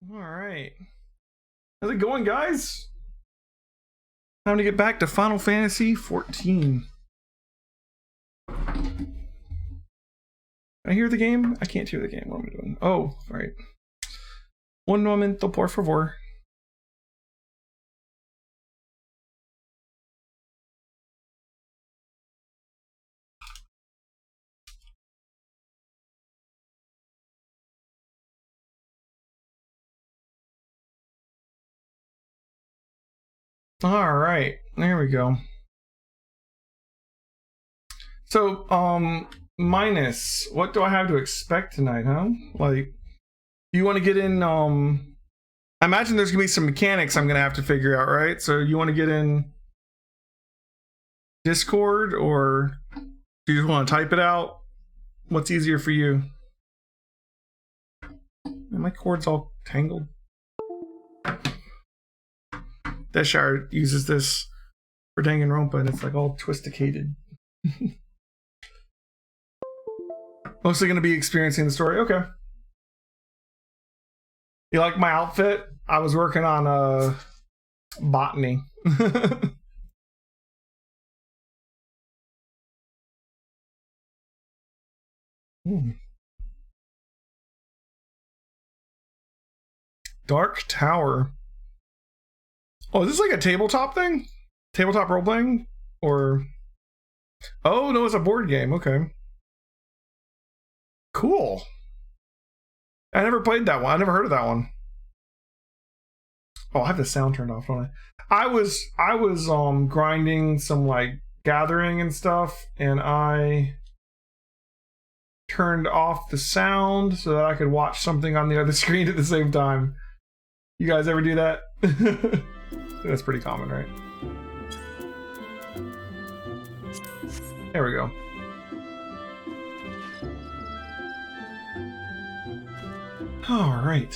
All right. How's it going, guys? Time to get back to Final Fantasy XIV. Can I hear the game? I can't hear the game. What am I doing? Oh, right. Un momento, por favor. All right, there we go. So, minus, what do I have to expect tonight, huh? Like, you want to get in, I imagine there's gonna be some mechanics I'm gonna have to figure out, right? So you want to get in Discord, or do you just want to type it out? What's easier for you? My cord's all tangled. Deshire uses this for Danganronpa, and it's like all twisticated. Mostly going to be experiencing the story. Okay. You like my outfit? I was working on botany. Dark Tower. Oh, is this like a tabletop thing? Tabletop role playing? Or oh no, it's a board game. Okay. Cool. I never played that one. I never heard of that one. Oh, I have the sound turned off, don't I? I was grinding some like gathering and stuff, and I turned off the sound so that I could watch something on the other screen at the same time. You guys ever do that? That's pretty common, right? There we go. All right.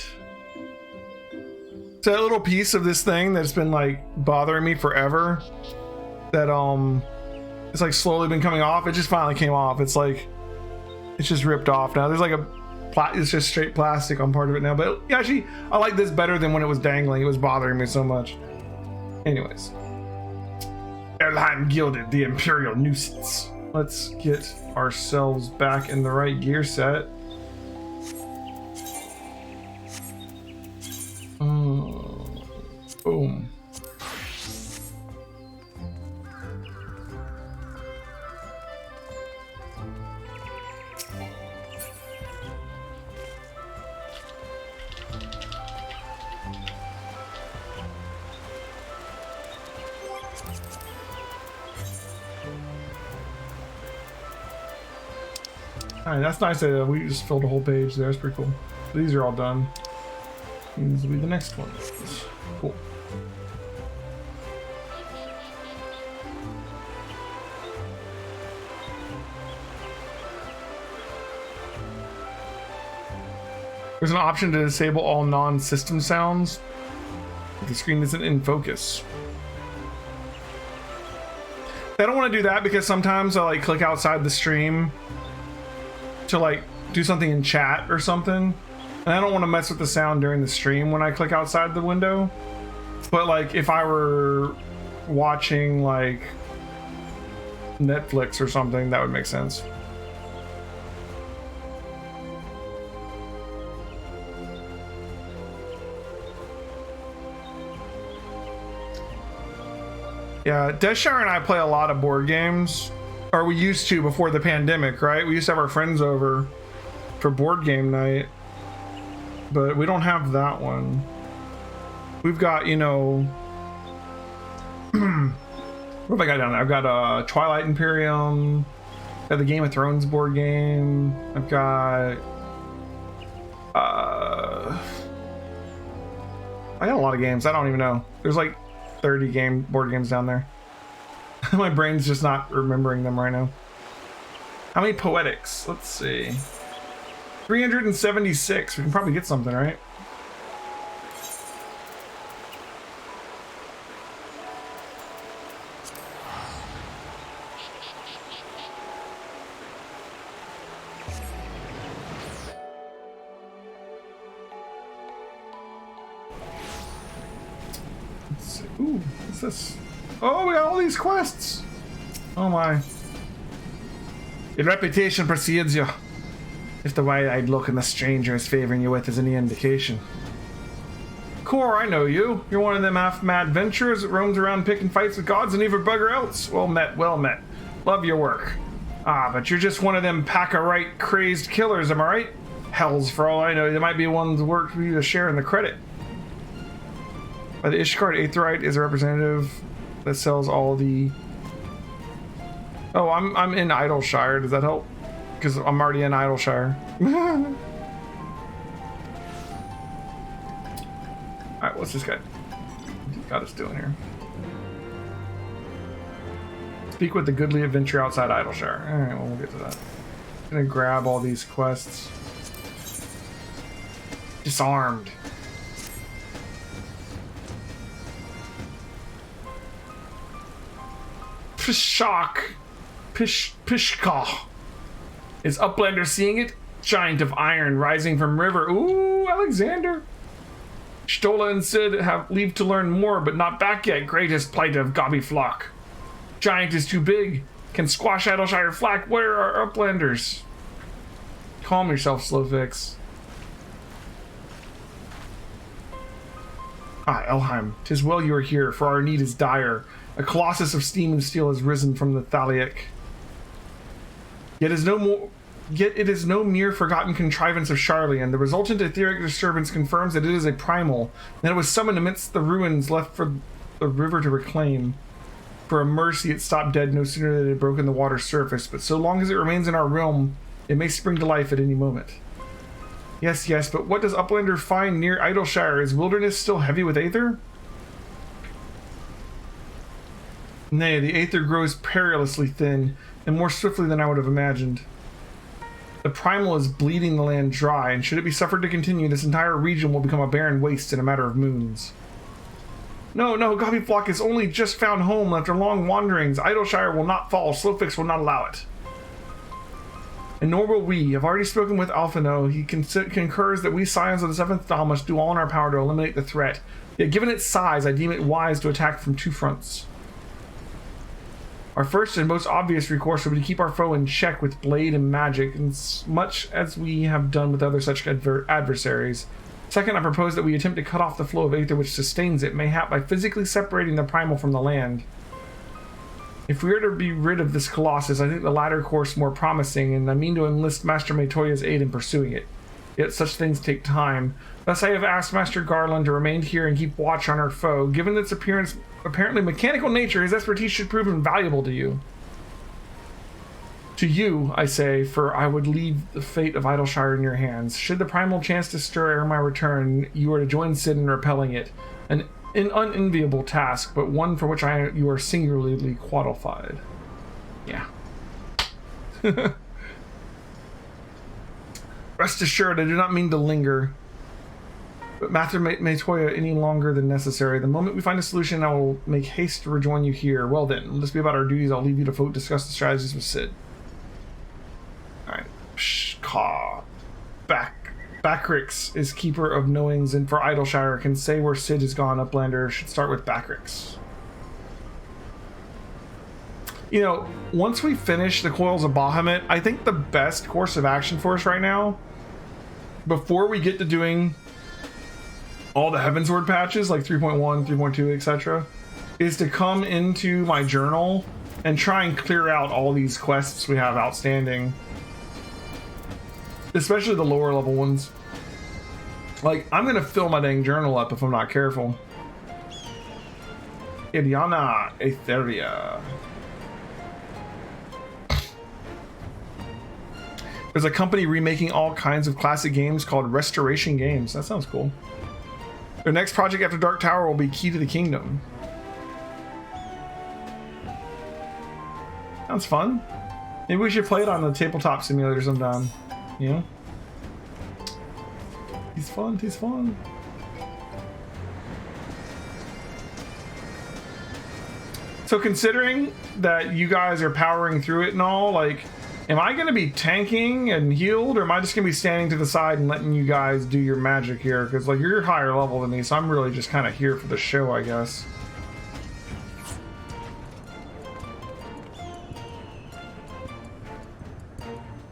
So that little piece of this thing that's been like bothering me forever, that it's like slowly been coming off. It just finally came off. It's like it's just ripped off now. There's like it's just straight plastic on part of it now. But yeah, actually, I like this better than when it was dangling. It was bothering me so much. Anyways, Erlheim Gilded, the Imperial Nuisance. Let's get ourselves back in the right gear set. Boom. Alright, that's nice that we just filled a whole page there. That's pretty cool. So these are all done. These will be the next one. Cool. There's an option to disable all non-system sounds if the screen isn't in focus. I don't want to do that because sometimes I like click outside the stream to like do something in chat or something, and I don't want to mess with the sound during the stream when I click outside the window. But like if I were watching like Netflix or something, that would make sense. Yeah, Deshire and I play a lot of board games, or we used to before the pandemic, right? We used to have our friends over for board game night, but we don't have that one. We've got, you know, what have I got down there? I've got Twilight Imperium, I've got the Game of Thrones board game, I've got I got a lot of games. I don't even know. There's like 30 board games down there. My brain's just not remembering them right now. How many poetics? Let's see. 376. We can probably get something, right? Let's see. Ooh, what's this? Oh, we got all these quests. Oh my. Your reputation precedes you. If the wide-eyed look in the stranger is favoring you with is any indication. Core, I know you. You're one of them half-mad adventurers that roams around picking fights with gods and even bugger else. Well met, well met. Love your work. Ah, but you're just one of them pack-a-right crazed killers, am I right? Hells, for all I know, there might be one's work for you to share in the credit. By the Ishgard Aetherite is a representative that sells all the... Oh, I'm in Idleshire. Does that help? Because I'm already in Idleshire. Alright, what's this guy got us doing here? Speak with the goodly adventure outside Idleshire. Alright, well, we'll get to that. I'm gonna grab all these quests. Disarmed. Pishka. Is Uplander seeing it? Giant of iron rising from river. Ooh, Alexander. Stola and Sid have leave to learn more, but not back yet. Greatest plight of Gobby Flock. Giant is too big. Can squash Idleshire Flack. Where are Uplanders? Calm yourself, Slowfix. Ah, Elheim. 'Tis well you are here, for our need is dire. A colossus of steam and steel has risen from the Thaliac. Yet it is no mere forgotten contrivance of Charlian. The resultant etheric disturbance confirms that it is a primal, and that it was summoned amidst the ruins left for the river to reclaim. For a mercy, it stopped dead no sooner than it had broken the water's surface, but so long as it remains in our realm, it may spring to life at any moment. Yes, yes, but what does Uplander find near Idleshire? Is wilderness still heavy with aether? Nay, the aether grows perilously thin, and more swiftly than I would have imagined. The primal is bleeding the land dry, and should it be suffered to continue, this entire region will become a barren waste in a matter of moons. No, Gobby Flock has only just found home after long wanderings. Idleshire will not fall. Slowfix will not allow it. And nor will we. I've already spoken with Alphino. He concurs that we Scions of the Seventh Dawn must do all in our power to eliminate the threat. Yet given its size, I deem it wise to attack from two fronts. Our first and most obvious recourse would be to keep our foe in check with blade and magic, as much as we have done with other such adversaries. Second, I propose that we attempt to cut off the flow of aether which sustains it, mayhap by physically separating the primal from the land. If we are to be rid of this colossus, I think the latter course more promising, and I mean to enlist Master Metoya's aid in pursuing it. Yet such things take time. Thus I have asked Master Garland to remain here and keep watch on our foe. Given its apparently mechanical nature, his expertise should prove invaluable to you. To you, I say, for I would leave the fate of Idleshire in your hands. Should the primal chance to stir ere my return, you are to join Sid in repelling it. An unenviable task, but one for which you are singularly qualified. Yeah. Rest assured, I do not mean to linger. But Master Metoya any longer than necessary. The moment we find a solution, I will make haste to rejoin you here. Well then, let us be about our duties. I'll leave you to discuss the strategies with Sid. Alright. Backrix is keeper of knowings, and for Idleshire can say where Sid is gone. Uplander should start with Backrix. You know, once we finish the Coils of Bahamut, I think the best course of action for us right now, before we get to doing all the Heavensward patches, like 3.1, 3.2, etc., is to come into my journal and try and clear out all these quests we have outstanding. Especially the lower level ones. Like, I'm gonna fill my dang journal up if I'm not careful. Idiana Aetheria. There's a company remaking all kinds of classic games called Restoration Games. That sounds cool. Their next project after Dark Tower will be Key to the Kingdom. Sounds fun. Maybe we should play it on the tabletop simulator sometime. You know? He's fun, he's fun. So considering that you guys are powering through it and all, like, Am I going to be tanking and healed, or am I just going to be standing to the side and letting you guys do your magic here? Because, like, you're higher level than me, so I'm really just kind of here for the show, I guess.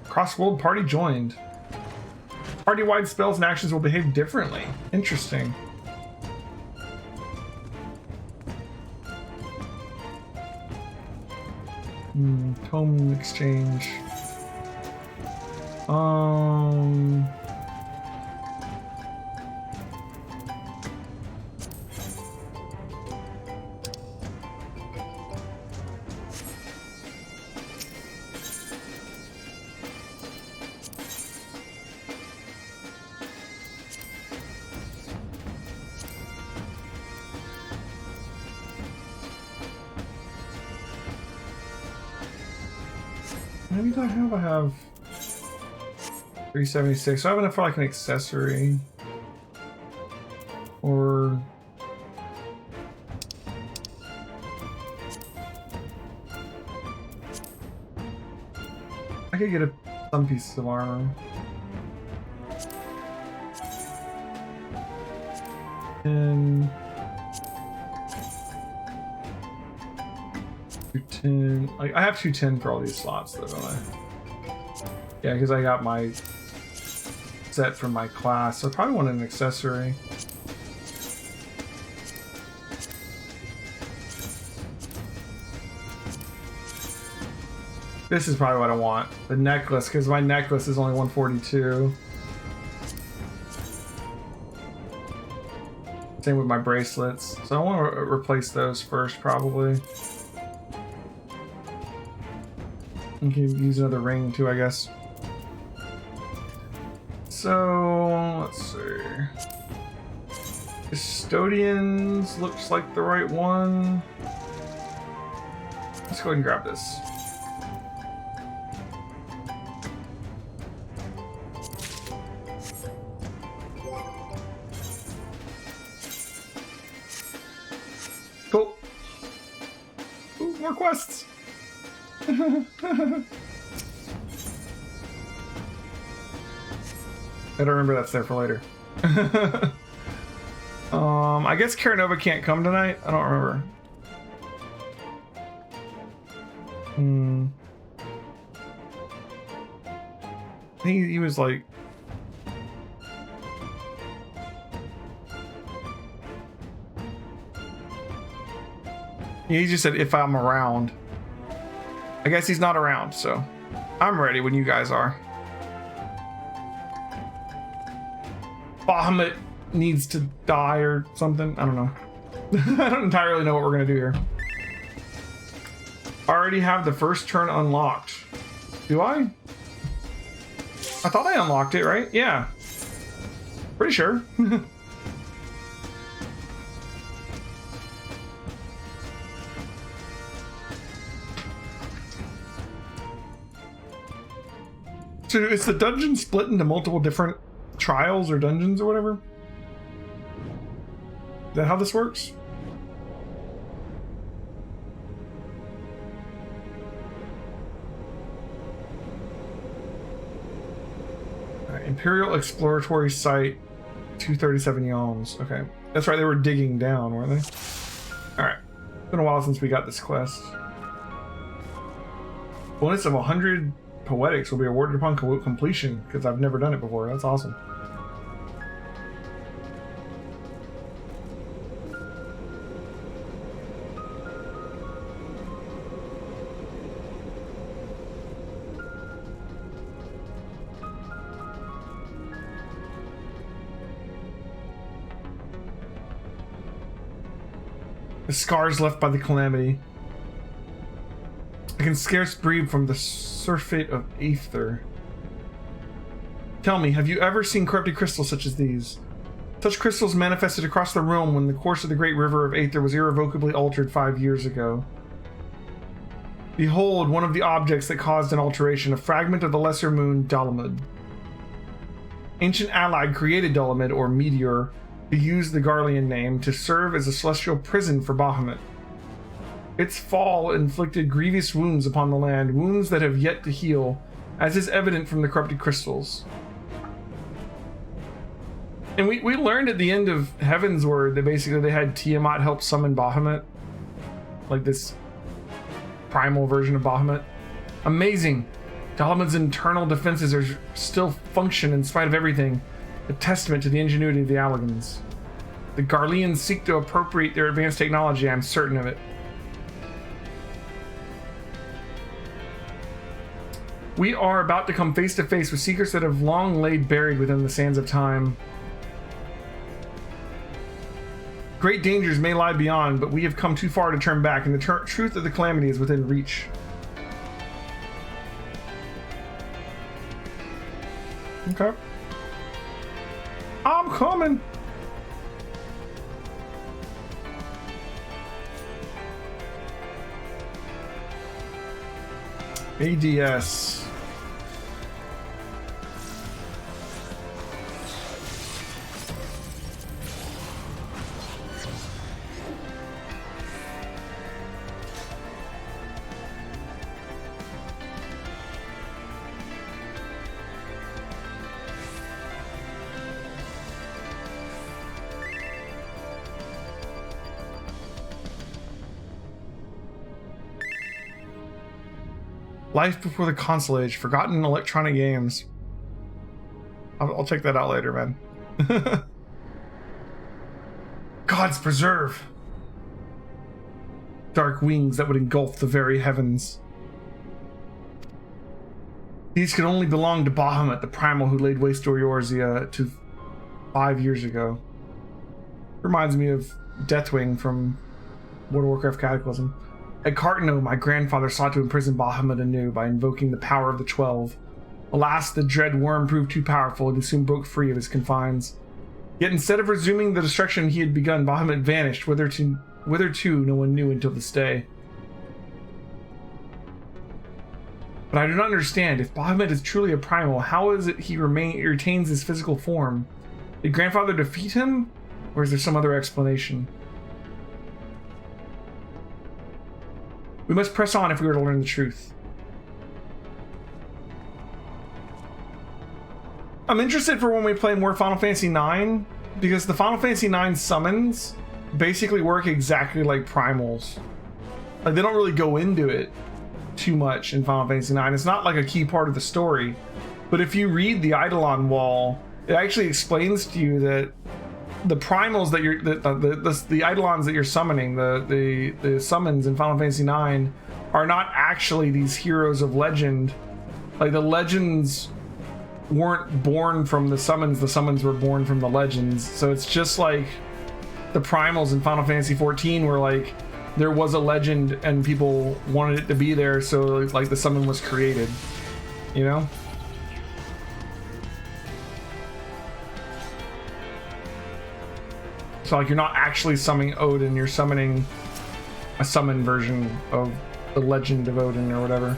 Cross-world party joined. Party-wide spells and actions will behave differently. Interesting. Tome exchange. Maybe do I have? I have 376. So I have enough for like an accessory, or I could get some pieces of armor. And 210. Like, I have 210 for all these slots, though, don't I? Yeah, because I got my set from my class, so I probably want an accessory. This is probably what I want. The necklace, because my necklace is only 142. Same with my bracelets. So I want to replace those first, probably. You can use another ring too, I guess. So, let's see. Custodians looks like the right one. Let's go ahead and grab this. Cool. Ooh, more quests. I don't remember that's there for later. I guess Karanova can't come tonight. I don't remember. He was like, he just said if I'm around. I guess he's not around, so I'm ready when you guys are. Bahamut needs to die or something. I don't know. I don't entirely know what we're gonna do here. Already have the first turn unlocked. Do I? I thought I unlocked it, right? Yeah. Pretty sure. So is the dungeon split into multiple different trials or dungeons or whatever? Is that how this works? Alright, Imperial Exploratory Site, 237 yalms. Okay. That's right, they were digging down, weren't they? Alright. It's been a while since we got this quest. Bonus of 100 poetics will be awarded upon completion, because I've never done it before. That's awesome. The scars left by the calamity. I can scarce breathe from the surfeit of Aether. Tell me, have you ever seen corrupted crystals such as these? Such crystals manifested across the realm when the course of the great river of Aether was irrevocably altered 5 years ago. Behold, one of the objects that caused an alteration, a fragment of the lesser moon, Dalamud. Ancient Allied created Dalamud, or Meteor, to use the Garlean name, to serve as a celestial prison for Bahamut. Its fall inflicted grievous wounds upon the land, wounds that have yet to heal, as is evident from the corrupted crystals. And we learned at the end of Heavensward that basically they had Tiamat help summon Bahamut. Like this primal version of Bahamut. Amazing. Bahamut's internal defenses are still function in spite of everything. A testament to the ingenuity of the Allagans. The Garleans seek to appropriate their advanced technology, I'm certain of it. We are about to come face to face with secrets that have long laid buried within the sands of time. Great dangers may lie beyond, but we have come too far to turn back, and the truth of the calamity is within reach. Okay. I'm coming. ADS. Life before the console age, forgotten electronic games. I'll check that out later, man. Gods preserve. Dark wings that would engulf the very heavens. These could only belong to Bahamut, the primal who laid waste to Eorzea 5 years ago. Reminds me of Deathwing from World of Warcraft Cataclysm. At Cartano, my grandfather sought to imprison Bahamut anew by invoking the power of the 12. Alas, the dread worm proved too powerful and he soon broke free of his confines. Yet instead of resuming the destruction he had begun, Bahamut vanished, whither to no one knew until this day. But I do not understand. If Bahamut is truly a primal, how is it he retains his physical form? Did grandfather defeat him? Or is there some other explanation? We must press on if we were to learn the truth. I'm interested for when we play more Final Fantasy IX, because the Final Fantasy IX summons basically work exactly like primals. Like, they don't really go into it too much in Final Fantasy IX. It's not like a key part of the story, but if you read the Eidolon Wall, it actually explains to you that the primals that you're the eidolons that you're summoning, the summons in Final Fantasy IX, are not actually these heroes of legend. Like, the legends weren't born from the summons were born from the legends. So it's just like the primals in Final Fantasy XIV, where like there was a legend and people wanted it to be there, so like the summon was created, you know? So like, you're not actually summoning Odin, you're summoning a summon version of the legend of Odin or whatever.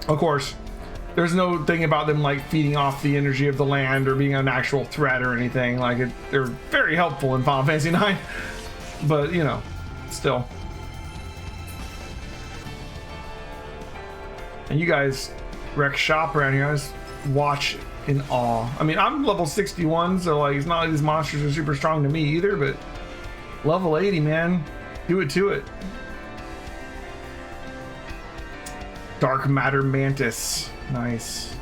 Of course, there's no thing about them like feeding off the energy of the land or being an actual threat or anything. Like, they're very helpful in Final Fantasy IX, but you know, still. And you guys wreck shop around here. I just watch in awe. I mean, I'm level 61, so like, it's not like these monsters are super strong to me either, but level 80, man, do it to it. Dark Matter Mantis, nice.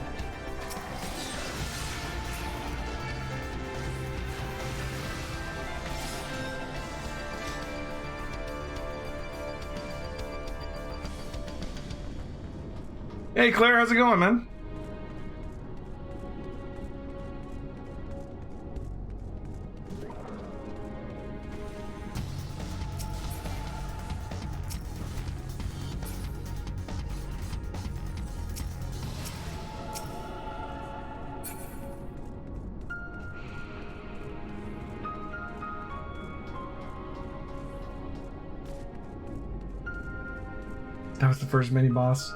Hey Claire, how's it going, man? That was the first mini boss.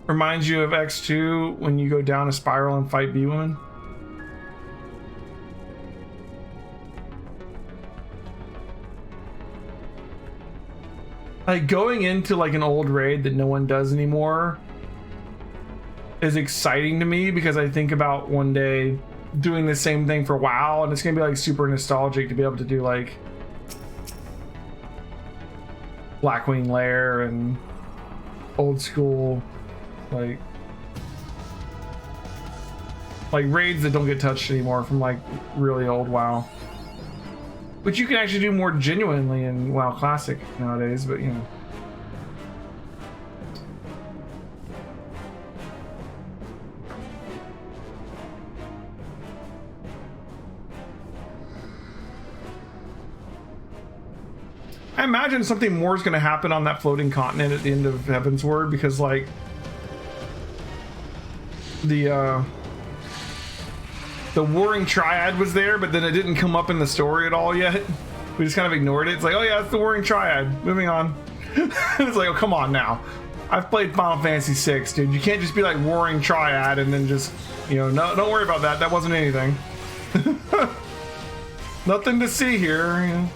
Reminds you of X2 when you go down a spiral and fight B-Woman. Like going into like an old raid that no one does anymore is exciting to me because I think about one day doing the same thing for WoW, and it's gonna be like super nostalgic to be able to do like Blackwing Lair and old school like raids that don't get touched anymore from like really old WoW, which you can actually do more genuinely in WoW Classic nowadays, but you know. I imagine something more is going to happen on that floating continent at the end of Heavensward, because like the Warring Triad was there, but then it didn't come up in the story at all yet. We just kind of ignored it. It's like, oh yeah, it's the Warring Triad. Moving on. It's like, oh come on now. I've played Final Fantasy VI, dude. You can't just be like Warring Triad and then just, you know, no, don't worry about that. That wasn't anything. Nothing to see here. You know.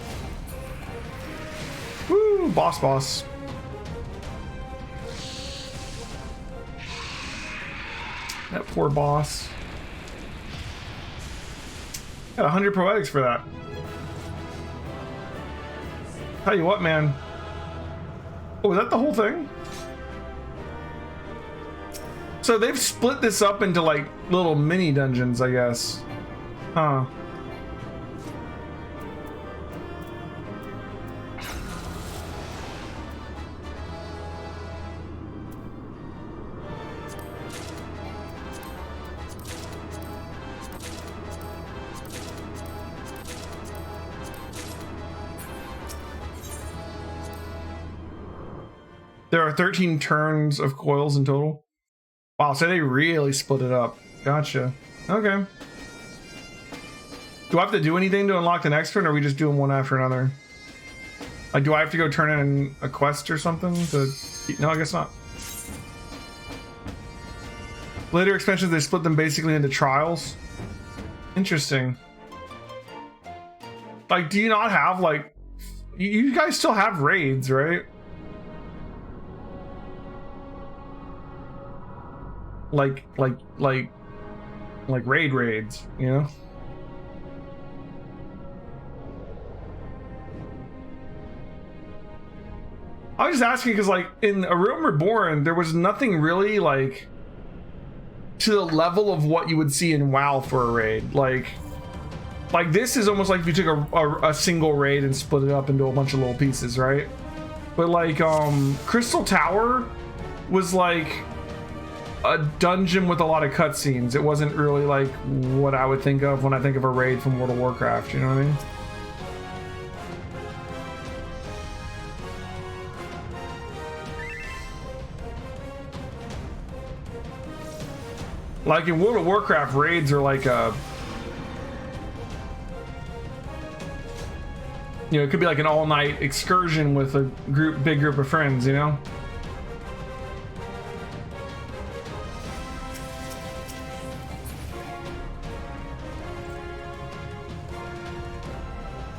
Woo, boss. That poor boss. Got 100 poetics for that. Tell you what, man. Oh, is that the whole thing? So they've split this up into like little mini dungeons, I guess. Huh. There are 13 turns of coils in total. Wow, so they really split it up. Gotcha. Okay. Do I have to do anything to unlock the next turn, or are we just doing one after another? Like, do I have to go turn in a quest or something to... No, I guess not. Later expansions, they split them basically into trials. Interesting. Like, do you not have, like... You guys still have raids, right? Like raids, you know? I was just asking because, like, in A Realm Reborn, there was nothing really, like, to the level of what you would see in WoW for a raid. Like this is almost like if you took a single raid and split it up into a bunch of little pieces, right? But, like, Crystal Tower was, like, a dungeon with a lot of cutscenes. It wasn't really like what I would think of when I think of a raid from World of Warcraft, you know what I mean? Like in World of Warcraft, raids are like a... You know, it could be like an all-night excursion with a big group of friends, you know?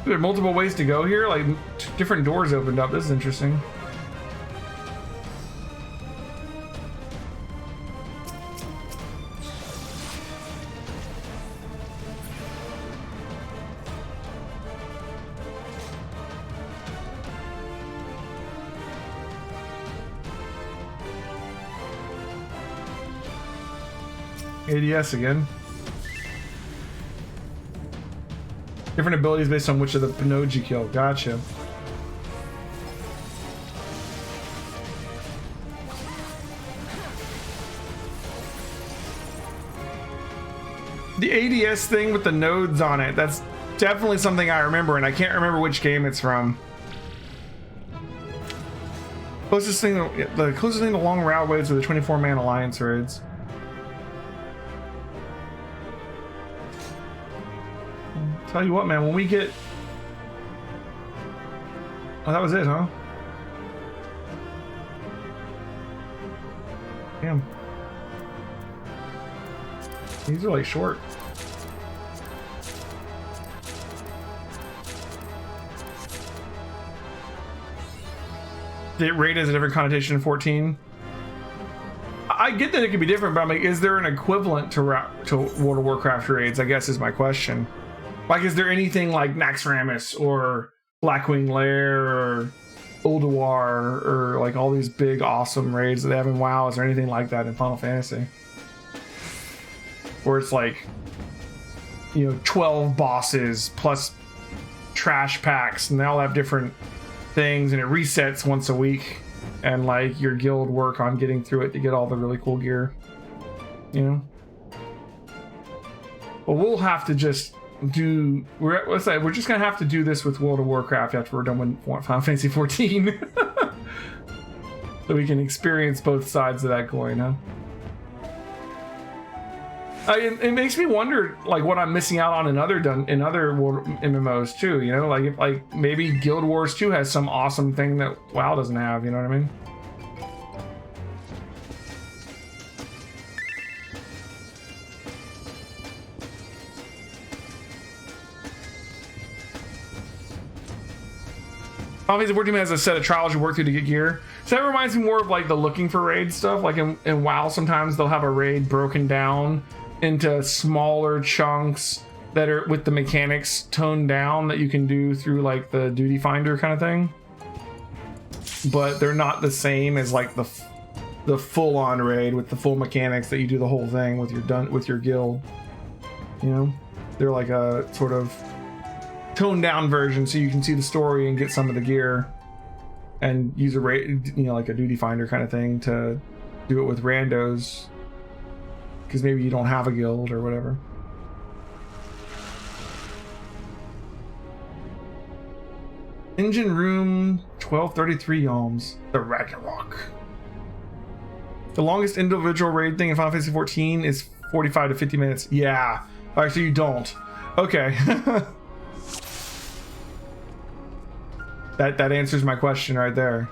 There are multiple ways to go here, like different doors opened up. This is interesting. ADS again. Different abilities based on which of the nodes you kill. Gotcha. The ADS thing with the nodes on it, that's definitely something I remember, and I can't remember which game it's from. The closest thing to long route waves are the 24-man alliance raids. Tell you what, man, when we get... Oh, that was it, huh? Damn. These are like short. The raid has a different connotation in 14. I get that it could be different, but I'm like, is there an equivalent to World of Warcraft raids? I guess is my question. Like, is there anything like Naxxramas or Blackwing Lair or Ulduar or like all these big awesome raids that they have in WoW? Is there anything like that in Final Fantasy? Where it's like, you know, 12 bosses plus trash packs, and they all have different things, and it resets once a week, and like your guild work on getting through it to get all the really cool gear, you know. Well, we'll have to just do. We're just gonna have to do this with World of Warcraft after we're done with Final Fantasy 14, so we can experience both sides of that coin, huh? It makes me wonder, like, what I'm missing out on in other World MMOs too. You know, like if maybe Guild Wars 2 has some awesome thing that WoW doesn't have. You know what I mean? Obviously, 14 has a set of trials you work through to get gear. So that reminds me more of like the looking for raid stuff. Like in WoW, sometimes they'll have a raid broken down into smaller chunks that are with the mechanics toned down that you can do through like the duty finder kind of thing, but they're not the same as like the full-on raid with the full mechanics that you do the whole thing with your guild. You know, they're like a sort of toned down version so you can see the story and get some of the gear and use a raid, you know, like a duty finder kind of thing to do it with randos, because maybe you don't have a guild or whatever. Engine room 1233 Yalms. The Ragnarok. The longest individual raid thing in Final Fantasy 14 is 45 to 50 minutes. Yeah. Alright, so you don't. Okay. That answers my question right there.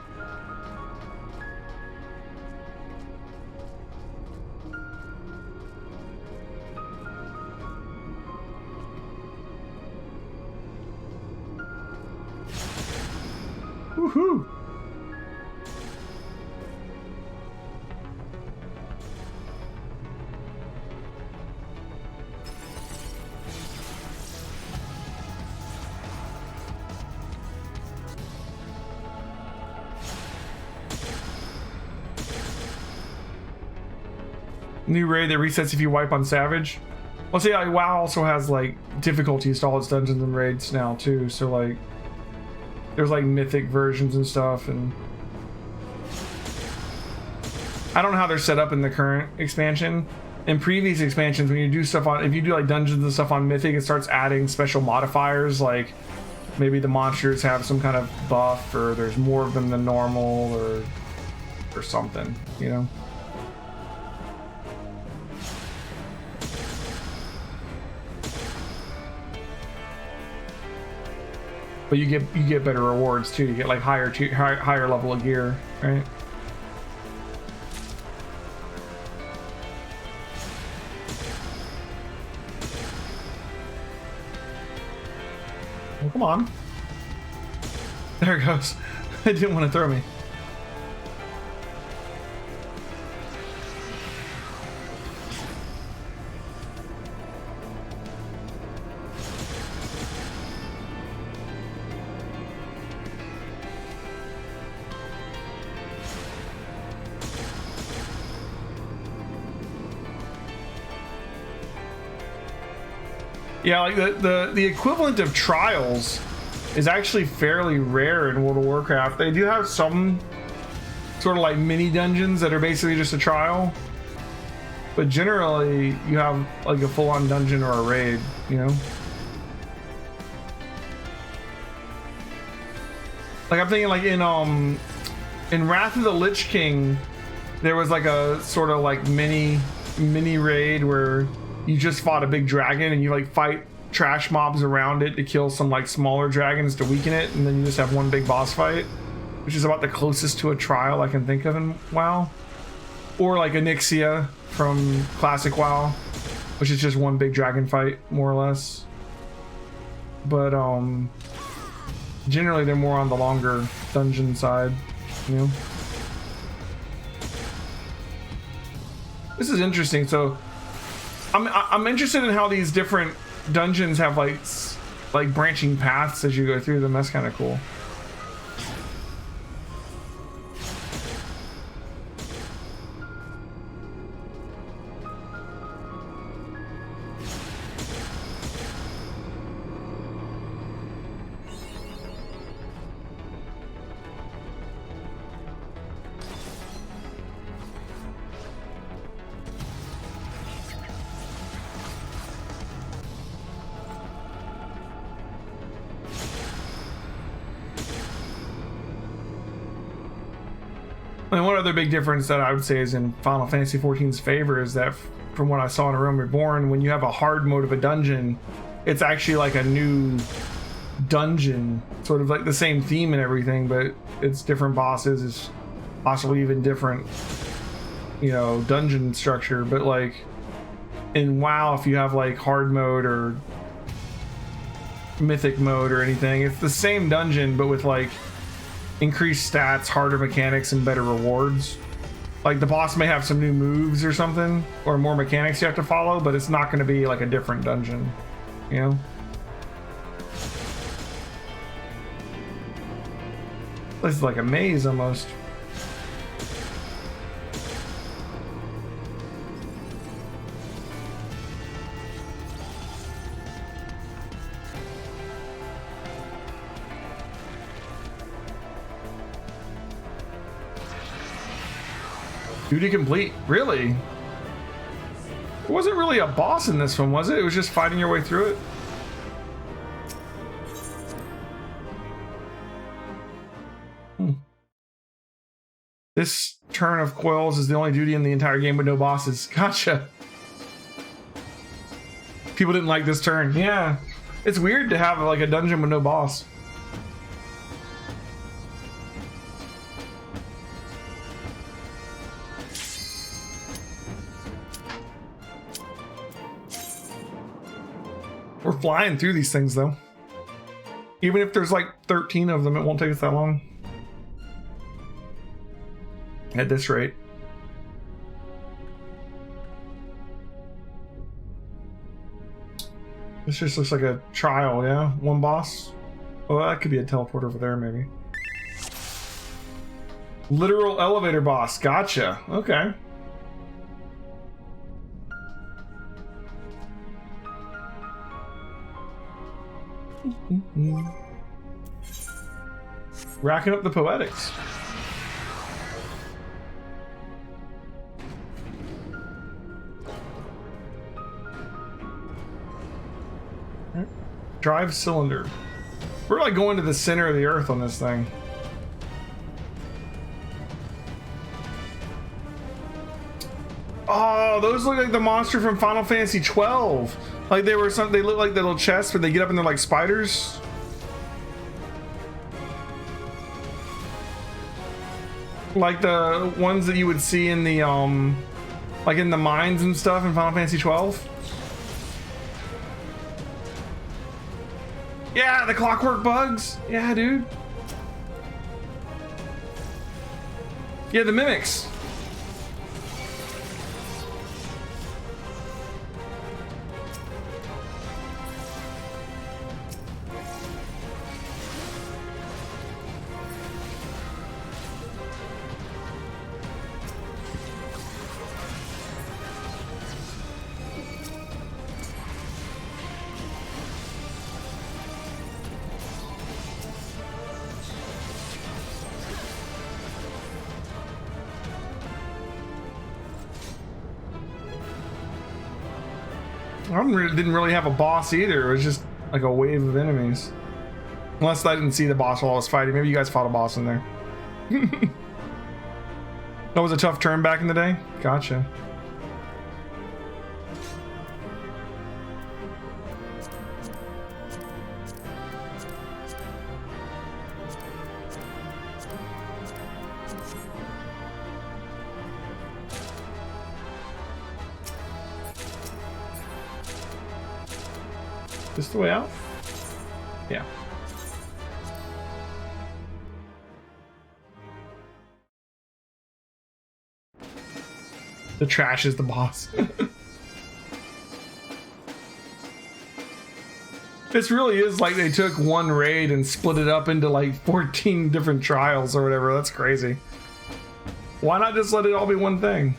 Woohoo! New raid that resets if you wipe on Savage. Well, see, like, WoW also has like difficulties to all its dungeons and raids now too. So like, there's like mythic versions and stuff, and I don't know how they're set up in the current expansion. In previous expansions, when you do stuff on, if you do like dungeons and stuff on mythic, it starts adding special modifiers, like maybe the monsters have some kind of buff, or there's more of them than normal, or something, you know. But you get better rewards too. You get like higher level of gear, right? Well, come on. There it goes. It didn't want to throw me. Yeah, like the equivalent of trials is actually fairly rare in World of Warcraft. They do have some sort of like mini dungeons that are basically just a trial, but generally you have like a full-on dungeon or a raid, you know. Like I'm thinking like in Wrath of the Lich King, there was like a sort of like mini raid where you just fought a big dragon and you like fight trash mobs around it to kill some like smaller dragons to weaken it, and then you just have one big boss fight, which is about the closest to a trial I can think of in WoW. Or like Onyxia from Classic WoW, which is just one big dragon fight, more or less. But generally they're more on the longer dungeon side, you know. This is interesting. So I'm interested in how these different dungeons have like branching paths as you go through them. That's kind of cool. And one other big difference that I would say is in Final Fantasy XIV's favor is that from what I saw in A Realm Reborn, when you have a hard mode of a dungeon, it's actually like a new dungeon, sort of like the same theme and everything, but it's different bosses, it's possibly even different, you know, dungeon structure. But like in WoW, if you have like hard mode or mythic mode or anything, it's the same dungeon but with like increased stats, harder mechanics, and better rewards. Like the boss may have some new moves or something, or more mechanics you have to follow, but it's not going to be like a different dungeon, you know? This is like a maze almost. Duty complete. Really? It wasn't really a boss in this one, was it? It was just fighting your way through it? This turn of coils is the only duty in the entire game with no bosses. Gotcha. People didn't like this turn. Yeah. It's weird to have like a dungeon with no boss. We're flying through these things though. Even if there's like 13 of them, it won't take us that long. At this rate. This just looks like a trial, yeah? One boss? Oh, that could be a teleport over there, maybe. Literal elevator boss. Gotcha. Okay. Racking up the poetics. Drive cylinder. We're like going to the center of the earth on this thing. Oh, those look like the monster from Final Fantasy XII. Like they were some. They look like the little chests where they get up and they're like spiders. Like the ones that you would see in the like in the mines and stuff in Final Fantasy XII. Yeah, the Clockwork Bugs. Yeah, dude. Yeah, the mimics. Didn't really have a boss either. It was just like a wave of enemies. Unless I didn't see the boss while I was fighting. Maybe you guys fought a boss in there. That was a tough turn back in the day? Gotcha. This the way out? Yeah. The trash is the boss. This really is like they took one raid and split it up into like 14 different trials or whatever. That's crazy. Why not just let it all be one thing?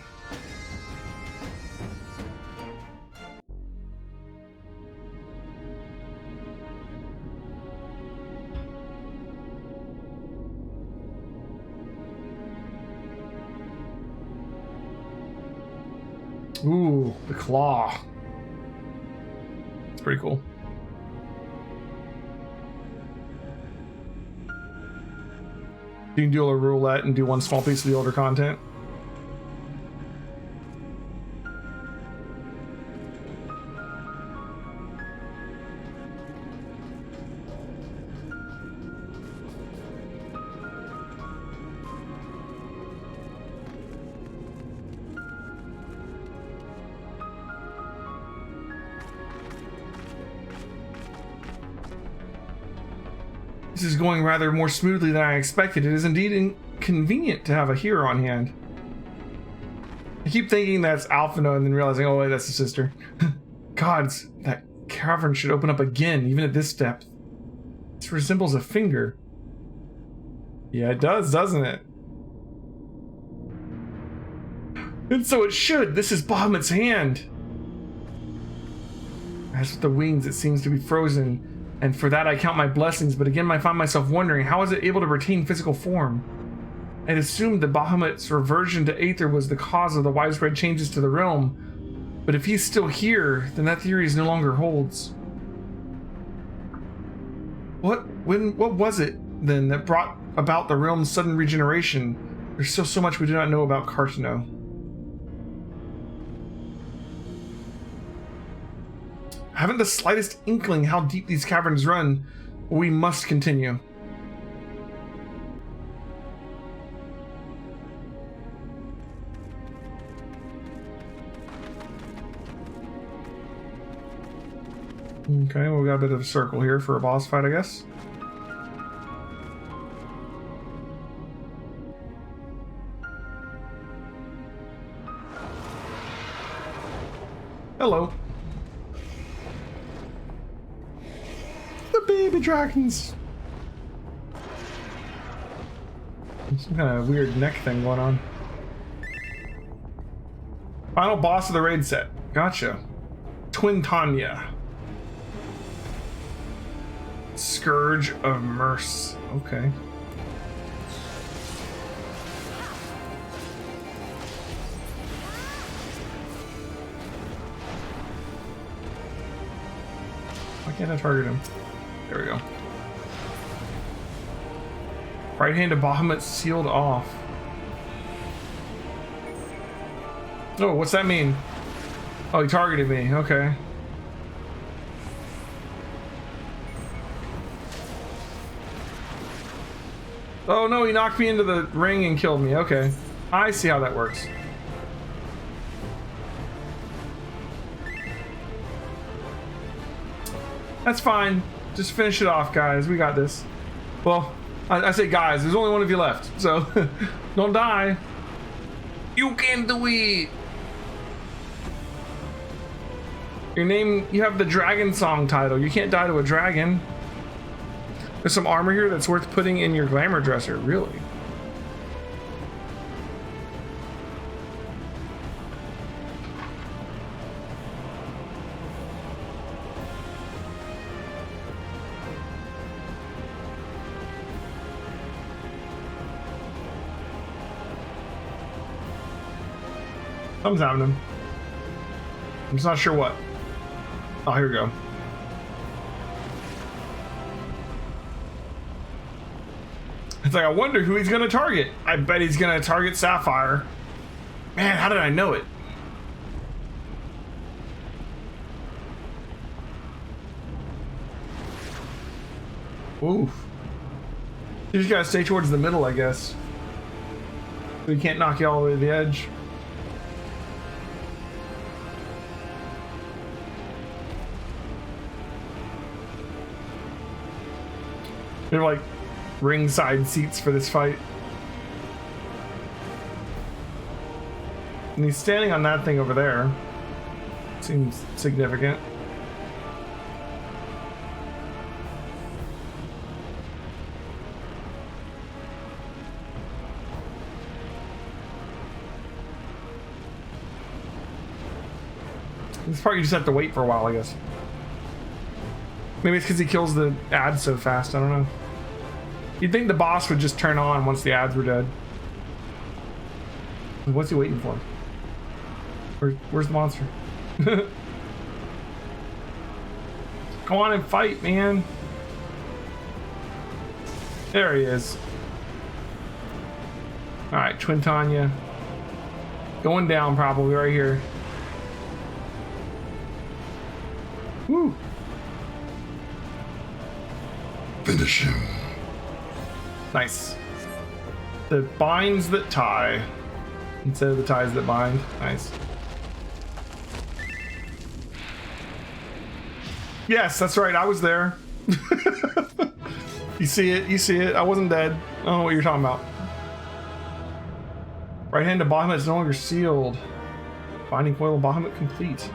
Ooh, the claw. It's pretty cool. You can do a roulette and do one small piece of the older content. This is going rather more smoothly than I expected. It is indeed inconvenient to have a hero on hand. I keep thinking that's Alphino and then realizing, oh wait, that's the sister. Gods, that cavern should open up again, even at this depth. This resembles a finger. Yeah, it does, doesn't it? And so it should. This is Bahamut's hand. As with the wings, it seems to be frozen. And for that I count my blessings, but again I find myself wondering, how is it able to retain physical form? I'd assumed that Bahamut's reversion to Aether was the cause of the widespread changes to the realm, but if he's still here, then that theory no longer holds. What was it, then, that brought about the realm's sudden regeneration? There's still so much we do not know about Cartano. I haven't the slightest inkling how deep these caverns run, but we must continue. Okay, well, we got a bit of a circle here for a boss fight, I guess. Hello. Baby dragons. Some kind of weird neck thing going on. Final boss of the raid set. Gotcha. Twin Tanya. Scourge of Merce. Okay. Why can't I target him? There we go. Right hand of Bahamut sealed off. Oh, what's that mean? Oh, he targeted me. Okay. Oh no, he knocked me into the ring and killed me. Okay. I see how that works. That's fine. Just finish it off, guys. We got this. Well, I say guys, there's only one of you left, so don't die. You can do it. Your name, you have the dragon song title. You can't die to a dragon. There's some armor here that's worth putting in your glamour dresser, really. Something's happening. I'm just not sure what. Oh, here we go. It's like, I wonder who he's gonna target. I bet he's gonna target Sapphire. Man, how did I know it? Oof. You just gotta stay towards the middle, I guess. So he can't knock you all the way to the edge. They're like ringside seats for this fight. And he's standing on that thing over there. Seems significant. This part you just have to wait for a while, I guess. Maybe it's because he kills the ads so fast, I don't know. You'd think the boss would just turn on once the ads were dead. What's he waiting for? Where's the monster? Go on and fight, man. There he is. Alright, Twin Tanya. Going down probably right here. Woo. Finish him. Nice. The binds that tie instead of the ties that bind. Nice. Yes, that's right. I was there. You see it. You see it. I wasn't dead. I don't know what you're talking about. Right hand to Bahamut is no longer sealed. Binding coil of Bahamut complete.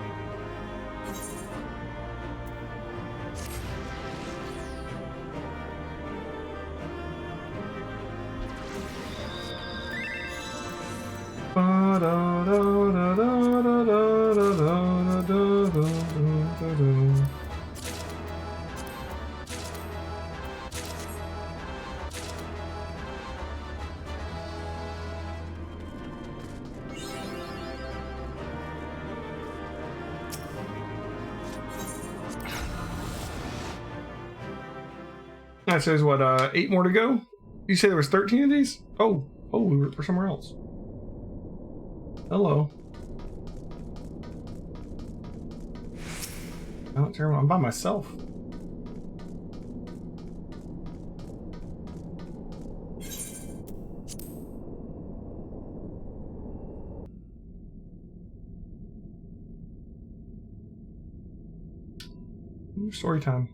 That says what, 8 more to go? You say there was 13 of these? Oh, we're somewhere else. Hello. I'm by myself. Story time.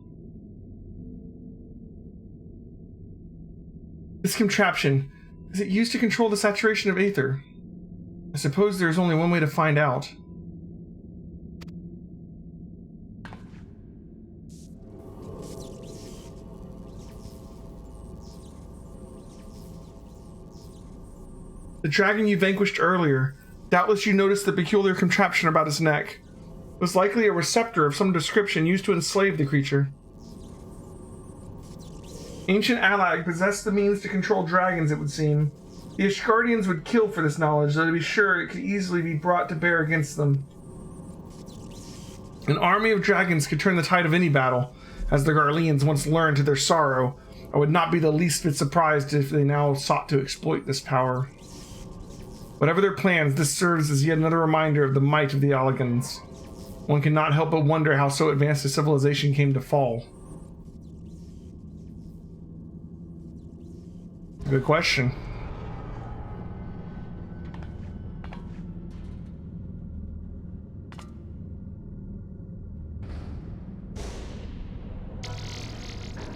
This contraption, is it used to control the saturation of aether? I suppose there's only one way to find out. The dragon you vanquished earlier. Doubtless you noticed the peculiar contraption about his neck. It was likely a receptor of some description used to enslave the creature. Ancient Allag possessed the means to control dragons, it would seem. The Ishgardians would kill for this knowledge, though to be sure it could easily be brought to bear against them. An army of dragons could turn the tide of any battle, as the Garleans once learned to their sorrow. I would not be the least bit surprised if they now sought to exploit this power. Whatever their plans, this serves as yet another reminder of the might of the Allegans. One cannot help but wonder how so advanced a civilization came to fall. Good question.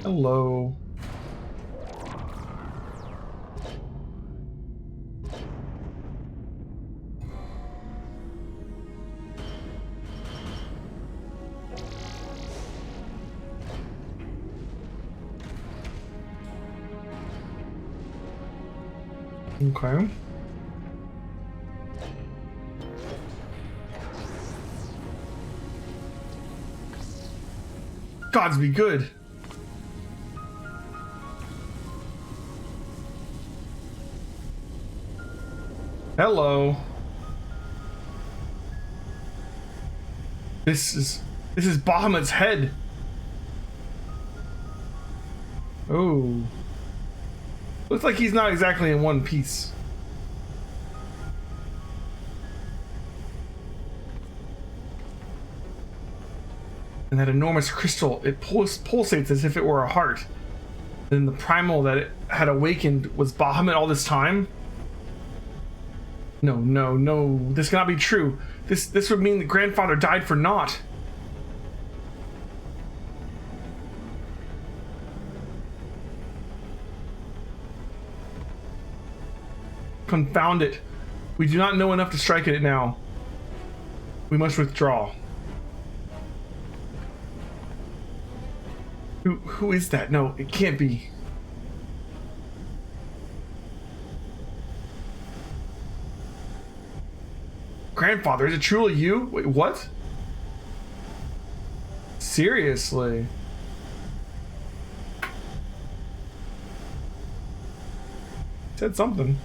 Hello. Okay. Gods be good. Hello. This is Bahamut's head. Oh. Looks like he's not exactly in one piece. And that enormous crystal, it pulsates as if it were a heart. Then the primal that it had awakened was Bahamut all this time? No, this cannot be true. This would mean the grandfather died for naught. Confound it. We do not know enough to strike at it now. We must withdraw. Who is that? No, it can't be. Grandfather, is it truly you? Wait, what? Seriously? Said something.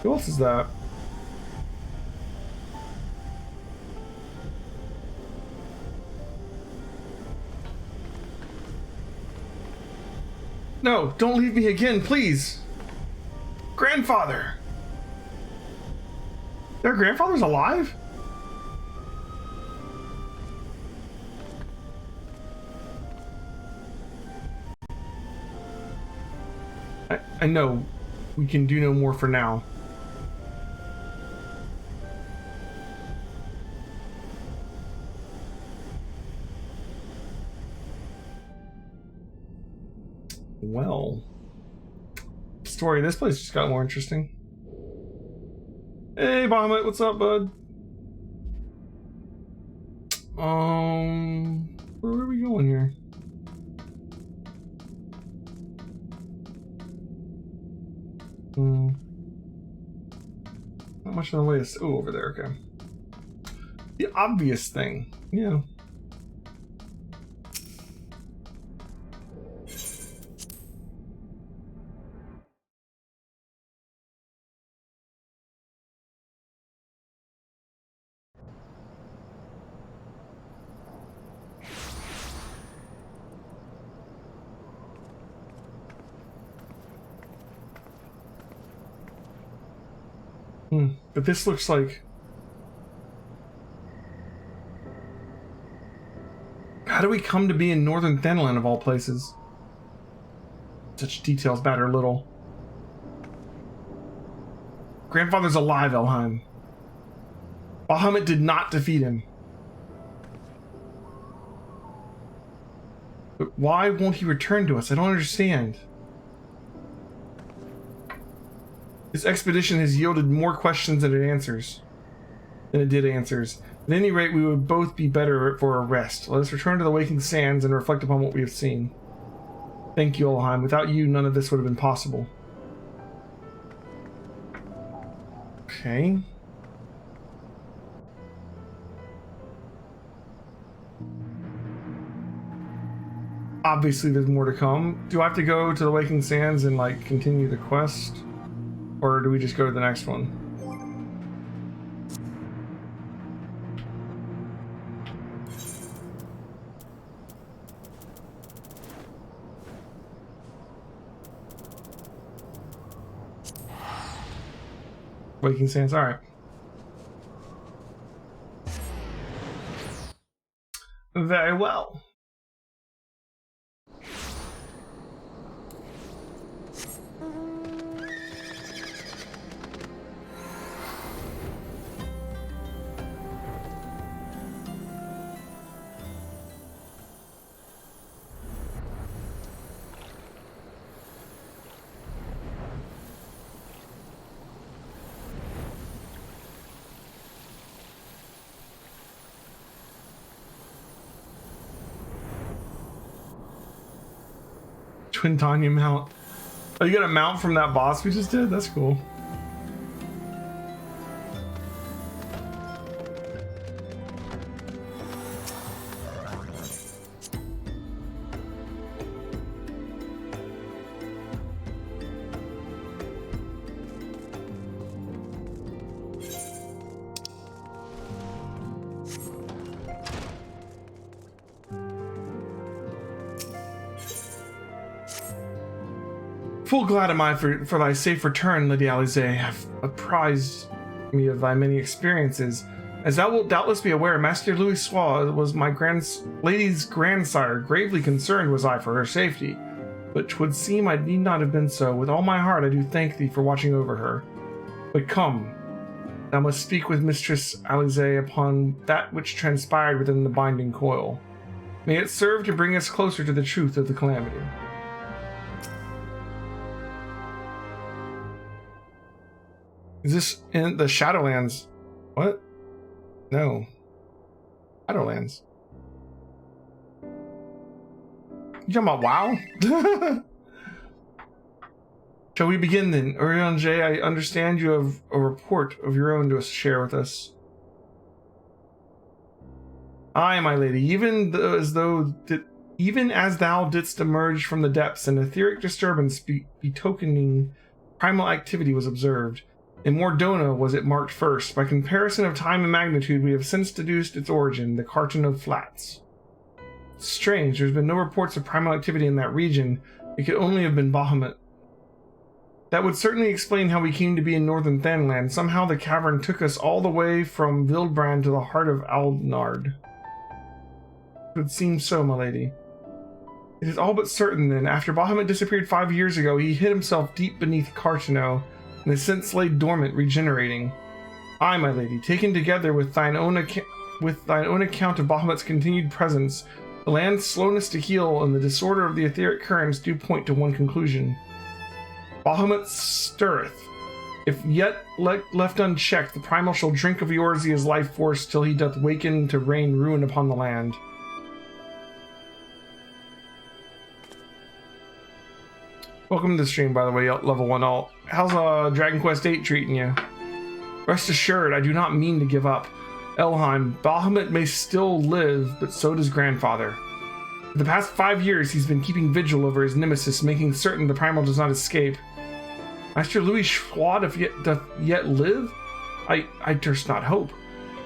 Who else is that? No, don't leave me again, please. Grandfather. Their grandfather's alive? I know we can do no more for now. Well, story of this place just got more interesting. Hey, Bahamut, what's up, bud? Where are we going here? Not much on the way to... Oh, over there, okay. The obvious thing, yeah. But this looks like... How do we come to be in northern Thenland of all places? Such details matter little. Grandfather's alive, Elheim. Bahamut did not defeat him. But why won't he return to us? I don't understand. This expedition has yielded more questions than it did answers. At any rate, we would both be better for a rest. Let us return to the waking sands and reflect upon what we have seen. Thank you, Elheim. Without you, none of this would have been possible. Okay. Obviously, there's more to come. Do I have to go to the waking sands and, like, continue the quest? Or do we just go to the next one? Waking Sands, alright. Very well. Quintania mount. Oh, you got a mount from that boss we just did? That's cool. Full glad am I for thy safe return, Lady Alize. Have apprised me of thy many experiences. As thou wilt doubtless be aware, Master Louis Sois was my lady's grandsire. Gravely concerned was I for her safety. But 'twould seem I need not have been so. With all my heart I do thank thee for watching over her. But come, thou must speak with Mistress Alize upon that which transpired within the binding coil. May it serve to bring us closer to the truth of the calamity. Is this in the Shadowlands? What? No. Shadowlands. You talking about WoW? Shall we begin then? gildedJ, I understand you have a report of your own to share with us. Aye, my lady, even as thou didst emerge from the depths, an etheric disturbance betokening primal activity was observed. In Mordona was it marked first. By comparison of time and magnitude, we have since deduced its origin, the Carton of Flats. Strange, there's been no reports of primal activity in that region. It could only have been Bahamut. That would certainly explain how we came to be in northern Thanland. Somehow the cavern took us all the way from Vildbrand to the heart of Aldnard. It would seem so, my lady. It is all but certain then, after Bahamut disappeared 5 years ago, he hid himself deep beneath Cartano, and has since laid dormant, regenerating. Aye, my lady, taken together with thine own account of Bahamut's continued presence, the land's slowness to heal and the disorder of the etheric currents do point to one conclusion. Bahamut stirreth. If yet left unchecked, the primal shall drink of Eorzea's life force till he doth waken to rain ruin upon the land. Welcome to the stream, by the way, level 1 alt. How's Dragon Quest VIII treating you? Rest assured, I do not mean to give up. Elheim, Bahamut may still live, but so does grandfather. For the past 5 years, he's been keeping vigil over his nemesis, making certain the primal does not escape. Master Louis Schwad doth yet live? I durst not hope.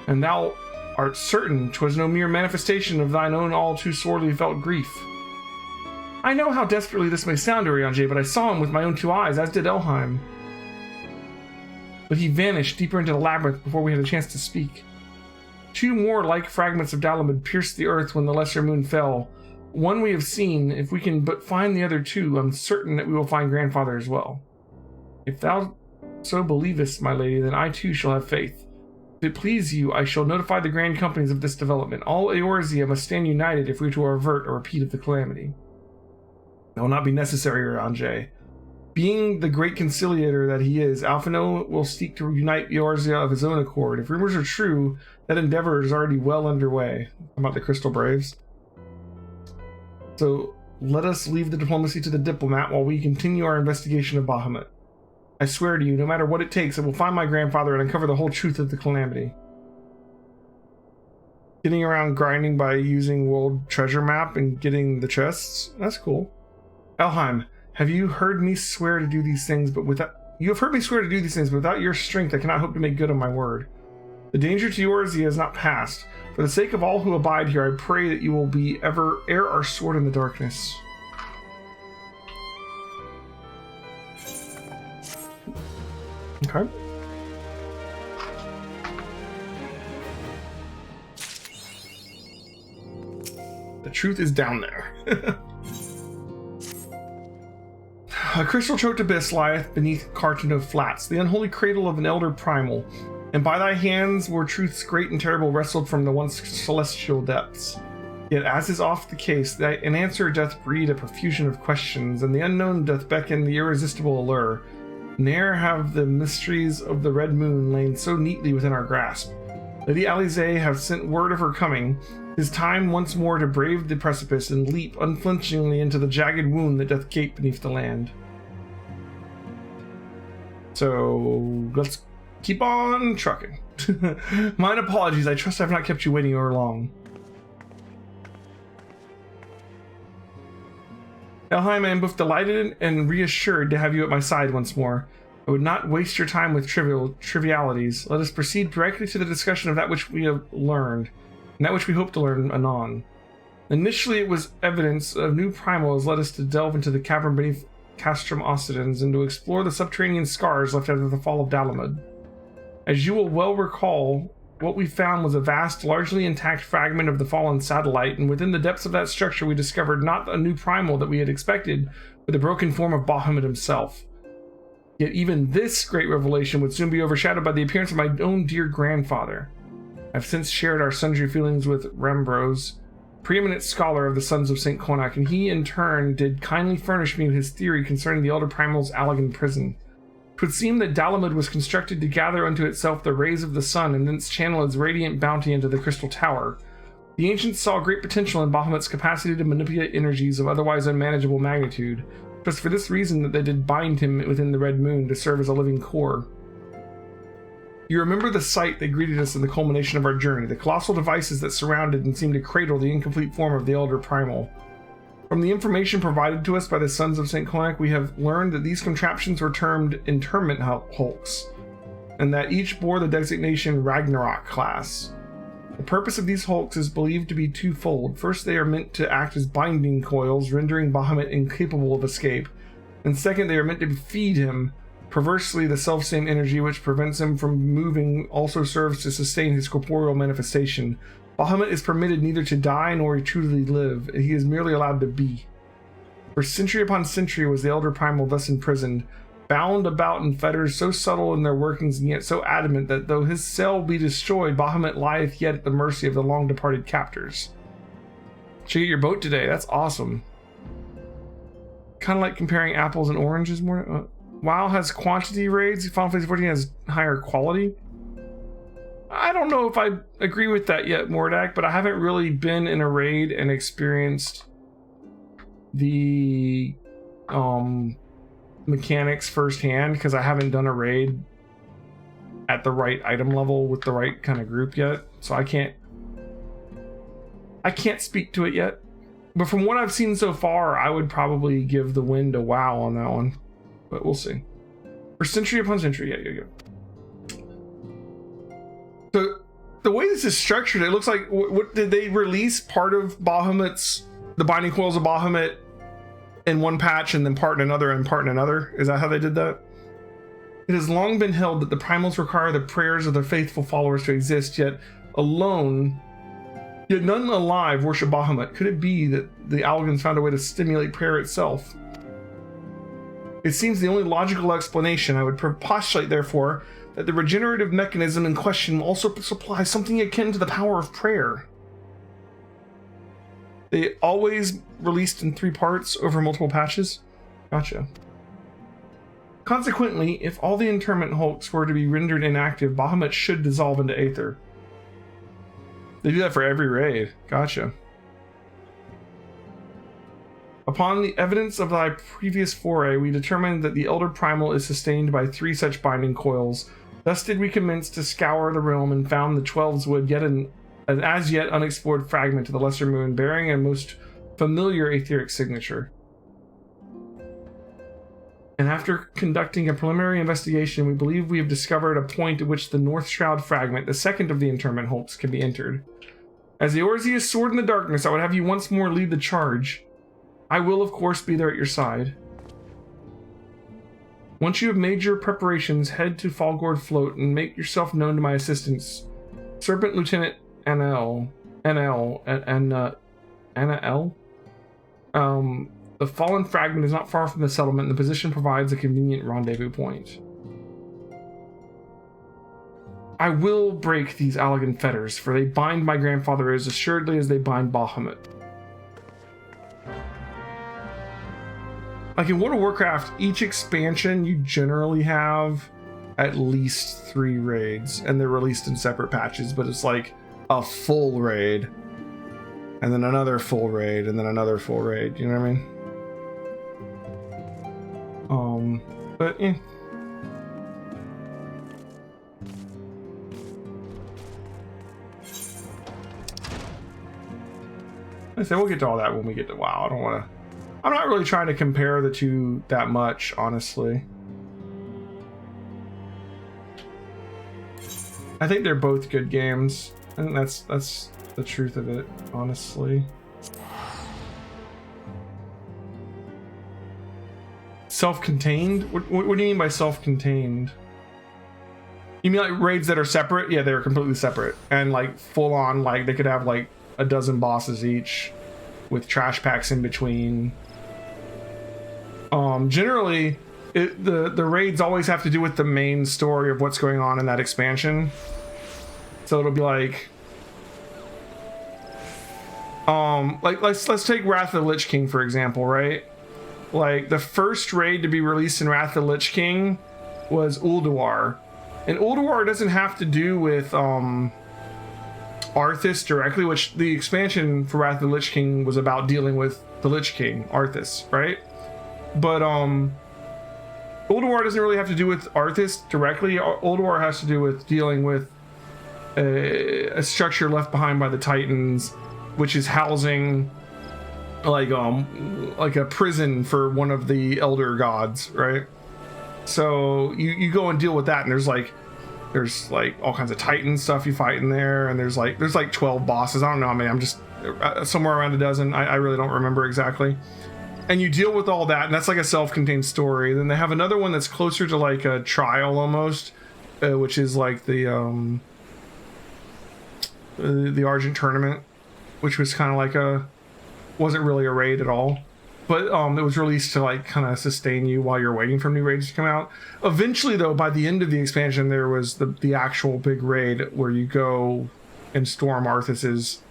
And thou art certain 'twas no mere manifestation of thine own all too sorely felt grief. I know how desperately this may sound, gildedJ, but I saw him with my own 2 eyes, as did Elheim. But he vanished deeper into the labyrinth before we had a chance to speak. 2 more like fragments of Dalamud pierced the earth when the lesser moon fell. One we have seen. If we can but find the other 2, I'm certain that we will find grandfather as well. If thou so believest, my lady, then I too shall have faith. If it please you, I shall notify the grand companies of this development. All Eorzea must stand united if we are to avert a repeat of the calamity. That will not be necessary, gildedJ. Being the great conciliator that he is, Alphino will seek to unite Eorzea of his own accord. If rumors are true, that endeavor is already well underway. About the Crystal Braves. So let us leave the diplomacy to the diplomat while we continue our investigation of Bahamut. I swear to you, no matter what it takes, I will find my grandfather and uncover the whole truth of the calamity. Getting around grinding by using World Treasure Map and getting the chests? That's cool. Elheim, have you heard me swear to do these things, but without your strength, I cannot hope to make good on my word. The danger to Eorzea has not passed. For the sake of all who abide here, I pray that you will be ever ere our sword in the darkness. Okay. The truth is down there. A crystal choked abyss lieth beneath Carton of Flats, the unholy cradle of an elder primal, and by thy hands were truths great and terrible wrestled from the once celestial depths. Yet, as is oft the case, that an answer doth breed a profusion of questions, and the unknown doth beckon the irresistible allure. Ne'er have the mysteries of the Red Moon lain so neatly within our grasp. Lady Alisaie have sent word of her coming. 'Tis time once more to brave the precipice and leap unflinchingly into the jagged wound that doth gape beneath the land. So let's keep on trucking. Mine apologies, I trust I've not kept you waiting over long. Elheim, I am both delighted and reassured to have you at my side once more. I would not waste your time with trivialities. Let us proceed directly to the discussion of that which we have learned, and that which we hope to learn anon. Initially, it was evidence of new primals led us to delve into the cavern beneath Castrum Occidens and to explore the subterranean scars left after the fall of Dalamud. As you will well recall, what we found was a vast, largely intact fragment of the fallen satellite, and within the depths of that structure we discovered not a new primal that we had expected, but the broken form of Bahamut himself. Yet even this great revelation would soon be overshadowed by the appearance of my own dear grandfather. I've since shared our sundry feelings with Rembros, preeminent scholar of the Sons of St. Konak, and he in turn did kindly furnish me with his theory concerning the elder primal's Allagan prison. 'Twould seem that Dalamud was constructed to gather unto itself the rays of the sun and thence channel its radiant bounty into the crystal tower. The ancients saw great potential in Bahamut's capacity to manipulate energies of otherwise unmanageable magnitude. It was for this reason that they did bind him within the Red Moon to serve as a living core. You remember the sight that greeted us in the culmination of our journey, the colossal devices that surrounded and seemed to cradle the incomplete form of the Elder Primal. From the information provided to us by the Sons of St. Clonic, we have learned that these contraptions were termed interment hulks, and that each bore the designation Ragnarok class. The purpose of these hulks is believed to be twofold. First, they are meant to act as binding coils, rendering Bahamut incapable of escape. And second, they are meant to feed him. Perversely, the selfsame energy which prevents him from moving also serves to sustain his corporeal manifestation. Bahamut is permitted neither to die nor truly live. He is merely allowed to be. For century upon century was the Elder Primal thus imprisoned, bound about in fetters so subtle in their workings and yet so adamant that though his cell be destroyed, Bahamut lieth yet at the mercy of the long-departed captors. Should get your boat today. That's awesome. Kind of like comparing apples and oranges more. WoW has quantity raids. Final Fantasy 14 has higher quality. I don't know if I agree with that yet, Mordak, but I haven't really been in a raid and experienced the mechanics firsthand because I haven't done a raid at the right item level with the right kind of group yet. So I can't speak to it yet. But from what I've seen so far, I would probably give the win to WoW on that one. But we'll see. For century upon century, yeah. So the way this is structured, it looks like what did they release part of Bahamut's, the binding coils of Bahamut in one patch and then part in another and part in another? Is that how they did that? It has long been held that the primals require the prayers of their faithful followers to exist, yet none alive worship Bahamut. Could it be that the Allagans found a way to stimulate prayer itself? It seems the only logical explanation. I would postulate, therefore, that the regenerative mechanism in question also supplies something akin to the power of prayer. They always released in 3 parts over multiple patches? Gotcha. Consequently, if all the interment hulks were to be rendered inactive, Bahamut should dissolve into Aether. They do that for every raid. Gotcha. Upon the evidence of thy previous foray, we determined that the Elder Primal is sustained by 3 such binding coils. Thus did we commence to scour the realm and found the 12's wood yet an as yet unexplored fragment of the Lesser Moon bearing a most familiar etheric signature. And after conducting a preliminary investigation, we believe we have discovered a point at which the North Shroud fragment, the second of the interment hulks, can be entered. As the Orzeus sword in the darkness, I would have you once more lead the charge. I will, of course, be there at your side. Once you have made your preparations, head to Falgord Float and make yourself known to my assistants, Serpent Lieutenant Anna L. The fallen fragment is not far from the settlement, and the position provides a convenient rendezvous point. I will break these Allagan fetters, for they bind my grandfather as assuredly as they bind Bahamut. Like in World of Warcraft, each expansion you generally have at least 3 raids, and they're released in separate patches, but it's like a full raid, and then another full raid, and then another full raid, you know what I mean? But yeah. I say we'll get to all that when we get to WoW. I'm not really trying to compare the two that much, honestly. I think they're both good games. I think that's the truth of it, honestly. Self-contained? What do you mean by self-contained? You mean like raids that are separate? Yeah, they're completely separate. And like full on, like they could have like a dozen bosses each with trash packs in between. Generally, the raids always have to do with the main story of what's going on in that expansion. So it'll be like let's take Wrath of the Lich King for example, right? Like the first raid to be released in Wrath of the Lich King was Ulduar. And Ulduar doesn't have to do with Arthas directly, which the expansion for Wrath of the Lich King was about dealing with the Lich King, Arthas, right? But Ulduar doesn't really have to do with Arthas directly. Ulduar has to do with dealing with a structure left behind by the Titans, which is housing like a prison for one of the elder gods, right? So you go and deal with that, and there's like all kinds of Titan stuff you fight in there, and there's like 12 bosses. I don't know, I mean, I'm just somewhere around a dozen. I really don't remember exactly. And you deal with all that, and that's like a self-contained story. Then they have another one that's closer to like a trial almost, which is like the Argent Tournament, which was kind of like wasn't really a raid at all, but it was released to like kind of sustain you while you're waiting for new raids to come out. Eventually though, by the end of the expansion, there was the actual big raid where you go and storm Arthas's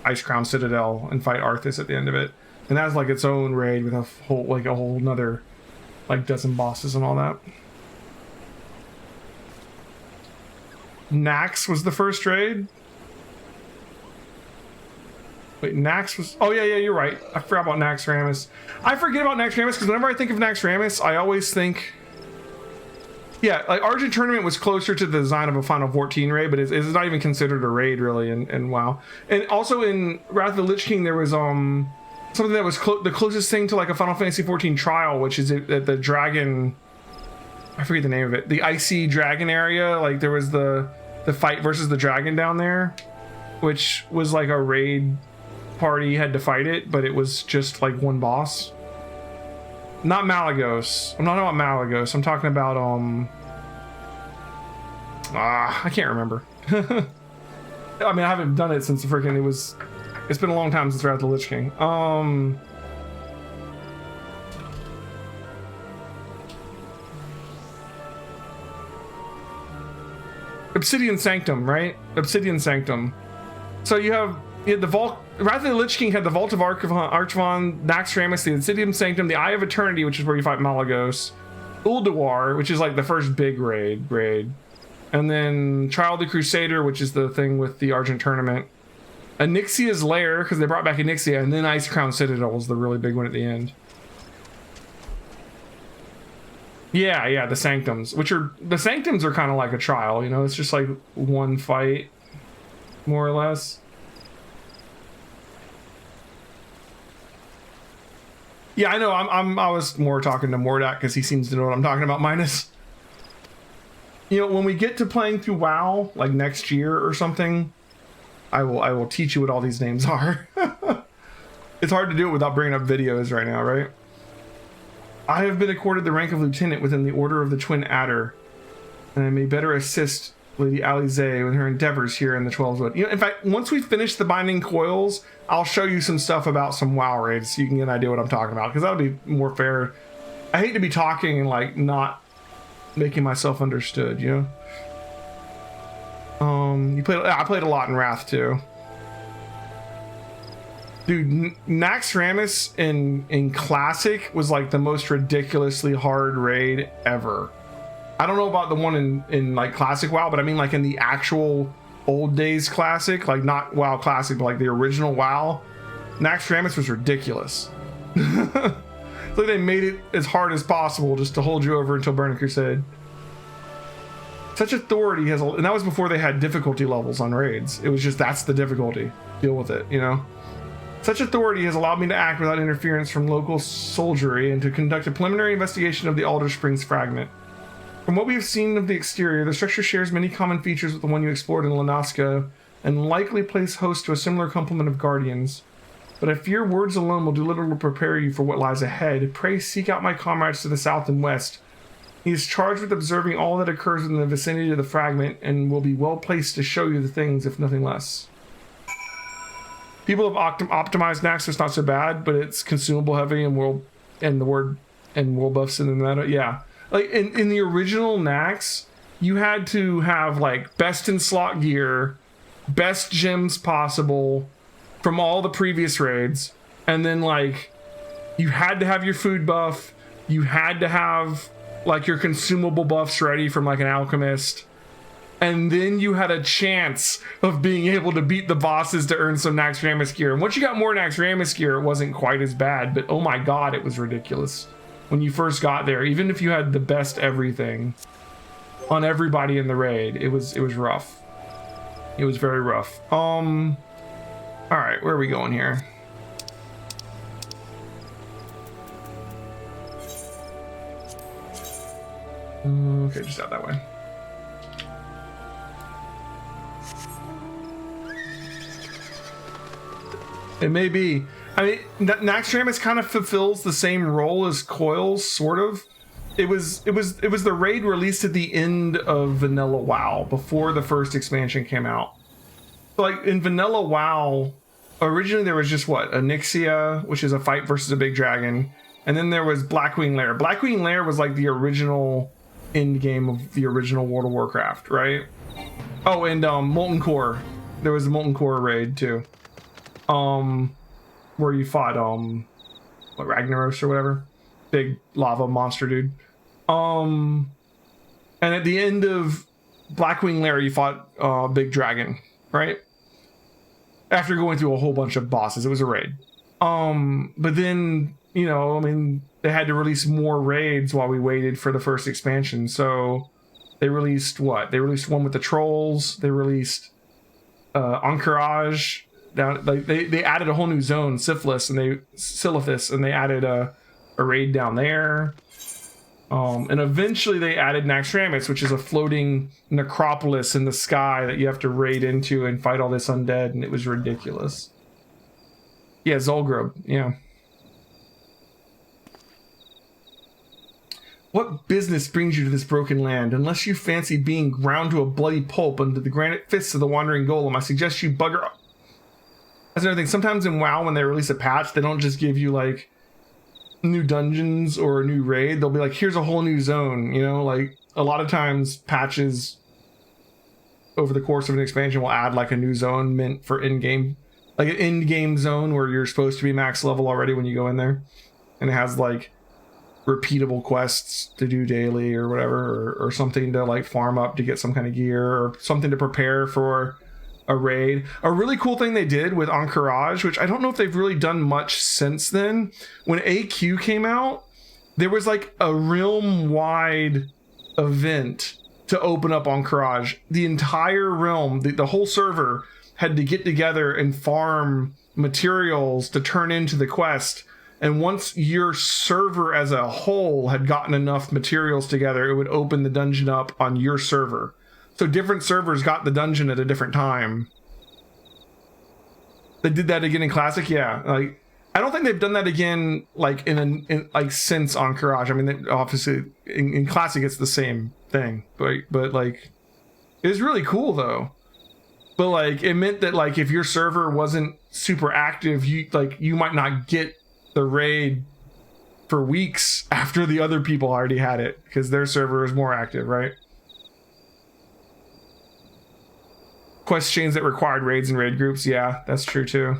Ice Crown Citadel and fight Arthas at the end of it, and that's like its own raid with a whole nother like dozen bosses and all that. Nax was the first raid. Wait, Nax was... Oh, yeah, you're right. I forgot about Naxxramas. I forget about Naxxramas because whenever I think of Naxxramas, I always think... Yeah, like Argent Tournament was closer to the design of a Final 14 raid, but it's not even considered a raid, really, in WoW. And also in Wrath of the Lich King, there was something that was the closest thing to like a Final Fantasy 14 trial, which is at the dragon... I forget the name of it. The icy dragon area. Like, there was the fight versus the dragon down there, which was like a raid... party had to fight it, but it was just like one boss. Not Malagos. I'm not talking about Malagos. I'm talking about I can't remember. I mean, I haven't done it since the freaking it's been a long time since Wrath of the Lich King. Obsidian Sanctum, right? Obsidian Sanctum. So you have the Vault. Wrath of the Lich King had the Vault of Archivon, Naxxramas, the Obsidian Sanctum, the Eye of Eternity, which is where you fight Malagos, Ulduar, which is like the first big raid, and then Trial of the Crusader, which is the thing with the Argent Tournament, Onyxia's Lair, because they brought back Onyxia, and then Ice Crown Citadel was the really big one at the end. Yeah, the Sanctums, the Sanctums are kind of like a trial, you know, it's just like one fight, more or less. Yeah, I know. I was more talking to Mordak because he seems to know what I'm talking about. Minus, you know, when we get to playing through WoW, like next year or something, I will teach you what all these names are. It's hard to do it without bringing up videos right now, right? I have been accorded the rank of lieutenant within the Order of the Twin Adder, and I may better assist Lady Alize with her endeavors here in the 12's Wood. You know, in fact, once we finish the Binding Coils, I'll show you some stuff about some WoW raids so you can get an idea what I'm talking about, because that'll be more fair. I hate to be talking and like not making myself understood, you know? I played a lot in Wrath too. Dude, Naxxramas in Classic was like the most ridiculously hard raid ever. I don't know about the one in like Classic WoW, but I mean like in the actual old days Classic, like not WoW Classic, but like the original WoW, Naxxramas was ridiculous. It's like they made it as hard as possible just to hold you over until Burning Crusade. Such authority has, and that was before they had difficulty levels on raids. It was just, that's the difficulty. Deal with it, you know? Such authority has allowed me to act without interference from local soldiery and to conduct a preliminary investigation of the Alder Springs fragment. From what we have seen of the exterior, the structure shares many common features with the one you explored in Lanaska, and likely plays host to a similar complement of guardians. But I fear words alone will do little to prepare you for what lies ahead. Pray seek out my comrades to the south and west. He is charged with observing all that occurs in the vicinity of the fragment, and will be well placed to show you the things, if nothing less. People have optimized Nax, so it's not so bad, but it's consumable heavy and world buffs in the meta. Yeah. Like in the original Nax, you had to have like best in slot gear, best gems possible from all the previous raids, and then like you had to have your food buff, you had to have like your consumable buffs ready from like an alchemist, and then you had a chance of being able to beat the bosses to earn some Naxxramas gear. And once you got more Naxxramas gear, it wasn't quite as bad, but oh my god, it was ridiculous when you first got there. Even if you had the best everything on everybody in the raid, it was rough. It was very rough. All right, where are we going here? Okay, just out that way. It may be. I mean, Naxxramas kind of fulfills the same role as Coils, sort of. It was the raid released at the end of Vanilla WoW, before the first expansion came out. So like in Vanilla WoW, originally there was just what? Onyxia, which is a fight versus a big dragon, and then there was Blackwing Lair. Blackwing Lair was like the original end game of the original World of Warcraft, right? Oh, and Molten Core. There was a Molten Core raid too. Where you fought what, Ragnaros or whatever, big lava monster dude. And at the end of Blackwing Lair, you fought big dragon, right? After going through a whole bunch of bosses, it was a raid. But then, you know, I mean, they had to release more raids while we waited for the first expansion. So they released what? They released one with the trolls. They released Encourage. Down, like they added a whole new zone, Silithus, and they added a raid down there. And eventually they added Naxxramas, which is a floating necropolis in the sky that you have to raid into and fight all this undead, and it was ridiculous. Yeah, Zul'Grub, yeah. What business brings you to this broken land? Unless you fancy being ground to a bloody pulp under the granite fists of the wandering golem, I suggest you bugger up. That's another thing. Sometimes in WoW, when they release a patch, they don't just give you like new dungeons or a new raid. They'll be like, here's a whole new zone, you know? Like a lot of times patches over the course of an expansion will add like a new zone meant for in-game, like an in-game zone where you're supposed to be max level already when you go in there, and it has like repeatable quests to do daily or whatever, or something to like farm up to get some kind of gear, or something to prepare for a raid. A really cool thing they did with Encourage, which I don't know if they've really done much since then, when AQ came out, there was like a realm-wide event to open up Encourage. The entire realm, the whole server had to get together and farm materials to turn into the quest. And once your server as a whole had gotten enough materials together, it would open the dungeon up on your server. So different servers got the dungeon at a different time. They did that again in Classic, yeah. Like, I don't think they've done that again, like in like since Encourage. I mean, obviously in Classic it's the same thing, but like, it was really cool though. But like, it meant that like if your server wasn't super active, you might not get the raid for weeks after the other people already had it because their server is more active, right? Quest chains that required raids and raid groups, yeah, that's true too.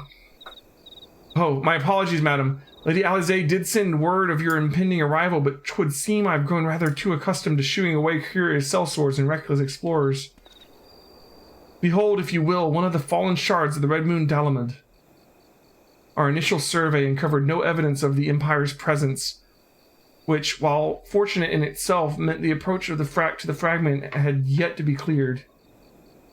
Oh, my apologies, madam. Lady Alize did send word of your impending arrival, but 'twould seem I've grown rather too accustomed to shooing away curious sellswords and reckless explorers. Behold, if you will, one of the fallen shards of the Red Moon Dalamud. Our initial survey uncovered no evidence of the Empire's presence, which, while fortunate in itself, meant the approach of the fragment had yet to be cleared.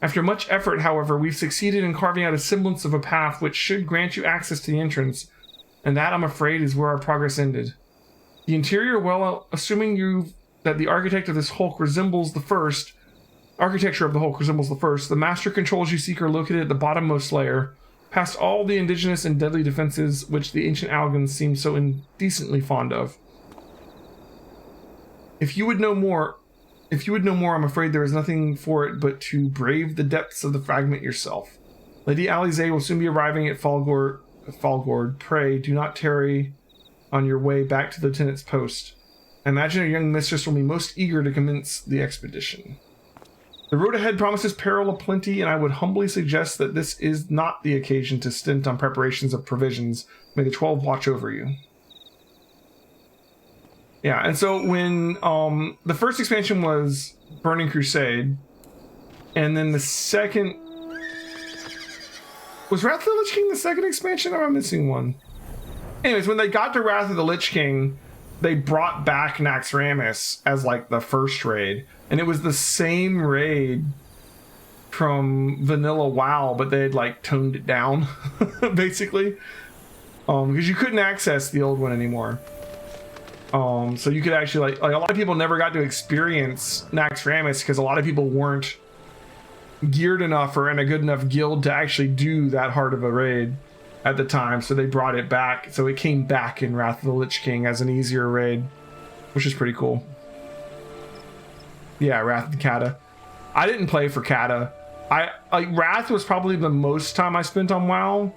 After much effort, however, we've succeeded in carving out a semblance of a path which should grant you access to the entrance, and that, I'm afraid, is where our progress ended. The interior, well, assuming that the architect of this hulk resembles the first, the master controls you seek are located at the bottommost layer, past all the indigenous and deadly defenses which the ancient Algans seem so indecently fond of. If you would know more, I'm afraid there is nothing for it but to brave the depths of the fragment yourself. Lady Alize will soon be arriving at Falgord. Pray, do not tarry on your way back to the lieutenant's post. I imagine our young mistress will be most eager to commence the expedition. The road ahead promises peril aplenty, and I would humbly suggest that this is not the occasion to stint on preparations of provisions. May the 12 watch over you. Yeah, and so when the first expansion was Burning Crusade, and then the second was Wrath of the Lich King the second expansion, or am I missing one? Anyways, when they got to Wrath of the Lich King, they brought back Naxxramas as like the first raid, and it was the same raid from vanilla WoW, but they had like toned it down basically, because you couldn't access the old one anymore. So you could actually like a lot of people never got to experience Naxxramas because a lot of people weren't geared enough or in a good enough guild to actually do that hard of a raid at the time. So they brought it back. So it came back in Wrath of the Lich King as an easier raid, which is pretty cool. Yeah, Wrath of the Kata. I didn't play for Kata. Wrath was probably the most time I spent on WoW,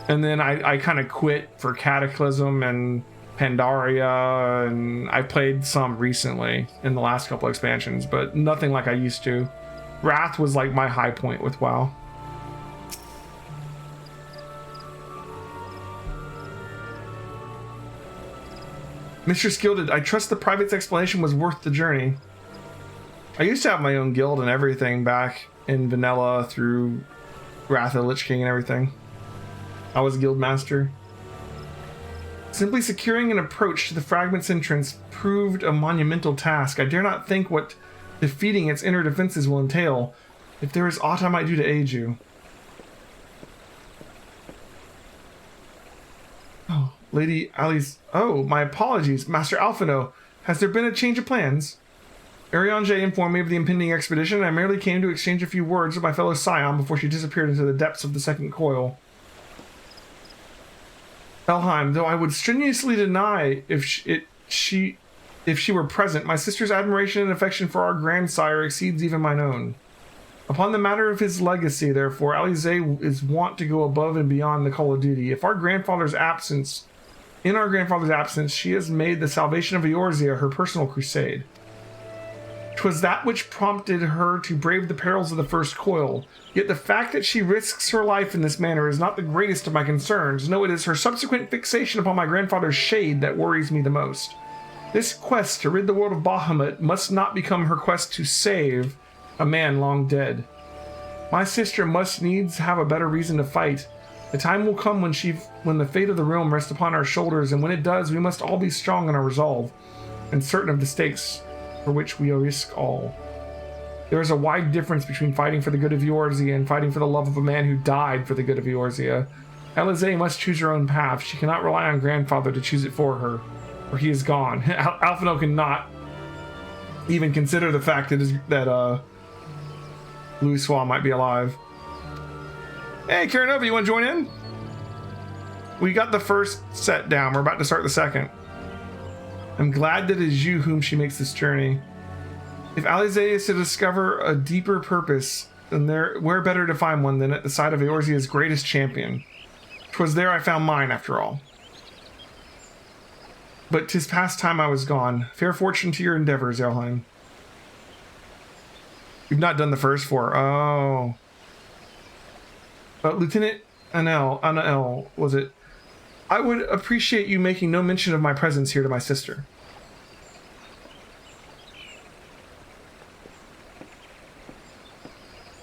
and then I kind of quit for Cataclysm and Pandaria, and I played some recently in the last couple expansions, but nothing like I used to. Wrath was like my high point with WoW. Mr. Gilded, I trust the private's explanation was worth the journey. I used to have my own guild and everything back in vanilla through Wrath of the Lich King and everything. I was guild master. Simply securing an approach to the fragment's entrance proved a monumental task. I dare not think what defeating its inner defenses will entail. If there is aught I might do to aid you. Oh, Lady Ali's... Oh, my apologies, Master Alphino. Has there been a change of plans? Ariane informed me of the impending expedition, and I merely came to exchange a few words with my fellow Scion before she disappeared into the depths of the second coil. Elheim, though I would strenuously deny if she were present, my sister's admiration and affection for our grandsire exceeds even mine own. Upon the matter of his legacy, therefore, Alize is wont to go above and beyond the call of duty. In our grandfather's absence, she has made the salvation of Eorzea her personal crusade. 'Twas that which prompted her to brave the perils of the first coil. Yet the fact that she risks her life in this manner is not the greatest of my concerns. No, it is her subsequent fixation upon my grandfather's shade that worries me the most. This quest to rid the world of Bahamut must not become her quest to save a man long dead. My sister must needs have a better reason to fight. The time will come when the fate of the realm rests upon our shoulders, and when it does, we must all be strong in our resolve, and certain of the stakes for which we risk all. There is a wide difference between fighting for the good of Eorzea and fighting for the love of a man who died for the good of Eorzea. Alize must choose her own path. She cannot rely on grandfather to choose it for her, or he is gone. Alphino cannot even consider the fact that Louis Swan might be alive. Hey, Karanova, you want to join in? We got the first set down. We're about to start the second. I'm glad that it is you whom she makes this journey. If Alize is to discover a deeper purpose, then where better to find one than at the side of Eorzea's greatest champion? 'Twas there I found mine, after all. But 'tis past time I was gone. Fair fortune to your endeavors, Elheim. You've not done the first four. Oh. But Lieutenant Anael, was it? I would appreciate you making no mention of my presence here to my sister.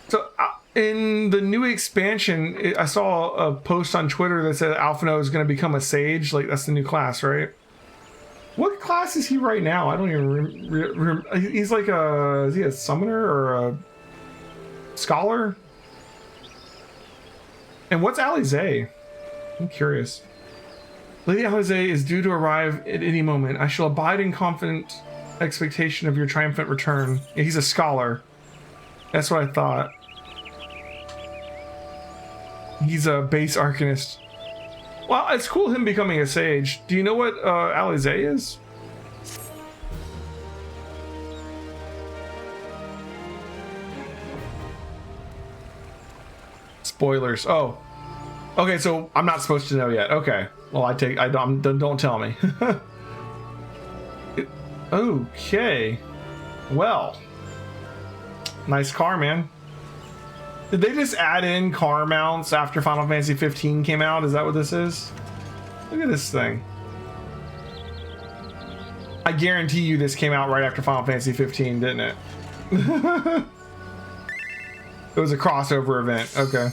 So, in the new expansion, I saw a post on Twitter that said Alphino is going to become a sage. Like, that's the new class, right? What class is he right now? I don't even remember. He's like is he a summoner or a scholar? And what's Alize? I'm curious. Lady Alize is due to arrive at any moment. I shall abide in confident expectation of your triumphant return. Yeah, he's a scholar. That's what I thought. He's a base arcanist. Well, it's cool him becoming a sage. Do you know what Alize is? Spoilers. Oh. Okay, so I'm not supposed to know yet. Okay. Well, don't tell me. Okay. Well. Nice car, man. Did they just add in car mounts after Final Fantasy 15 came out? Is that what this is? Look at this thing. I guarantee you this came out right after Final Fantasy 15, didn't it? It was a crossover event. Okay.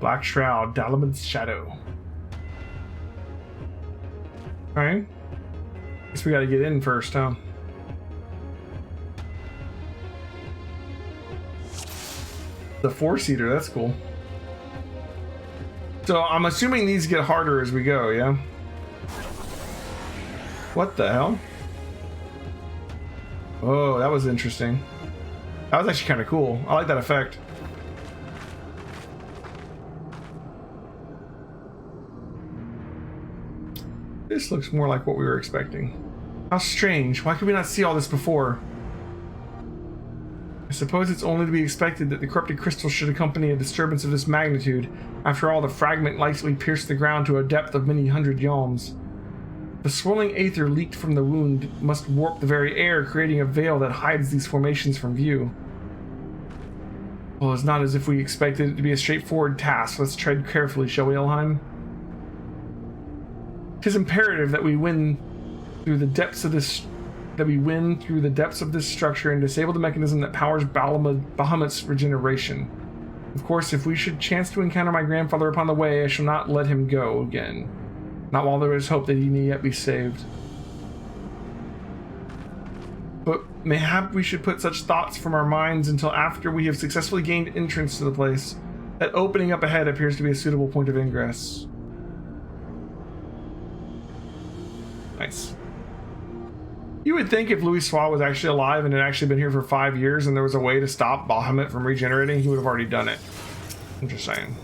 Black Shroud, Dalaman's Shadow. Alright. Guess we gotta get in first, huh? The 4-seater, that's cool. So I'm assuming these get harder as we go, yeah? What the hell? Oh, that was interesting. That was actually kind of cool. I like that effect. This looks more like what we were expecting. How strange. Why could we not see all this before? I suppose it's only to be expected that the corrupted crystal should accompany a disturbance of this magnitude. After all, the fragment likely pierced the ground to a depth of many hundred yalms. The swirling aether leaked from the wound must warp the very air, creating a veil that hides these formations from view. Well, it's not as if we expected it to be a straightforward task. Let's tread carefully, shall we, Elheim? It is imperative that we win through the depths of this structure and disable the mechanism that powers Bahamut's regeneration. Of course, if we should chance to encounter my grandfather upon the way, I shall not let him go again. Not while there is hope that he may yet be saved. But mayhap we should put such thoughts from our minds until after we have successfully gained entrance to the place. That opening up ahead appears to be a suitable point of ingress. Nice. You would think if Louis Soir was actually alive and had actually been here for 5 years and there was a way to stop Bahamut from regenerating, he would have already done it. I'm just saying.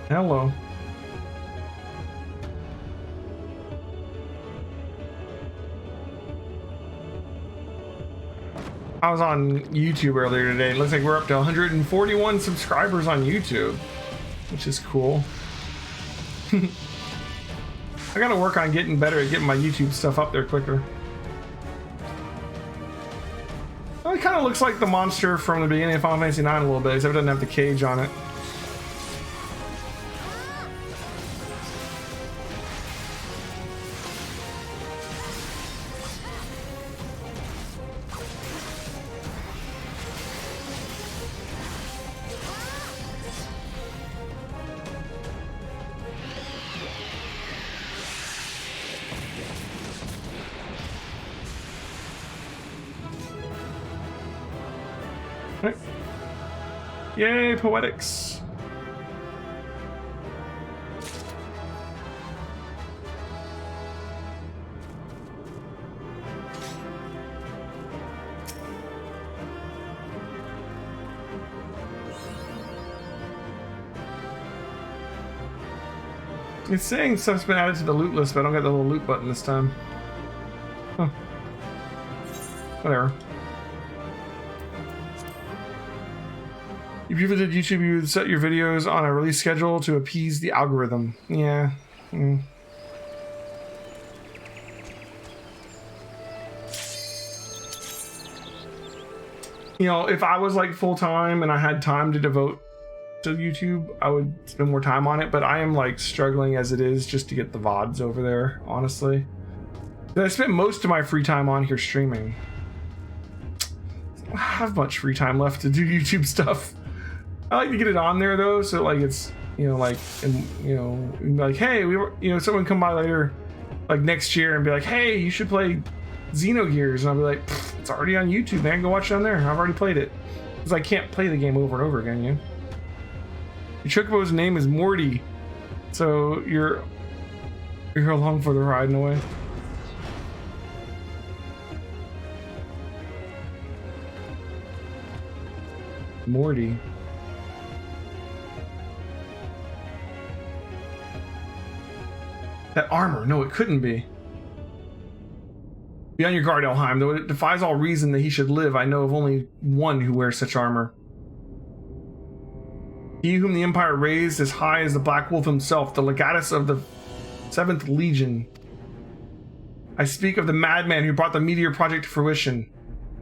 Hello. I was on YouTube earlier today. It looks like we're up to 141 subscribers on YouTube, which is cool. I gotta work on getting better at getting my YouTube stuff up there quicker. Well, it kind of looks like the monster from the beginning of Final Fantasy IX a little bit, except it doesn't have the cage on it. Right. Yay, poetics. It's saying stuff's been added to the loot list, but I don't get the little loot button this time. Huh. Whatever. If you visited YouTube, you would set your videos on a release schedule to appease the algorithm. Yeah. Mm. You know, if I was like full-time and I had time to devote to YouTube, I would spend more time on it, but I am like struggling as it is just to get the VODs over there, honestly. I spent most of my free time on here streaming. I don't have much free time left to do YouTube stuff. I like to get it on there though, so like it's, you know, like, and, you know, like, hey, we were, you know, someone come by later like next year and be like, hey, you should play Xenogears, and I'll be like, it's already on YouTube, man. Go watch it on there. I've already played it. Because I can't play the game over and over again, you know? Your Chocobo's name is Morty, so you're along for the ride in a way. Morty. That armor, no, it couldn't be. Be on your guard, Elheim, though it defies all reason that he should live. I know of only one who wears such armor. He whom the Empire raised as high as the Black Wolf himself, the legatus of the 7th Legion. I speak of the madman who brought the Meteor Project to fruition.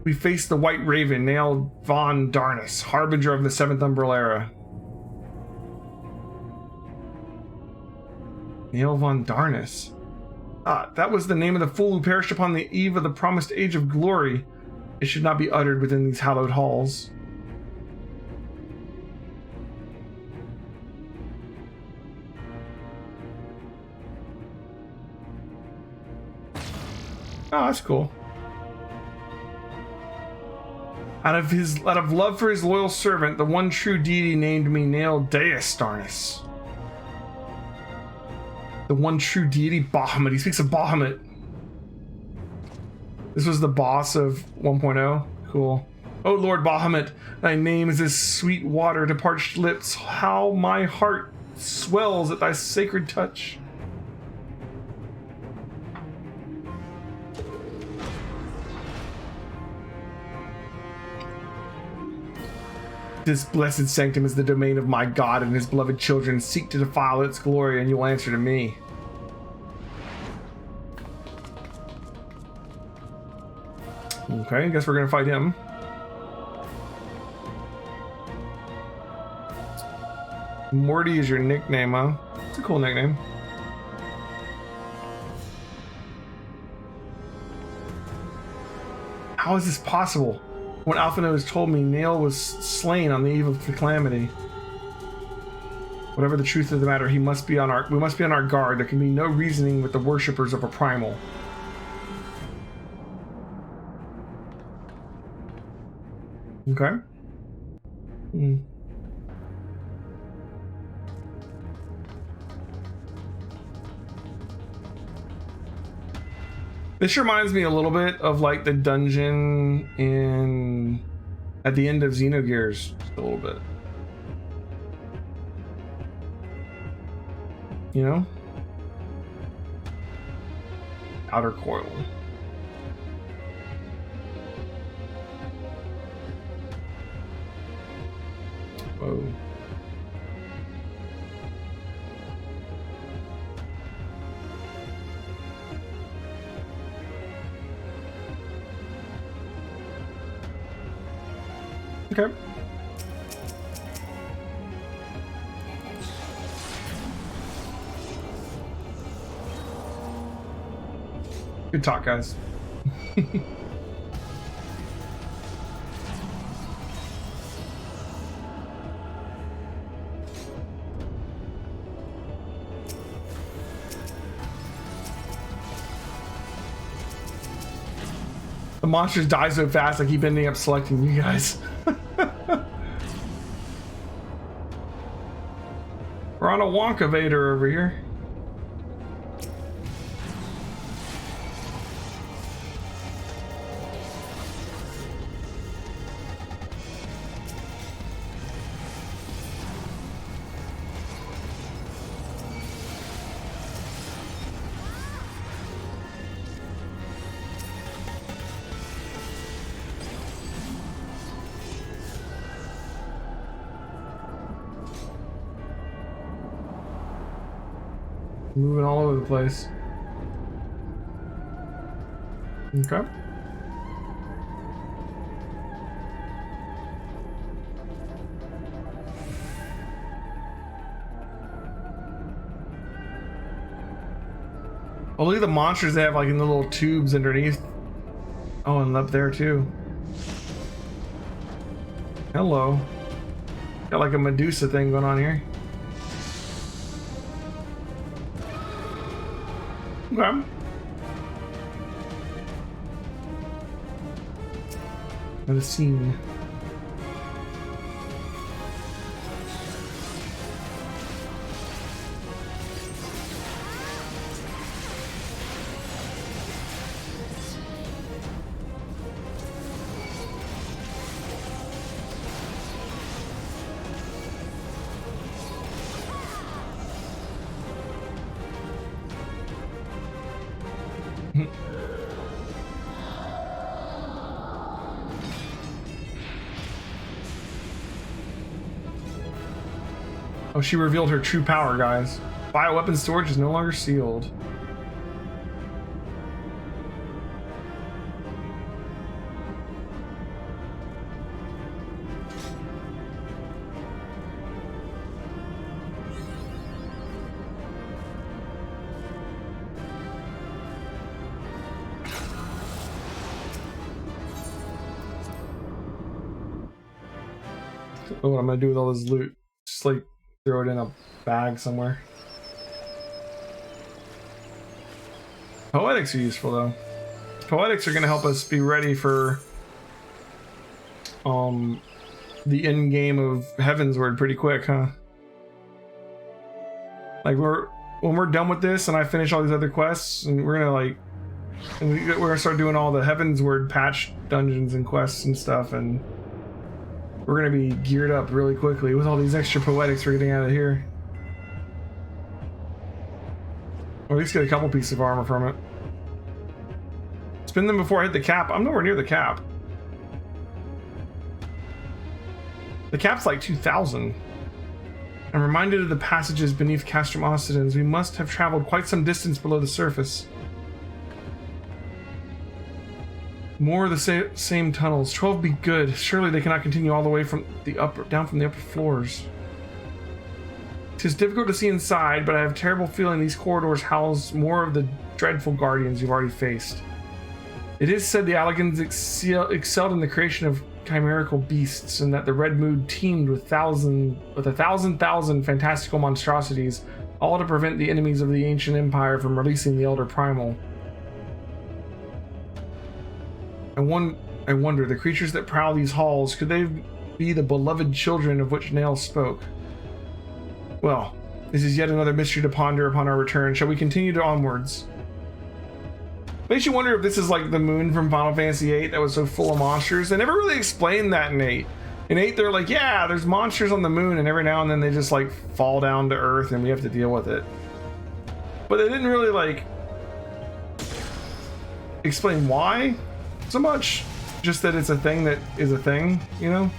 We faced the White Raven, Nail von Darnus, harbinger of the 7th Umbral Era. Nail von Darnus. Ah, that was the name of the fool who perished upon the eve of the promised Age of Glory. It should not be uttered within these hallowed halls. Oh, that's cool. Out of love for his loyal servant, the one true deity named me Nail Deus Darnus. The one true deity, Bahamut. He speaks of Bahamut. This was the boss of 1.0. Cool. Oh Lord Bahamut, thy name is as sweet water to parched lips. How my heart swells at thy sacred touch. This blessed sanctum is the domain of my God, and his beloved children seek to defile its glory, and you will answer to me. Okay, I guess we're gonna fight him. Morty is your nickname, huh? It's a cool nickname. How is this possible? When Alphinaud told me Nail was slain on the eve of the calamity. Whatever the truth of the matter, we must be on our guard. There can be no reasoning with the worshippers of a primal. Okay. This reminds me a little bit of like the dungeon at the end of Xenogears, a little bit. You know? Outer coil. Whoa. Okay. Good talk, guys. The monsters die so fast I keep ending up selecting you guys. We're on a Wonka Vader over here. Moving all over the place. Okay. Oh, look at the monsters they have like in the little tubes underneath. Oh, and up there too. Hello. Got like a Medusa thing going on here. Okay. Not a scene. Oh, she revealed her true power, guys. Bioweapon storage is no longer sealed. Oh, what I'm gonna do with all this loot? Just like throw it in a bag somewhere. Poetics are useful though. Poetics are gonna help us be ready for the end game of Heavensward pretty quick, huh? Like when we're done with this and I finish all these other quests, and we're gonna start doing all the Heavensward patch dungeons and quests and stuff, and we're gonna be geared up really quickly with all these extra poetics we're getting out of here. Or at least get a couple pieces of armor from it. Spin them before I hit the cap. I'm nowhere near the cap. The cap's like 2,000. I'm reminded of the passages beneath Castrum Occidens. We must have traveled quite some distance below the surface. More of the same tunnels. 12 be good. Surely they cannot continue all the way from the down from the upper floors. It is difficult to see inside, but I have a terrible feeling these corridors house more of the dreadful guardians you've already faced. It is said the Allegans excelled in the creation of chimerical beasts, and that the Red Mood teemed with a thousand fantastical monstrosities, all to prevent the enemies of the ancient empire from releasing the Elder Primal. I wonder, the creatures that prowl these halls, could they be the beloved children of which Nail spoke? Well, this is yet another mystery to ponder upon our return. Shall we continue to onwards? Makes you wonder if this is like the moon from Final Fantasy VIII that was so full of monsters. They never really explained that in 8. In 8, they're like, yeah, there's monsters on the moon, and every now and then they just like fall down to Earth and we have to deal with it. But they didn't really like explain why so much, just that it's a thing that is a thing, you know?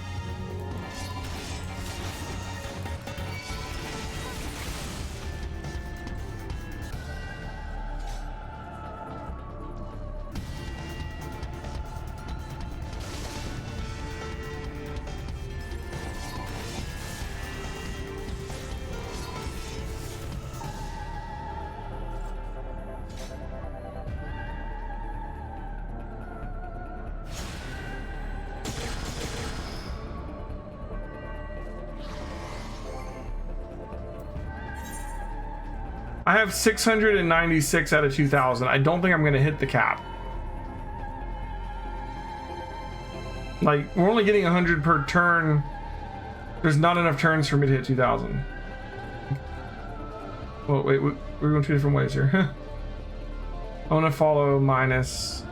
I have 696 out of 2,000. I don't think I'm going to hit the cap. Like, we're only getting 100 per turn. There's not enough turns for me to hit 2,000. Well, wait, we're going two different ways here. I want to follow minus.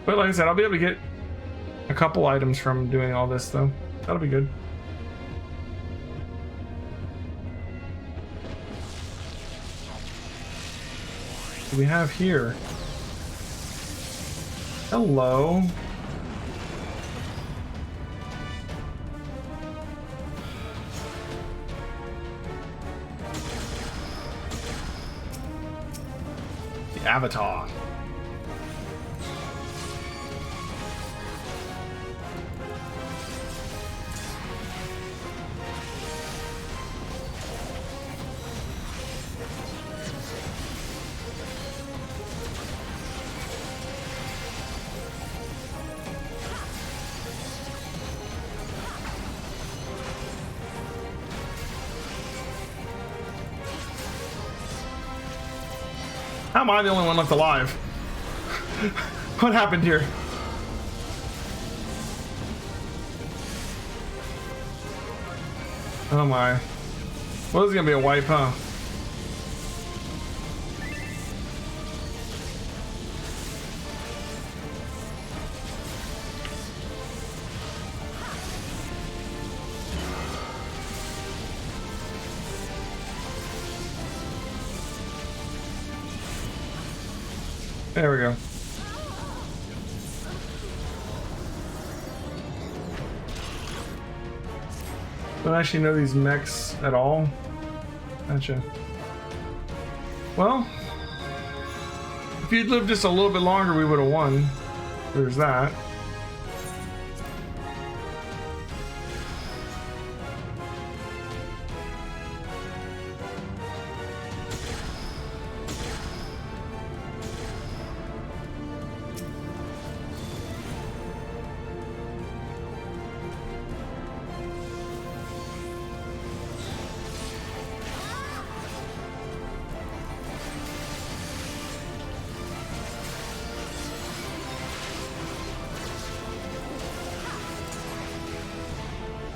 But like I said, I'll be able to get a couple items from doing all this, though. That'll be good. What do we have here? The Avatar. How am I the only one left alive? What happened here? Oh my. Well, this is gonna be a wipe, huh? There we go. Don't actually know these mechs at all. Gotcha. Well, if you'd lived just a little bit longer, we would have won. There's that.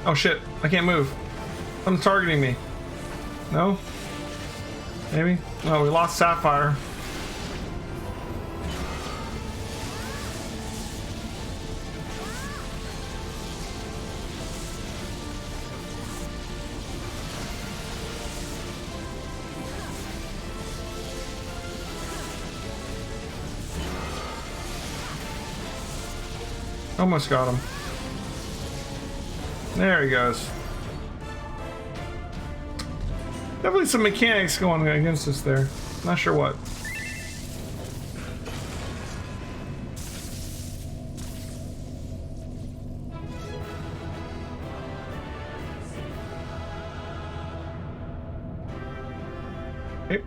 Oh shit, I can't move. Someone's targeting me. No? Maybe? No, we lost Sapphire. Almost got him. There he goes. Definitely some mechanics going against us there. Not sure what. Okay.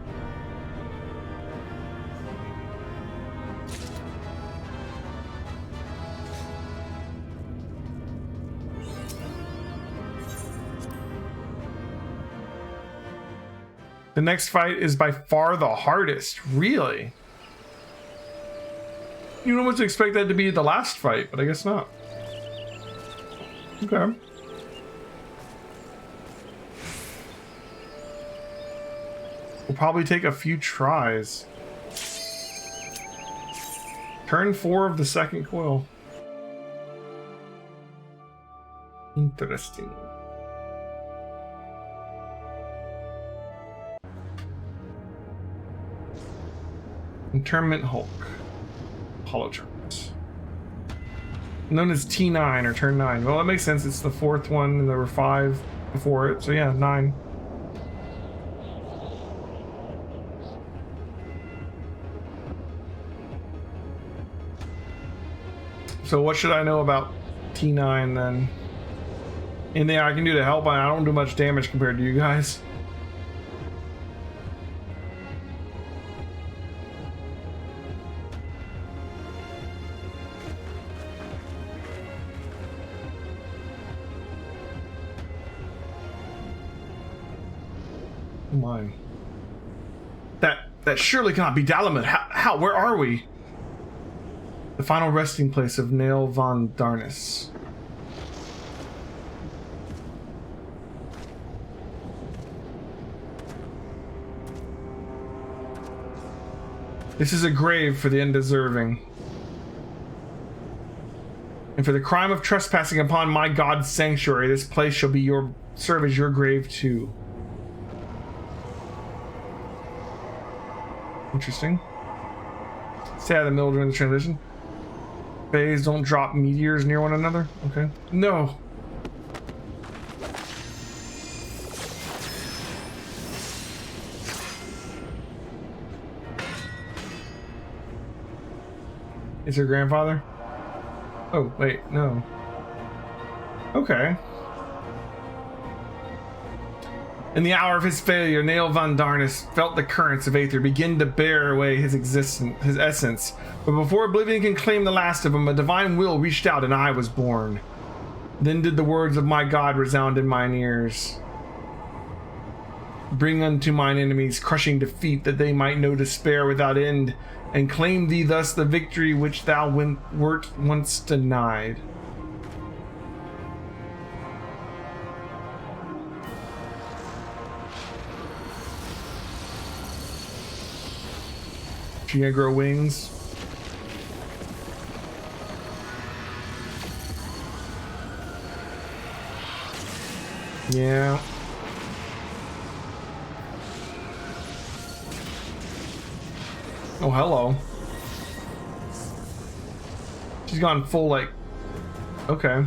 The next fight is by far the hardest, really. You almost expect that to be the last fight, but I guess not. Okay. Will probably take a few tries. Turn 4 of the second coil. Interesting. Interment Hulk. Holoturns. Known as T9 or turn 9. Well, that makes sense. It's the 4th one, and there were 5 before it. So yeah, 9. So what should I know about T9 then? Anything I can do to help? I don't do much damage compared to you guys. My. That surely cannot be Dalaman. How? Where are we? The final resting place of Nail von Darnus. This is a grave for the undeserving. And for the crime of trespassing upon my God's sanctuary, this place shall be serve as your grave too. Interesting. Stay out of the middle during the transition. Bays don't drop meteors near one another. Okay. No. Is her grandfather? Oh, wait, no. Okay. In the hour of his failure, Nail von Darnus felt the currents of Aether begin to bear away his existence, his essence. But before oblivion can claim the last of him, a divine will reached out and I was born. Then did the words of my God resound in mine ears. Bring unto mine enemies crushing defeat, that they might know despair without end, and claim thee thus the victory which thou wert once denied. She gonna grow wings? Yeah. Oh, hello. She's gone full, like, okay.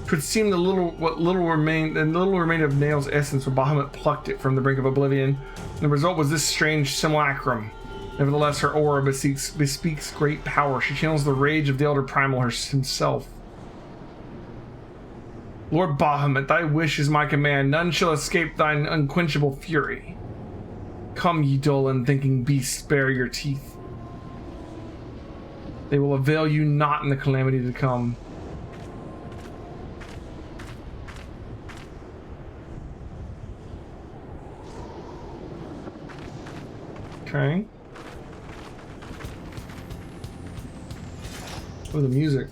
Twould seem what little remained of Nail's essence when Bahamut plucked it from the brink of oblivion. The result was this strange simulacrum. Nevertheless, her aura bespeaks great power. She channels the rage of the Elder Primal himself. Lord Bahamut, thy wish is my command. None shall escape thine unquenchable fury. Come, ye dull and thinking beasts, spare your teeth. They will avail you not in the calamity to come. Okay. Oh, the music.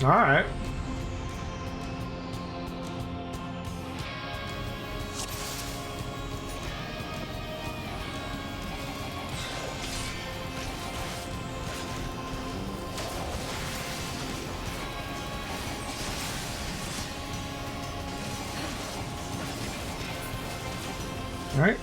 All right. All right.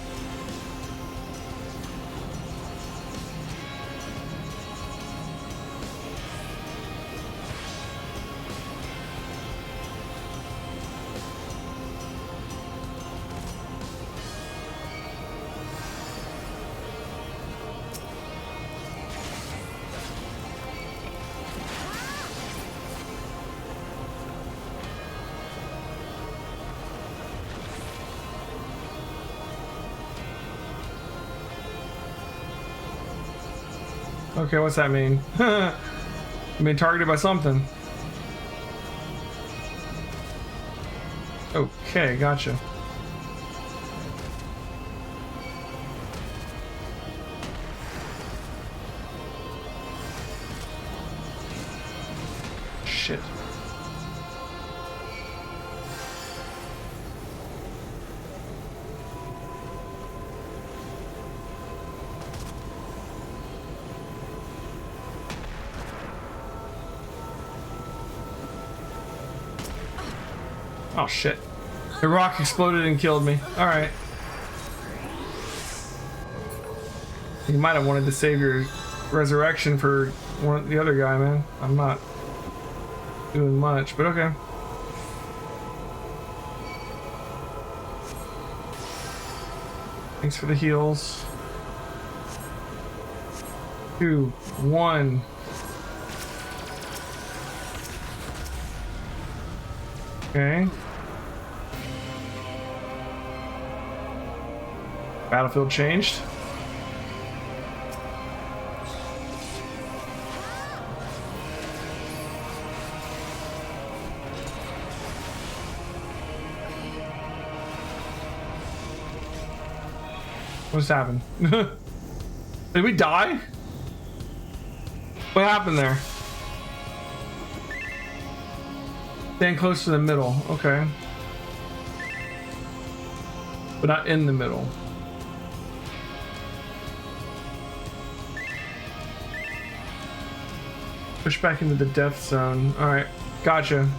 Okay, what's that mean? I'm being targeted by something. Okay, gotcha. Shit. Oh shit. The rock exploded and killed me. Alright. You might have wanted to save your resurrection for the other guy, man. I'm not doing much, but okay. Thanks for the heals. 2, 1. Okay. Battlefield changed. What's happened? Did we die? What happened there? Stand close to the middle. Okay. But not in the middle. Push back into the death zone. Alright. Gotcha.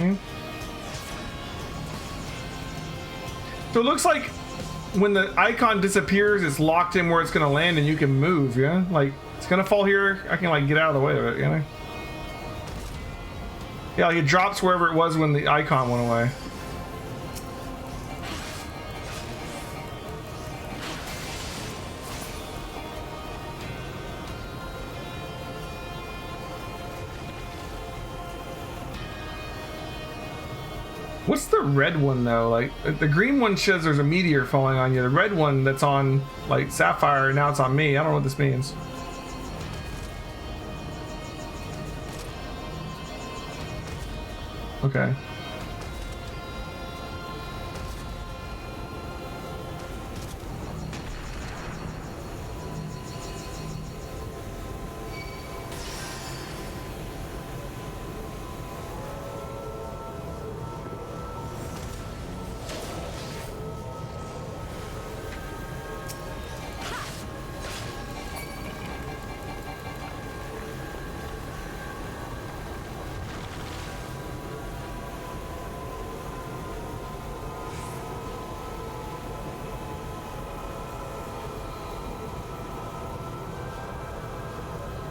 Okay. So it looks like when the icon disappears, it's locked in where it's gonna land and you can move, yeah? Like, it's gonna fall here, I can like get out of the way of it, you know? Yeah, like it drops wherever it was when the icon went away. What's the red one though? Like the green one says there's a meteor falling on you. The red one that's on like Sapphire, now it's on me. I don't know what this means. Okay.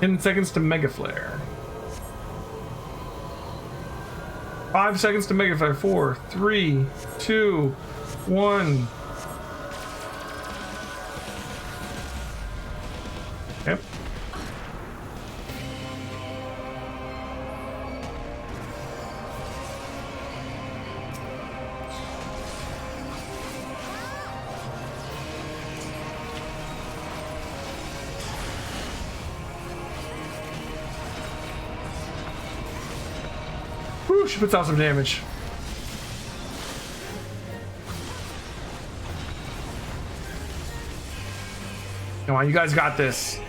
Ten seconds to Mega Flare. 5 seconds to Mega Flare. 4, 3, 2, 1. Yep. She puts out some damage. Come on, you guys got this.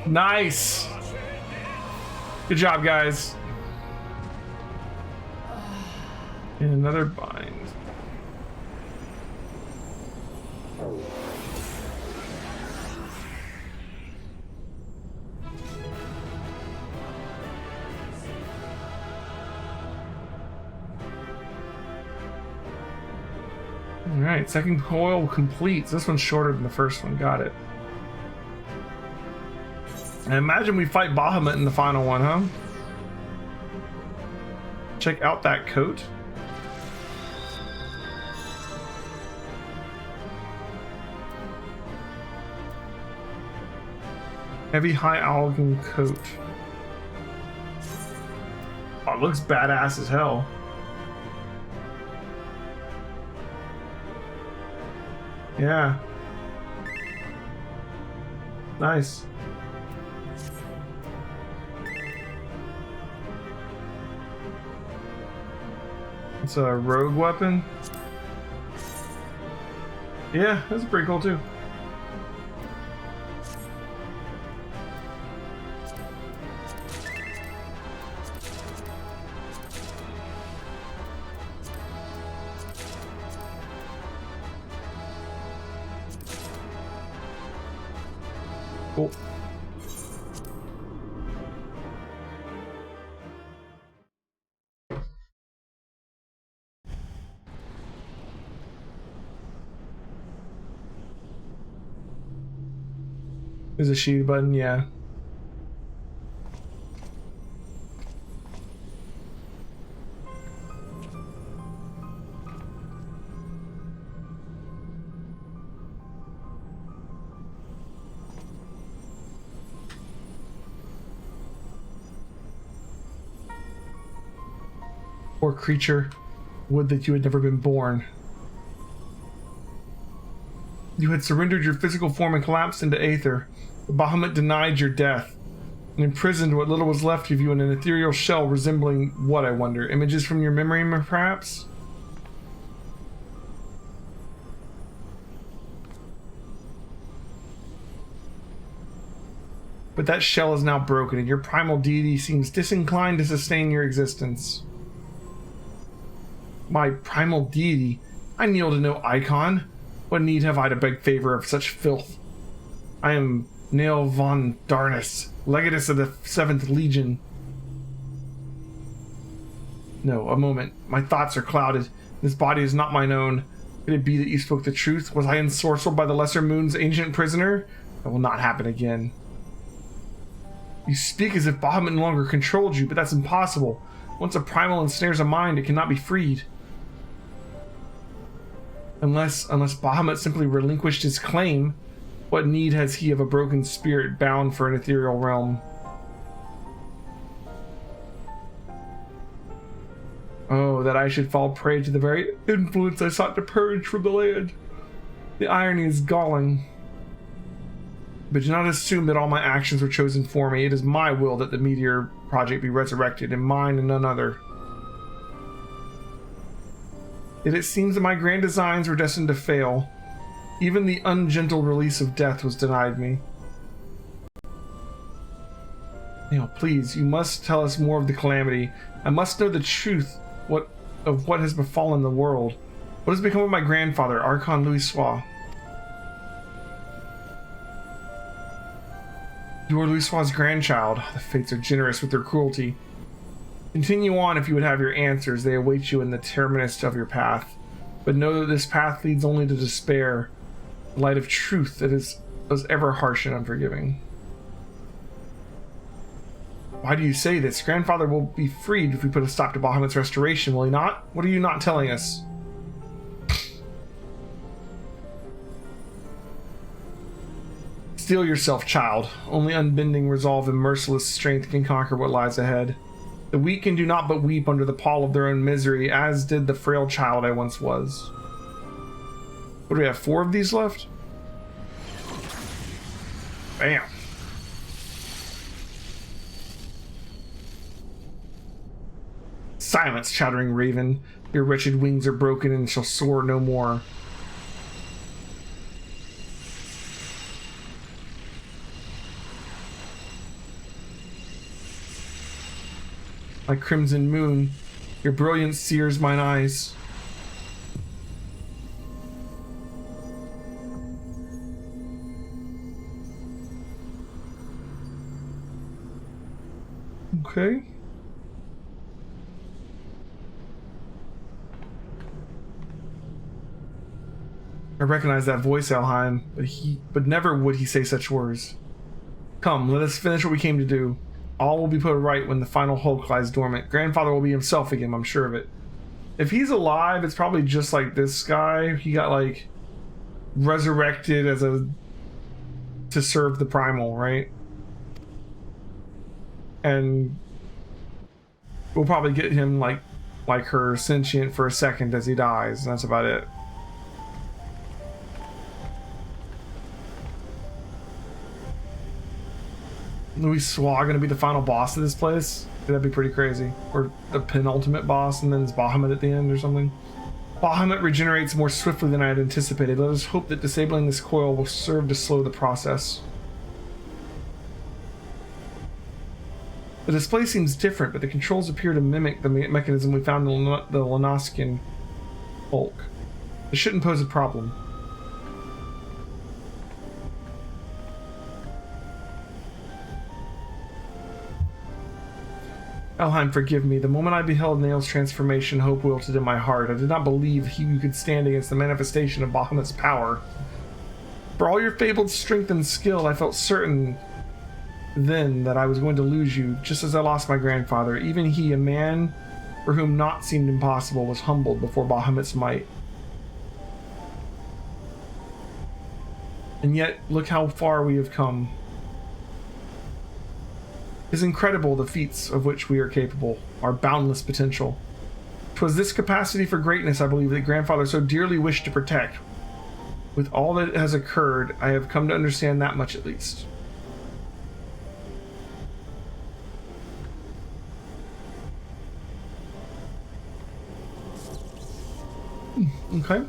Nice. Good job, guys. And another bind. Alright, second coil completes. This one's shorter than the first one. Got it. I imagine we fight Bahamut in the final one, huh? Check out that coat. Heavy high algan coat. Oh, it looks badass as hell. Yeah. Nice. It's a rogue weapon. Yeah, that's pretty cool too. Cool. There's a shield button, yeah. Poor creature, would that you had never been born. You had surrendered your physical form and collapsed into aether. The Bahamut denied your death and imprisoned what little was left of you in an ethereal shell resembling what, I wonder? Images from your memory, perhaps? But that shell is now broken and your primal deity seems disinclined to sustain your existence. My primal deity? I kneel to no icon. What need have I to beg favor of such filth? I am Nail von Darnus, legatus of the 7th Legion. No, a moment. My thoughts are clouded. This body is not mine own. Could it be that you spoke the truth? Was I ensorcelled by the Lesser Moon's ancient prisoner? That will not happen again. You speak as if Bahamut no longer controlled you, but that's impossible. Once a primal ensnares a mind, it cannot be freed. Unless Bahamut simply relinquished his claim, what need has he of a broken spirit bound for an ethereal realm? Oh, that I should fall prey to the very influence I sought to purge from the land. The irony is galling. But do not assume that all my actions were chosen for me. It is my will that the Meteor Project be resurrected, and mine and none other. Yet it seems that my grand designs were destined to fail. Even the ungentle release of death was denied me. Please, you must tell us more of the calamity. I must know the truth of what has befallen the world. What has become of my grandfather, Archon Louisoix? You are Louisoix's grandchild. The fates are generous with their cruelty. Continue on if you would have your answers. They await you in the terminus of your path. But know that this path leads only to despair. The light of truth that is ever harsh and unforgiving. Why do you say this? Grandfather will be freed if we put a stop to Bahamut's restoration, will he not? What are you not telling us? Steel yourself, child. Only unbending resolve and merciless strength can conquer what lies ahead. The weak can do naught but weep under the pall of their own misery, as did the frail child I once was. What do we have, 4 of these left? Bam. Silence, chattering raven. Your wretched wings are broken and shall soar no more. My crimson moon, your brilliance sears mine eyes. Okay. I recognize that voice, Alheim, but never would he say such words. Come, let us finish what we came to do. All will be put right when the final Hulk lies dormant. Grandfather will be himself again, I'm sure of it. If he's alive, it's probably just like this guy. He got, like, resurrected to serve the primal, right? And we'll probably get him, like her, sentient for a second as he dies, and that's about it. Louisoix gonna be the final boss of this place? That'd be pretty crazy. Or the penultimate boss, and then it's Bahamut at the end or something. Bahamut regenerates more swiftly than I had anticipated. Let us hope that disabling this coil will serve to slow the process. The display seems different, but the controls appear to mimic the mechanism we found in the Lenoskian Hulk. It shouldn't pose a problem. Alheim, forgive me. The moment I beheld Nail's transformation, hope wilted in my heart. I did not believe you could stand against the manifestation of Bahamut's power. For all your fabled strength and skill, I felt certain then that I was going to lose you, just as I lost my grandfather. Even he, a man for whom naught seemed impossible, was humbled before Bahamut's might. And yet, look how far we have come. It is incredible the feats of which we are capable, our boundless potential. 'Twas this capacity for greatness, I believe, that Grandfather so dearly wished to protect. With all that has occurred, I have come to understand that much at least. Okay.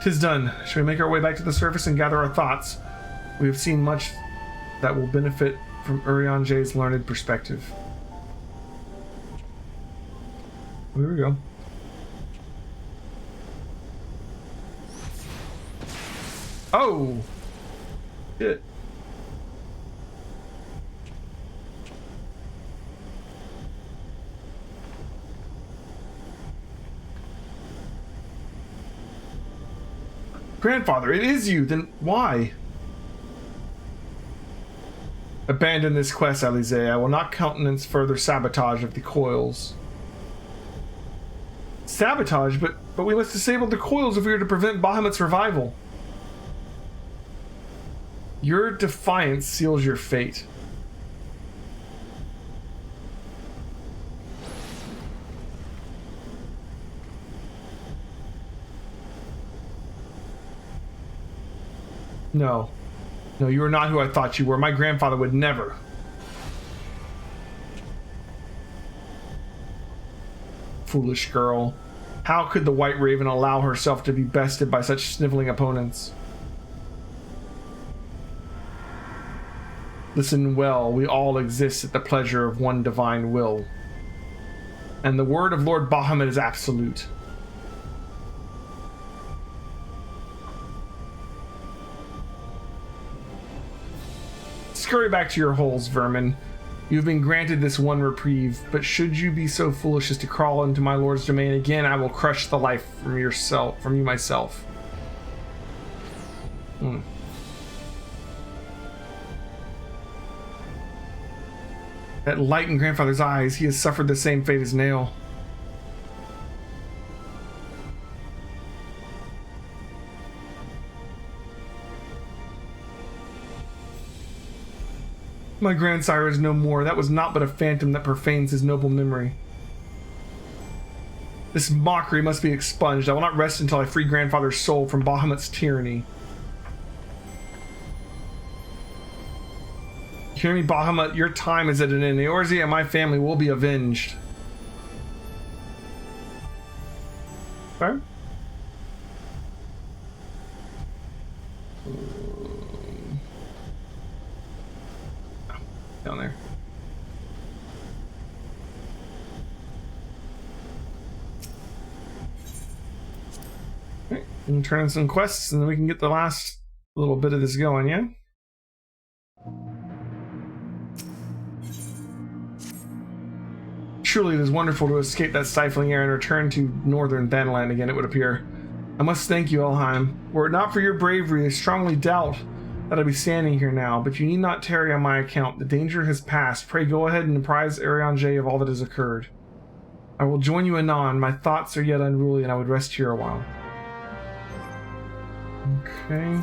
'Tis done. Shall we make our way back to the surface and gather our thoughts? We have seen much that will benefit from gildedJ's learned perspective. Here we go. Oh! Shit. Grandfather, it is you! Then why? Abandon this quest, Alize. I will not countenance further sabotage of the coils. Sabotage? But we must disable the coils if we are to prevent Bahamut's revival. Your defiance seals your fate. No. No, you are not who I thought you were. My grandfather would never. Foolish girl. How could the White Raven allow herself to be bested by such sniveling opponents? Listen well, we all exist at the pleasure of one divine will. And the word of Lord Bahamut is absolute. Scurry back to your holes, vermin. You have been granted this one reprieve, but should you be so foolish as to crawl into my lord's domain again, I will crush the life from you myself. That light in grandfather's eyes, he has suffered the same fate as Nail. My grandsire is no more. That was not but a phantom that profanes his noble memory. This mockery must be expunged. I will not rest until I free grandfather's soul from Bahamut's tyranny. Hear me, Bahamut, your time is at an end. Eorzea and my family will be avenged. Okay. Down there. Okay, we can turn in some quests and then we can get the last little bit of this going, yeah? Truly it is wonderful to escape that stifling air and return to northern Thanland again, it would appear. I must thank you, Elheim. Were it not for your bravery, I strongly doubt that I'd be standing here now, but you need not tarry on my account. The danger has passed. Pray go ahead and apprise gildedJ of all that has occurred. I will join you anon. My thoughts are yet unruly, and I would rest here a while. Okay.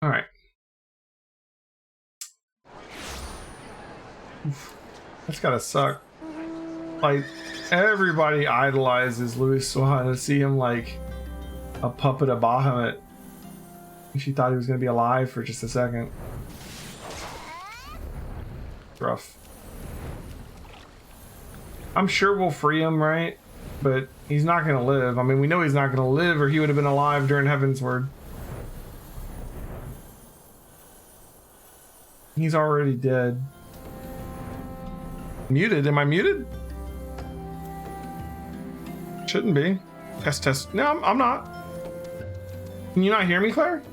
All right. That's gotta suck. Like, everybody idolizes Louis Swan to see him like a puppet of Bahamut. She thought he was gonna be alive for just a second. Rough. I'm sure we'll free him, right? But he's not gonna live. I mean, we know he's not gonna live, or he would have been alive during Heavensward. He's already dead. Muted? Am I muted? Shouldn't be. Test, test. No, I'm not. Can you not hear me, Claire?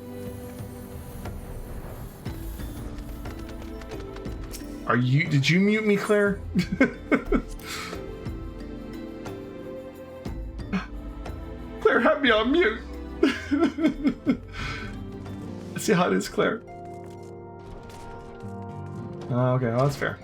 Are you? Did you mute me, Claire? Claire, have me on mute. Let's see how it is, Claire. Okay, well, that's fair.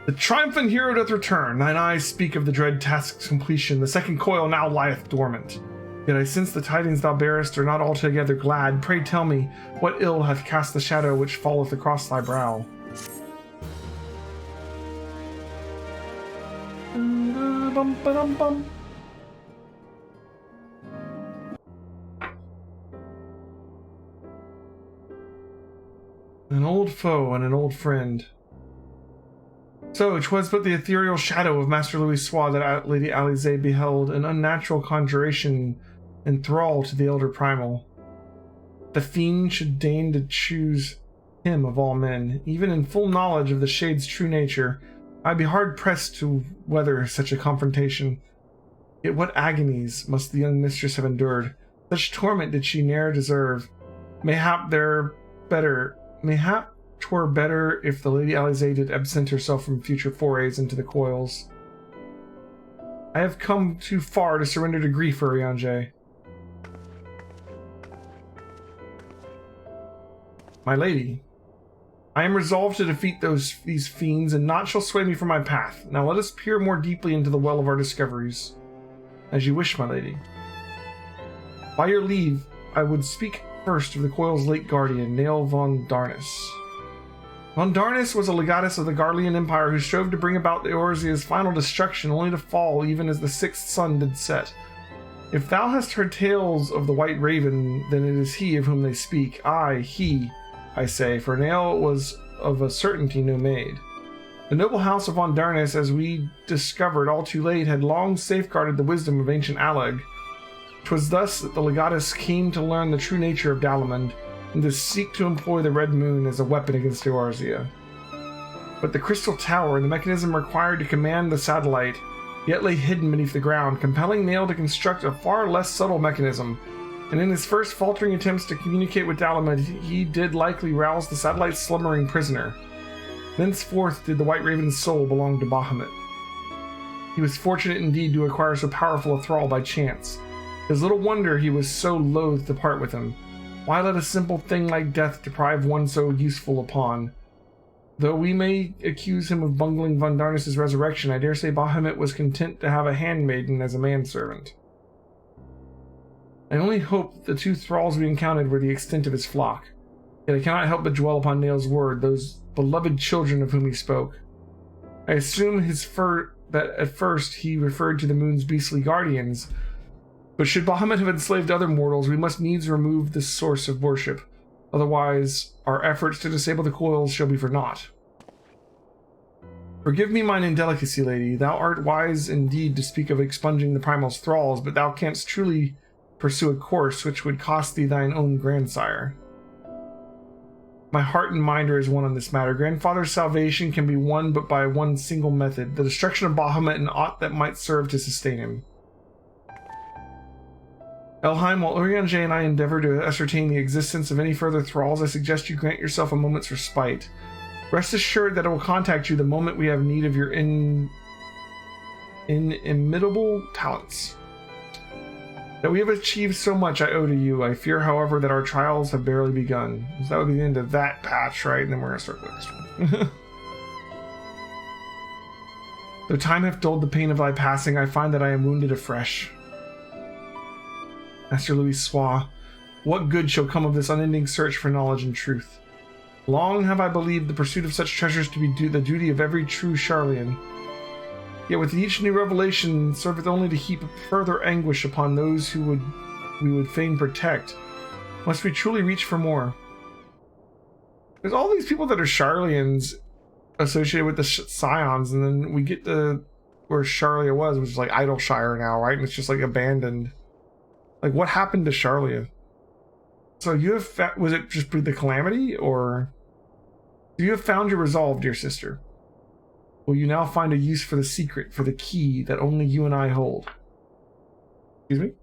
The triumphant hero doth return. Thine eyes speak of the dread task's completion. The second coil now lieth dormant. Yet I sense the tidings thou bearest are not altogether glad. Pray tell me, what ill hath cast the shadow which falleth across thy brow? Bum, ba-dum, bum. An old foe and an old friend. So, 'twas but the ethereal shadow of Master Louis Soir that Lady Alisaie beheld, an unnatural conjuration and thrall to the elder primal. The fiend should deign to choose him of all men, even in full knowledge of the shade's true nature. I'd be hard-pressed to weather such a confrontation. Yet what agonies must the young mistress have endured? Such torment did she ne'er deserve. Mayhap 'twere better if the Lady Alisaie did absent herself from future forays into the coils. I have come too far to surrender to grief, Urianger. My lady, I am resolved to defeat these fiends, and naught shall sway me from my path. Now let us peer more deeply into the well of our discoveries. As you wish, my lady. By your leave, I would speak first of the coil's late guardian, Nael von Darnus. Von Darnus was a legatus of the Garlean Empire who strove to bring about the Eorzea's final destruction, only to fall even as the sixth sun did set. If thou hast heard tales of the White Raven, then it is he of whom they speak. Aye, he, I say, for Nael was of a certainty no maid. The noble house of Von Darnus, as we discovered all too late, had long safeguarded the wisdom of ancient Alleg. 'Twas thus that the legatus came to learn the true nature of Dalamund, and to seek to employ the Red Moon as a weapon against Eorzea. But the Crystal Tower and the mechanism required to command the satellite yet lay hidden beneath the ground, compelling Nael to construct a far less subtle mechanism, and in his first faltering attempts to communicate with Dalamud, he did likely rouse the satellite's slumbering prisoner. Thenceforth did the White Raven's soul belong to Bahamut. He was fortunate indeed to acquire so powerful a thrall by chance. It is little wonder he was so loath to part with him. Why let a simple thing like death deprive one so useful a pawn? Though we may accuse him of bungling Von Darnus' resurrection, I dare say Bahamut was content to have a handmaiden as a manservant. I only hope the two thralls we encountered were the extent of his flock. Yet I cannot help but dwell upon Nael's word, those beloved children of whom he spoke. I assume that at first he referred to the moon's beastly guardians, but should Bahamut have enslaved other mortals, we must needs remove this source of worship. Otherwise, our efforts to disable the coils shall be for naught. Forgive me mine indelicacy, lady. Thou art wise indeed to speak of expunging the primal's thralls, but thou canst truly pursue a course which would cost thee thine own grandsire. My heart and mind are as one on this matter. Grandfather's salvation can be won but by one single method, the destruction of Bahamut and aught that might serve to sustain him. Elheim, while Urianger and I endeavor to ascertain the existence of any further thralls, I suggest you grant yourself a moment's respite. Rest assured that I will contact you the moment we have need of your inimitable talents. That we have achieved so much I owe to you. I fear, however, that our trials have barely begun. So that would be the end of that patch, right? And then we're going to start the next one. Though time hath dulled the pain of thy passing, I find that I am wounded afresh. Master Louis Soir, what good shall come of this unending search for knowledge and truth? Long have I believed the pursuit of such treasures to be the duty of every true Charlian. Yet with each new revelation serveth only to heap further anguish upon those who we would fain protect. Must we truly reach for more? There's all these people that are Charlians associated with the Scions, and then we get to where Charlia was, which is like Idleshire now, right? And it's just like abandoned. Like, what happened to Charlia? So you have, was it just the calamity, or do you have found your resolve, dear sister? Will you now find a use for the secret, for the key that only you and I hold? Excuse me?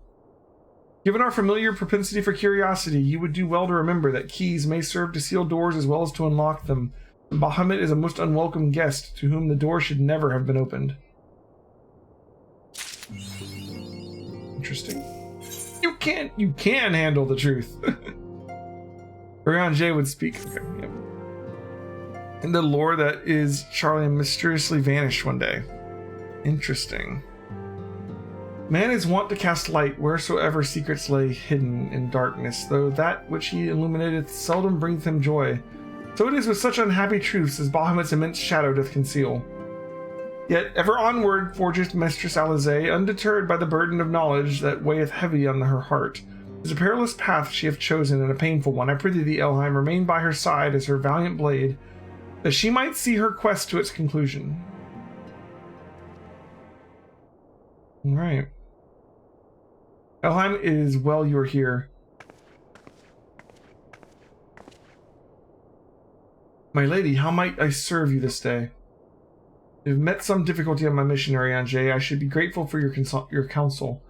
Given our familiar propensity for curiosity, you would do well to remember that keys may serve to seal doors as well as to unlock them. Bahamut is a most unwelcome guest, to whom the door should never have been opened. Interesting. You can handle the truth. Urianger would speak. Okay, yeah. And the lore that is Charlian mysteriously vanished one day. Interesting. Man is wont to cast light wheresoever secrets lay hidden in darkness, though that which he illuminateth seldom bringeth him joy. So it is with such unhappy truths as Bahamut's immense shadow doth conceal. Yet ever onward forgeth Mistress Alizé, undeterred by the burden of knowledge that weigheth heavy on her heart. It is a perilous path she hath chosen, and a painful one. I prithee thee, Elheim, remain by her side as her valiant blade, that she might see her quest to its conclusion. Alright. Elheim, it is well you are here. My lady, how might I serve you this day? I have met some difficulty on my mission, Ariane. I should be grateful for your counsel.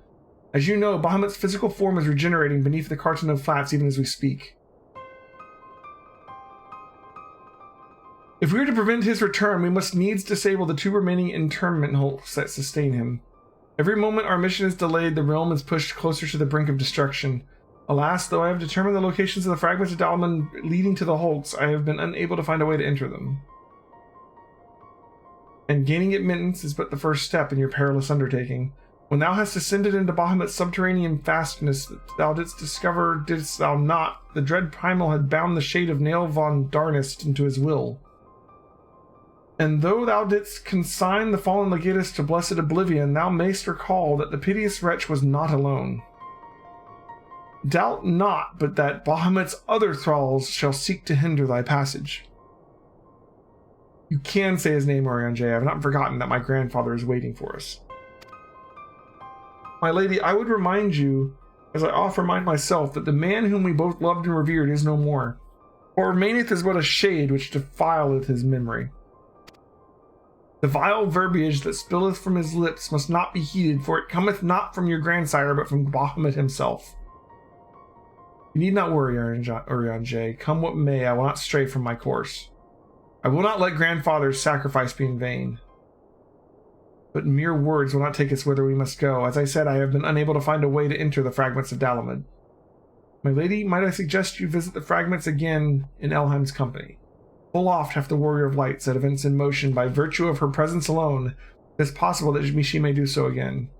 As you know, Bahamut's physical form is regenerating beneath the Cartano Flats even as we speak. If we are to prevent his return, we must needs disable the 2 remaining internment hulks that sustain him. Every moment our mission is delayed, the realm is pushed closer to the brink of destruction. Alas, though I have determined the locations of the fragments of Dalaman leading to the hulks, I have been unable to find a way to enter them. And gaining admittance is but the first step in your perilous undertaking. When thou hast ascended into Bahamut's subterranean fastness that thou didst discover, didst thou not, the dread primal had bound the shade of Nail von Darnest into his will. And though thou didst consign the fallen legatus to blessed oblivion, thou mayst recall that the piteous wretch was not alone. Doubt not but that Bahamut's other thralls shall seek to hinder thy passage. You can say his name, Orion J. I have not forgotten that my grandfather is waiting for us. My lady, I would remind you, as I oft remind myself, that the man whom we both loved and revered is no more, or remaineth as but a shade which defileth his memory. The vile verbiage that spilleth from his lips must not be heeded, for it cometh not from your grandsire, but from Bahamut himself. You need not worry, Orion J. Come what may, I will not stray from my course. I will not let grandfather's sacrifice be in vain. But mere words will not take us whither we must go. As I said, I have been unable to find a way to enter the fragments of Dalaman. My lady, might I suggest you visit the fragments again in Elheim's company? Full oft hath the Warrior of Light set events in motion by virtue of her presence alone. It is possible that she may do so again.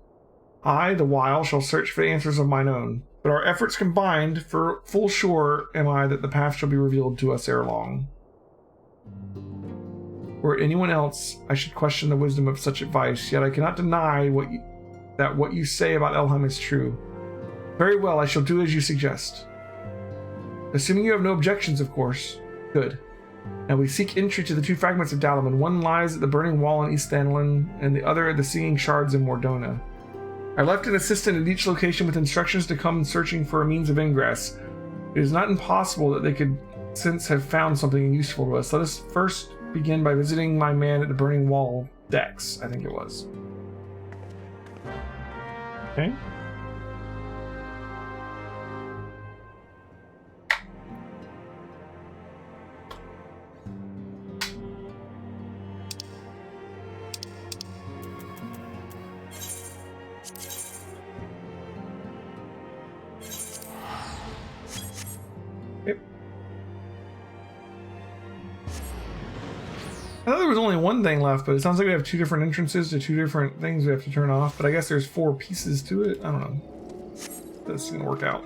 I, the while, shall search for the answers of mine own. But our efforts combined, for full sure am I that the path shall be revealed to us ere long. Were it anyone else, I should question the wisdom of such advice, yet I cannot deny that what you say about Elheim is true. Very well, I shall do as you suggest. Assuming you have no objections, of course. Good. Now we seek entry to the 2 fragments of Dalaman. One lies at the Burning Wall in East Thanlin, and the other at the Singing Shards in Mordona. I left an assistant at each location with instructions to come searching for a means of ingress. It is not impossible that they could since have found something useful to us. Let us first begin by visiting my man at the Burning Wall decks, I think it was. Okay. I thought there was only one thing left, but it sounds like we have 2 different entrances to 2 different things we have to turn off, but I guess there's 4 pieces to it. I don't know. This is gonna work out.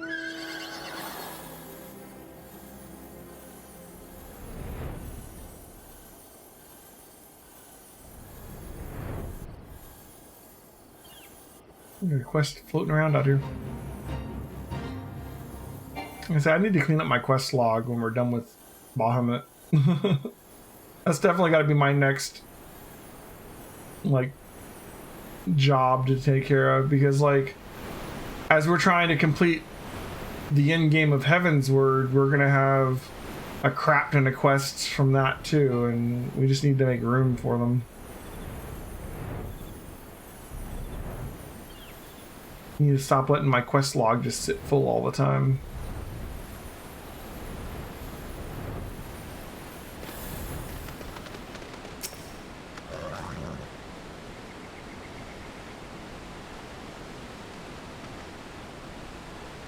There's a quest floating around out here. Like I said, I need to clean up my quest log when we're done with Bahamut. That's definitely got to be my next, like, job to take care of, because, like, as we're trying to complete the end game of Heavensward, we're gonna have a crap ton of quests from that too, and we just need to make room for them. I need to stop letting my quest log just sit full all the time.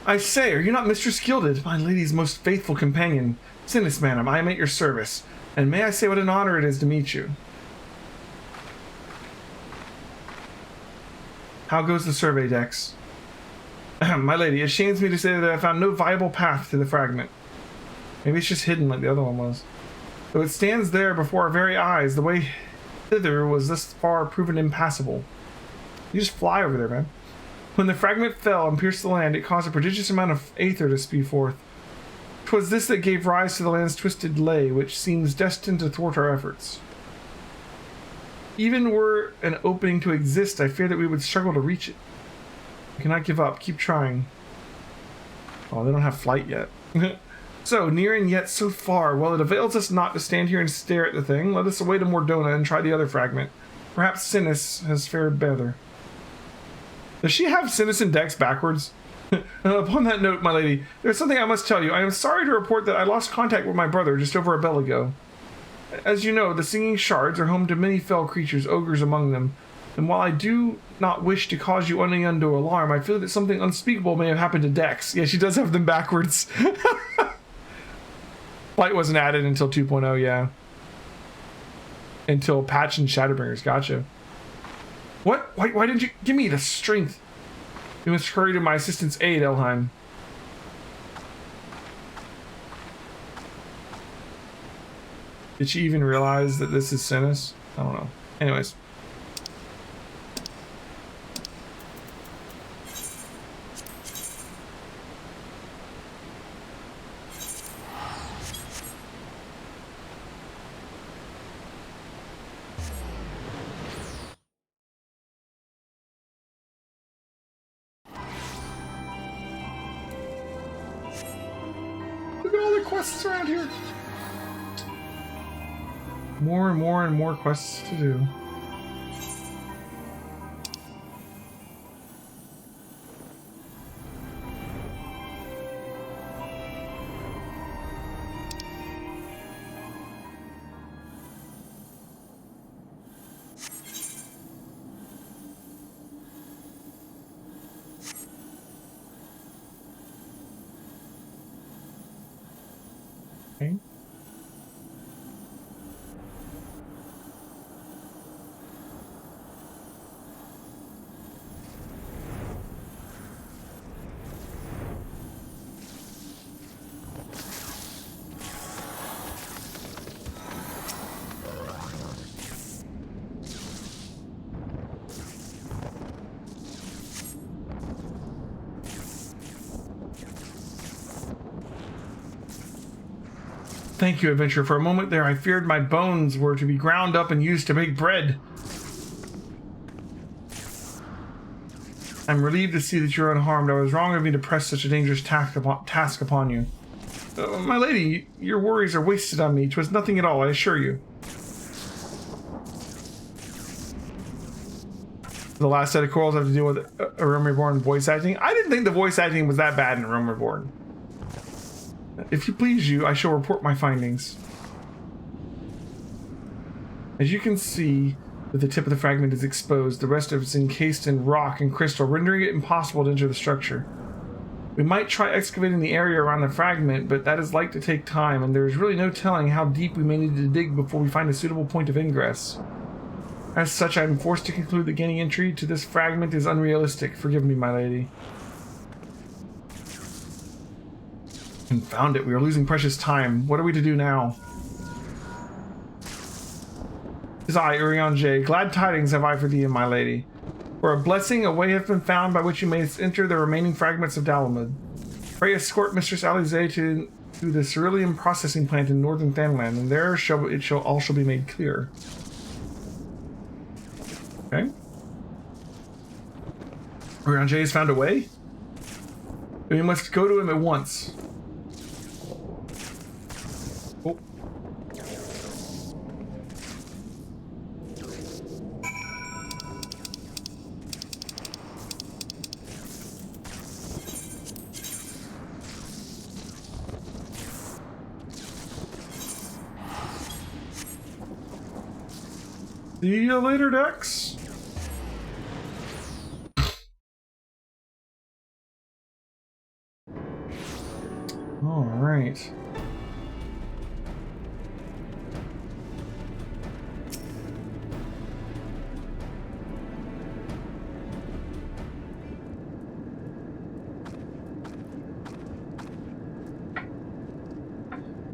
I say, are you not Mistress Gilded, my lady's most faithful companion? Sinus, madam, I am at your service, and may I say what an honor it is to meet you. How goes the survey, Dex? My lady, it shames me to say that I found no viable path to the fragment. Maybe it's just hidden like the other one was. Though it stands there before our very eyes, the way thither was thus far proven impassable. You just fly over there, man. When the fragment fell and pierced the land, it caused a prodigious amount of aether to spew forth. 'Twas this that gave rise to the land's twisted lay, which seems destined to thwart our efforts. Even were an opening to exist, I fear that we would struggle to reach it. We cannot give up. Keep trying. Oh, they don't have flight yet. So, near and yet so far. Well, it avails us not to stand here and stare at the thing. Let us await a Mordona and try the other fragment. Perhaps Sinis has fared better. Does she have Sinis and Dex backwards? Upon that note, my lady, there's something I must tell you. I am sorry to report that I lost contact with my brother just over a bell ago. As you know, the Singing Shards are home to many fell creatures, ogres among them. And while I do not wish to cause you any undue alarm, I feel that something unspeakable may have happened to Dex. Yeah, she does have them backwards. Flight wasn't added until 2.0, yeah. Until Patch and Shadowbringers, gotcha. What? Why didn't you give me the strength? You must hurry to my assistant's aid, Elheim. Did she even realize that this is Sinis? I don't know. Anyways. Look at all the quests around here. More and more and more quests to do. Okay. Thank you, adventurer. For a moment there, I feared my bones were to be ground up and used to make bread. I'm relieved to see that you're unharmed. I was wrong of me to press such a dangerous task upon you. My lady, your worries are wasted on me. 'Twas nothing at all, I assure you. The last set of corals have to deal with a Realm Reborn voice acting. I didn't think the voice acting was that bad in Realm Reborn. If you please you, I shall report my findings. As you can see, that the tip of the fragment is exposed, the rest of it is encased in rock and crystal, rendering it impossible to enter the structure. We might try excavating the area around the fragment, but that is like to take time, and there is really no telling how deep we may need to dig before we find a suitable point of ingress. As such, I am forced to conclude that gaining entry to this fragment is unrealistic. Forgive me, my lady. Confound it, we are losing precious time. What are we to do now? Tis I, gildedJ. Glad tidings have I for thee and my lady. For a blessing, a way hath been found by which you may enter the remaining fragments of Dalamud. Pray escort Mistress Alize to the cerulean processing plant in northern Thanland, and there all shall be made clear. Okay. gildedJ has found a way? We must go to him at once. Oh. See you later, Dex. All right.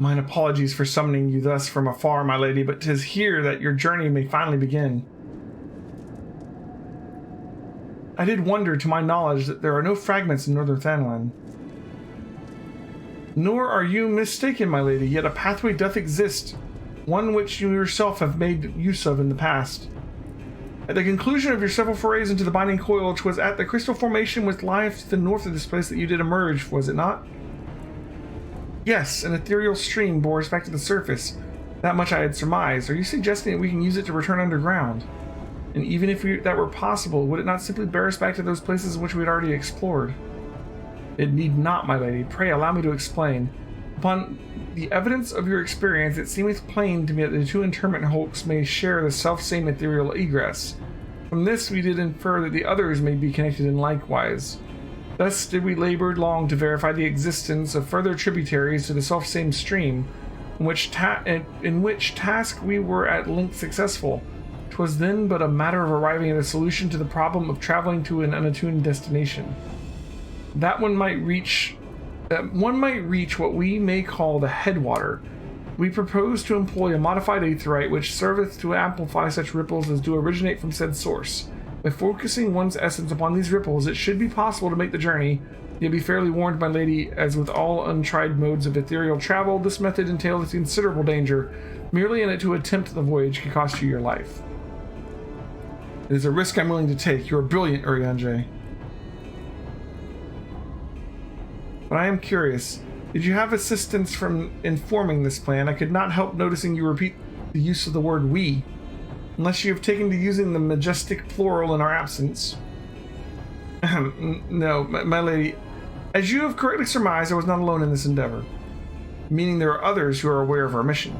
Mine apologies for summoning you thus from afar, my lady, but 'tis here that your journey may finally begin. I did wonder, to my knowledge, that there are no fragments in Northern Thanlan. Nor are you mistaken, my lady, yet a pathway doth exist, one which you yourself have made use of in the past. At the conclusion of your several forays into the Binding Coil, 'twas at the crystal formation which lieth to the north of this place that you did emerge, was it not? Yes, an ethereal stream bore us back to the surface. That much I had surmised. Are you suggesting that we can use it to return underground? And even if that were possible, would it not simply bear us back to those places which we had already explored? It need not, my lady. Pray allow me to explain. Upon the evidence of your experience, it seemeth plain to me that the two interment hulks may share the self-same ethereal egress. From this we did infer that the others may be connected in likewise. Thus did we labor long to verify the existence of further tributaries to the self-same stream, in which task we were at length successful. 'Twas then but a matter of arriving at a solution to the problem of traveling to an unattuned destination. One might reach what we may call the headwater. We propose to employ a modified aetherite which serveth to amplify such ripples as do originate from said source. By focusing one's essence upon these ripples, it should be possible to make the journey. Yet be fairly warned, my lady, as with all untried modes of ethereal travel, this method entails considerable danger. Merely in it to attempt the voyage could cost you your life. It is a risk I'm willing to take. You are brilliant, Urianger. But I am curious. Did you have assistance from informing this plan? I could not help noticing you repeat the use of the word we. Unless you have taken to using the majestic plural in our absence. No, my lady. As you have correctly surmised, I was not alone in this endeavor. Meaning there are others who are aware of our mission.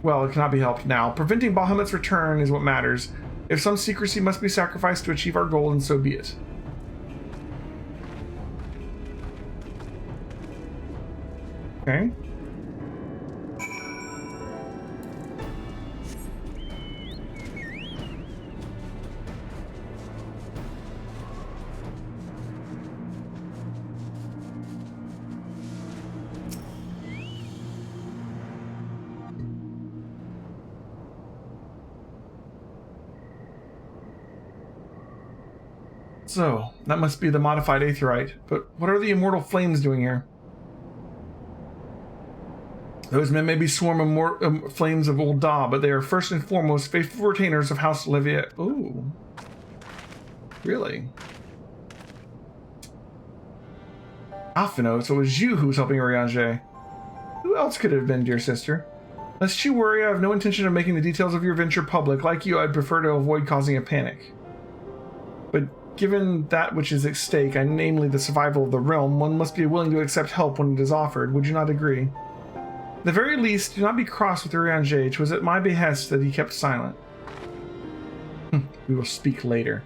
Well, it cannot be helped now. Preventing Bahamut's return is what matters. If some secrecy must be sacrificed to achieve our goal, then so be it. Okay. So, that must be the modified aetherite. But what are the immortal flames doing here? Those men may be swarm flames of Old Da, but they are first and foremost faithful retainers of House Leviat. Ooh. Really? Alphino, so it was you who was helping Urianger. Who else could it have been, dear sister? Lest you worry, I have no intention of making the details of your venture public. Like you, I'd prefer to avoid causing a panic. But given that which is at stake, namely the survival of the realm, one must be willing to accept help when it is offered. Would you not agree? At the very least, do not be cross with Urianger. 'Twas at my behest that he kept silent. We will speak later.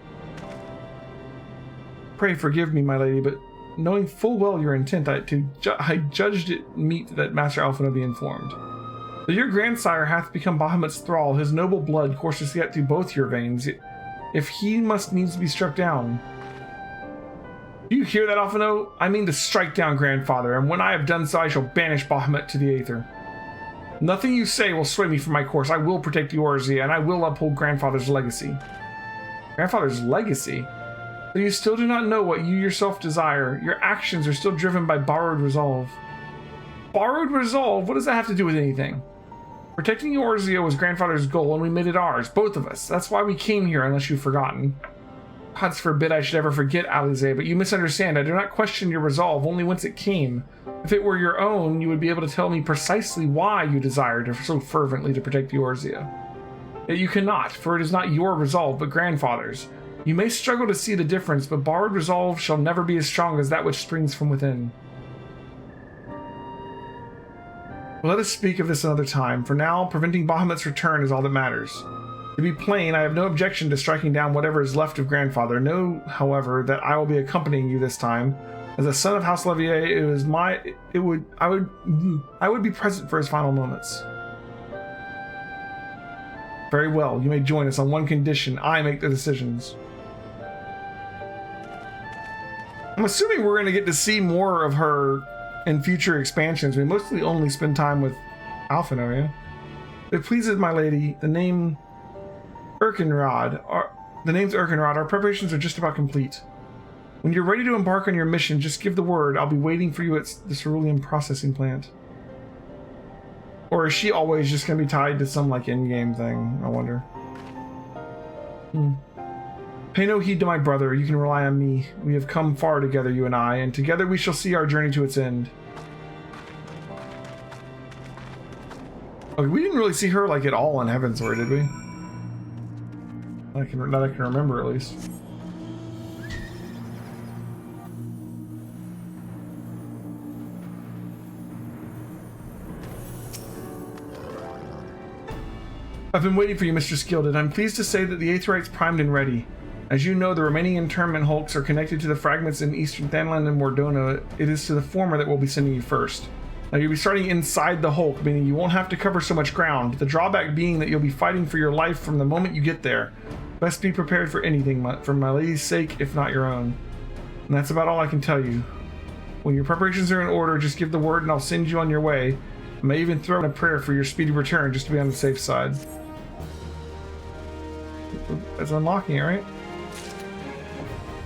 Pray forgive me, my lady, but knowing full well your intent, I judged it meet that Master Alphino be informed. Though your grandsire hath become Bahamut's thrall, his noble blood courses yet through both your veins. If he must needs be struck down. Do you hear that, Alphino? I mean to strike down grandfather, and when I have done so, I shall banish Bahamut to the Aether. Nothing you say will sway me from my course. I will protect Eorzea, and I will uphold grandfather's legacy. Grandfather's legacy? But you still do not know what you yourself desire. Your actions are still driven by borrowed resolve. Borrowed resolve? What does that have to do with anything? Protecting Eorzea was grandfather's goal, and we made it ours, both of us. That's why we came here, unless you've forgotten. Gods forbid I should ever forget, Alize, but you misunderstand. I do not question your resolve, only whence it came. If it were your own, you would be able to tell me precisely why you desired so fervently to protect Eorzea. Yet you cannot, for it is not your resolve, but grandfather's. You may struggle to see the difference, but borrowed resolve shall never be as strong as that which springs from within. Well, let us speak of this another time. For now, preventing Bahamut's return is all that matters. To be plain, I have no objection to striking down whatever is left of grandfather. Know, however, that I will be accompanying you this time. As a son of House Leviat, I would be present for his final moments. Very well, you may join us on one condition. I make the decisions. I'm assuming we're going to get to see more of her in future expansions. We mostly only spend time with Alphinaud, yeah? If it pleases my lady, the name's Erkenrod. Our preparations are just about complete. When you're ready to embark on your mission, just give the word. I'll be waiting for you at the cerulean processing plant. Or is she always just going to be tied to some, like, in-game thing? I wonder. Pay no heed to my brother. You can rely on me. We have come far together, you and I, and together we shall see our journey to its end. Okay, we didn't really see her, like, at all in Heavensward, did we? That I can remember, at least. I've been waiting for you, Mistress Gilded. I'm pleased to say that the Aetheryte's primed and ready. As you know, the remaining internment hulks are connected to the fragments in Eastern Thanland and Mordona. It is to the former that we'll be sending you first. Now, you'll be starting inside the hulk, meaning you won't have to cover so much ground. The drawback being that you'll be fighting for your life from the moment you get there. Best be prepared for anything, for my lady's sake, if not your own. And that's about all I can tell you. When your preparations are in order, just give the word and I'll send you on your way. I may even throw in a prayer for your speedy return, just to be on the safe side. That's unlocking it, right?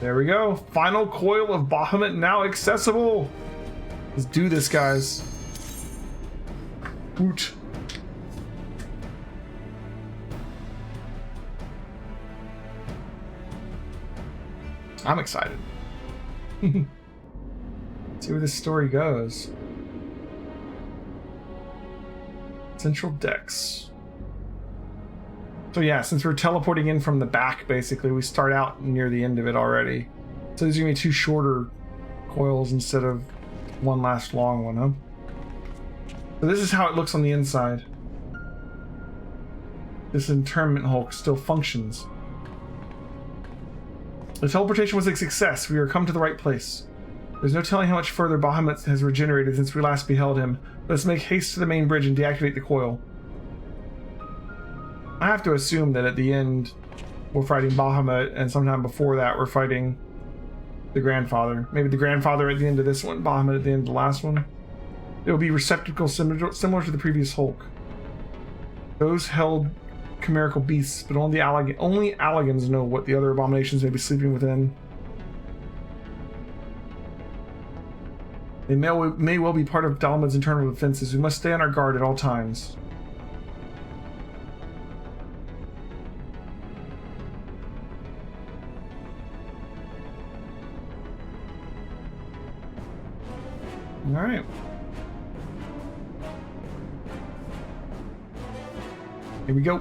There we go. Final coil of Bahamut now accessible. Let's do this, guys. Woot. I'm excited. See where this story goes. Central decks. So yeah, since we're teleporting in from the back, basically, we start out near the end of it already. So these are going to be 2 shorter coils instead of one last long one, huh? So this is how it looks on the inside. This internment hulk still functions. The teleportation was a success. We are come to the right place. There's no telling how much further Bahamut has regenerated since we last beheld him. Let's make haste to the main bridge and deactivate the coil. I have to assume that at the end we're fighting Bahamut, and sometime before that we're fighting the grandfather. Maybe the grandfather at the end of this one, Bahamut at the end of the last one. It will be receptacles similar to the previous Hulk. Those held chimerical beasts, but only Alligans know what the other abominations may be sleeping within. They may well be part of Dalamud's internal defenses. We must stay on our guard at all times. All right. Here we go.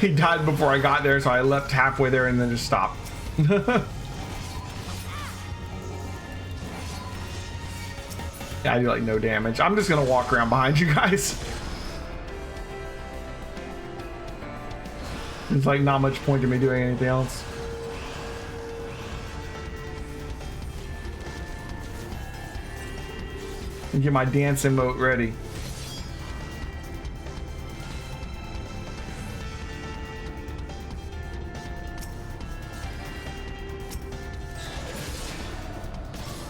He died before I got there, so I left halfway there and then just stopped. Yeah, I do like no damage. I'm just gonna walk around behind you guys. There's like not much point to me doing anything else. And get my dance emote ready.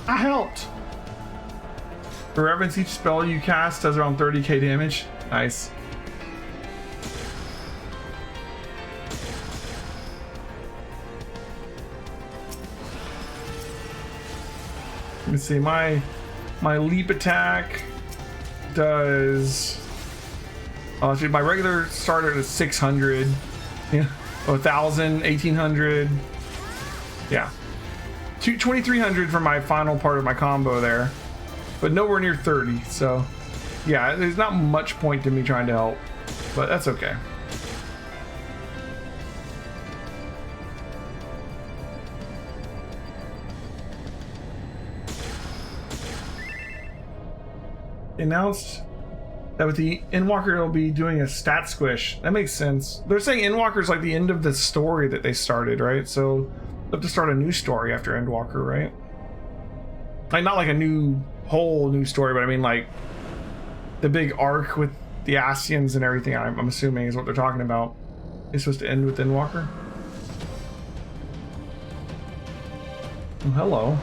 I helped. For reference, each spell you cast does around 30k damage. Nice. Let me see, my leap attack does my regular starter is 600, yeah, 1000, 1800, yeah, 2300 for my final part of my combo there, but nowhere near 30. So yeah, there's not much point to me trying to help, but that's okay. Announced that with the Endwalker it'll be doing a stat squish. That makes sense. They're saying Endwalker's like the end of the story that they started, right? So they'll have to start a new story after Endwalker, right? Like not like a whole new story, but I mean like the big arc with the Ascians and everything, I'm assuming, is what they're talking about. It's supposed to end with Endwalker. Oh, hello.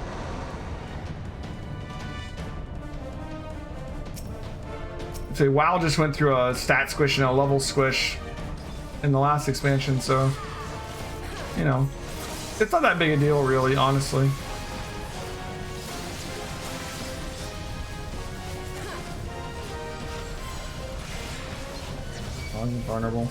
So WoW just went through a stat squish and a level squish in the last expansion, so, you know, it's not that big a deal, really, honestly. Oh, I'm vulnerable.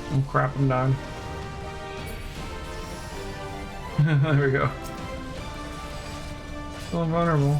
Oh crap, I'm down. There we go. Still invulnerable.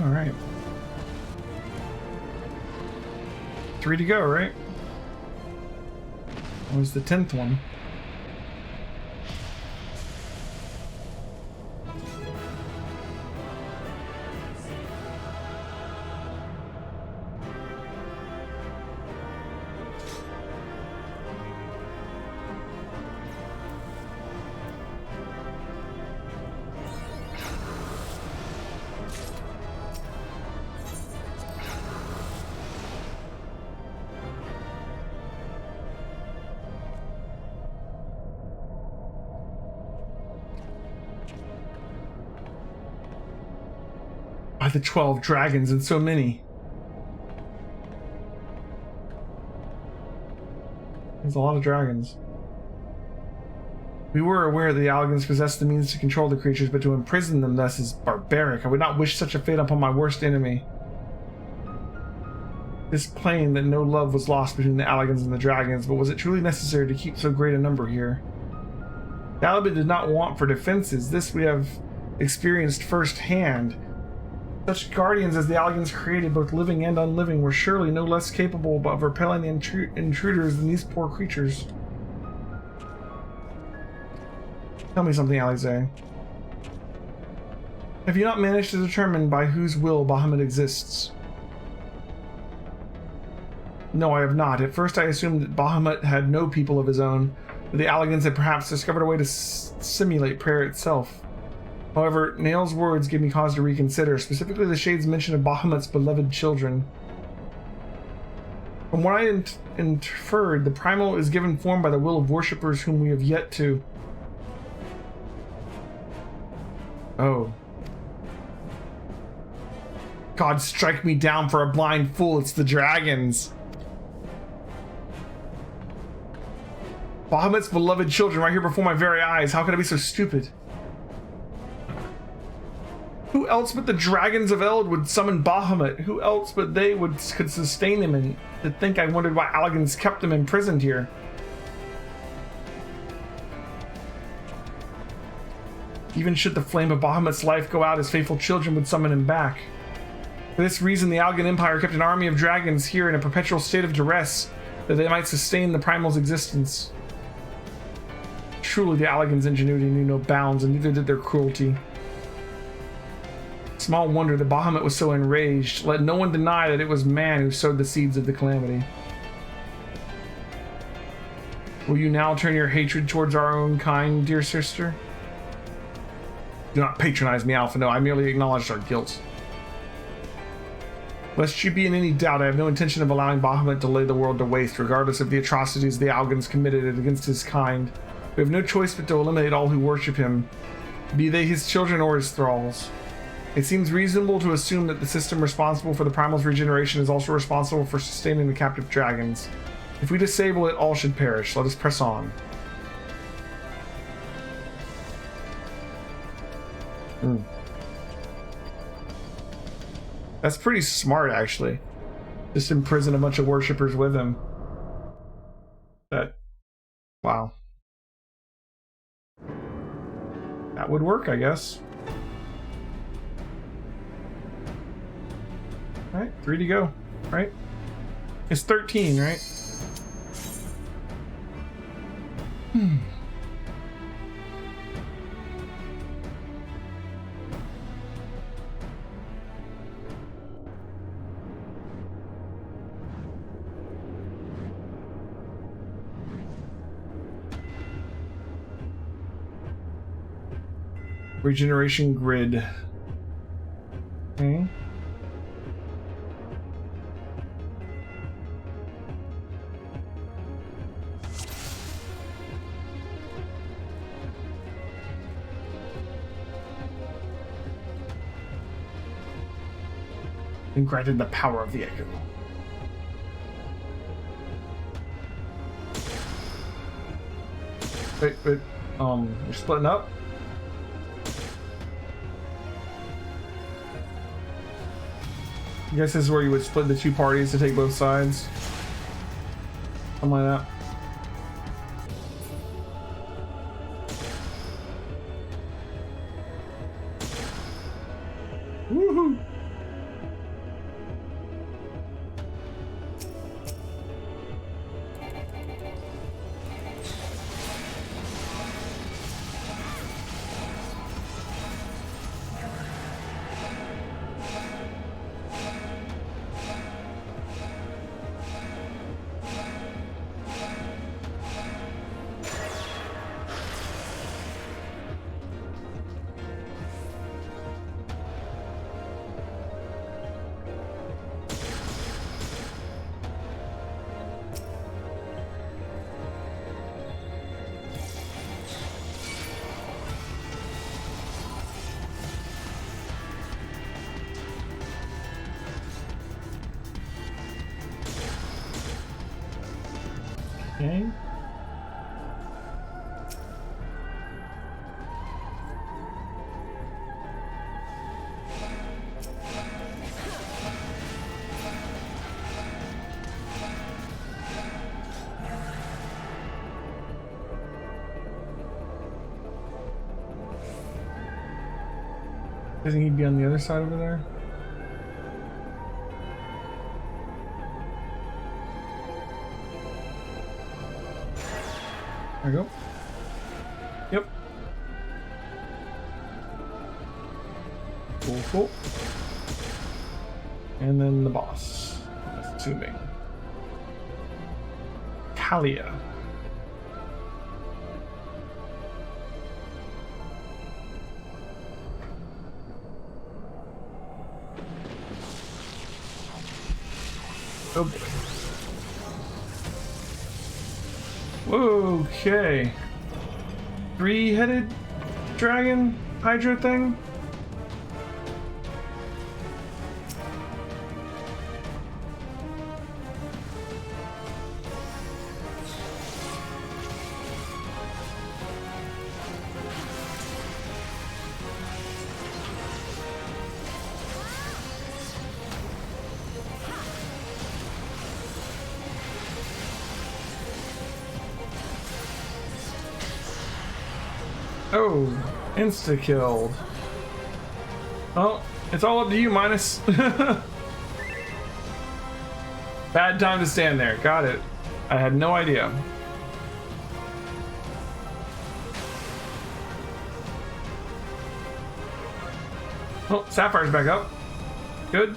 All right. 3 to go, right? What was the 10th one? By the 12 dragons and so many. There's a lot of dragons. We were aware that the Allagans possessed the means to control the creatures, but to imprison them thus is barbaric. I would not wish such a fate upon my worst enemy. It is plain that no love was lost between the Allagans and the dragons, but was it truly necessary to keep so great a number here? The Alabid did not want for defenses. This we have experienced firsthand. Such guardians as the Allagans created, both living and unliving, were surely no less capable of repelling the intruders than these poor creatures. Tell me something, Alize. Have you not managed to determine by whose will Bahamut exists? No, I have not. At first I assumed that Bahamut had no people of his own, but the Allagans had perhaps discovered a way to simulate prayer itself. However, Nail's words gave me cause to reconsider, specifically the Shade's mention of Bahamut's beloved children. From what I inferred, the Primal is given form by the will of worshippers whom we have yet to... Oh. God, strike me down for a blind fool, it's the dragons! Bahamut's beloved children right here before my very eyes, how could I be so stupid? Who else but the dragons of Eld would summon Bahamut? Who else but they could sustain him? And to think I wondered why Allagans kept him imprisoned here. Even should the flame of Bahamut's life go out, his faithful children would summon him back. For this reason, the Allagan Empire kept an army of dragons here in a perpetual state of duress, that they might sustain the Primal's existence. Truly, the Allagans' ingenuity knew no bounds, and neither did their cruelty. Small wonder that Bahamut was so enraged. Let no one deny that it was man who sowed the seeds of the calamity. Will you now turn your hatred towards our own kind, dear sister? Do not patronize me, Alpha. No, I merely acknowledged our guilt. Lest you be in any doubt, I have no intention of allowing Bahamut to lay the world to waste, regardless of the atrocities the Allagans committed against his kind. We have no choice but to eliminate all who worship him, be they his children or his thralls. It seems reasonable to assume that the system responsible for the primal's regeneration is also responsible for sustaining the captive dragons. If we disable it, all should perish. Let us press on. That's pretty smart, actually. Just imprison a bunch of worshippers with him. Wow. That would work, I guess. Alright, 3 to go, right? It's 13, right? Regeneration grid. Okay. And granted the power of the echo. Wait, you're splitting up? I guess this is where you would split the two parties to take both sides. Something like that. Woohoo! Okay. Doesn't he be on the other side over there? There we go. Yep. Cool, cool. And then the boss, I'm assuming. Talia. Oh boy. Okay. 3-headed dragon hydra thing? Oh, insta-killed. Well, it's all up to you, Minus. Bad time to stand there. Got it. I had no idea. Oh, Sapphire's back up. Good.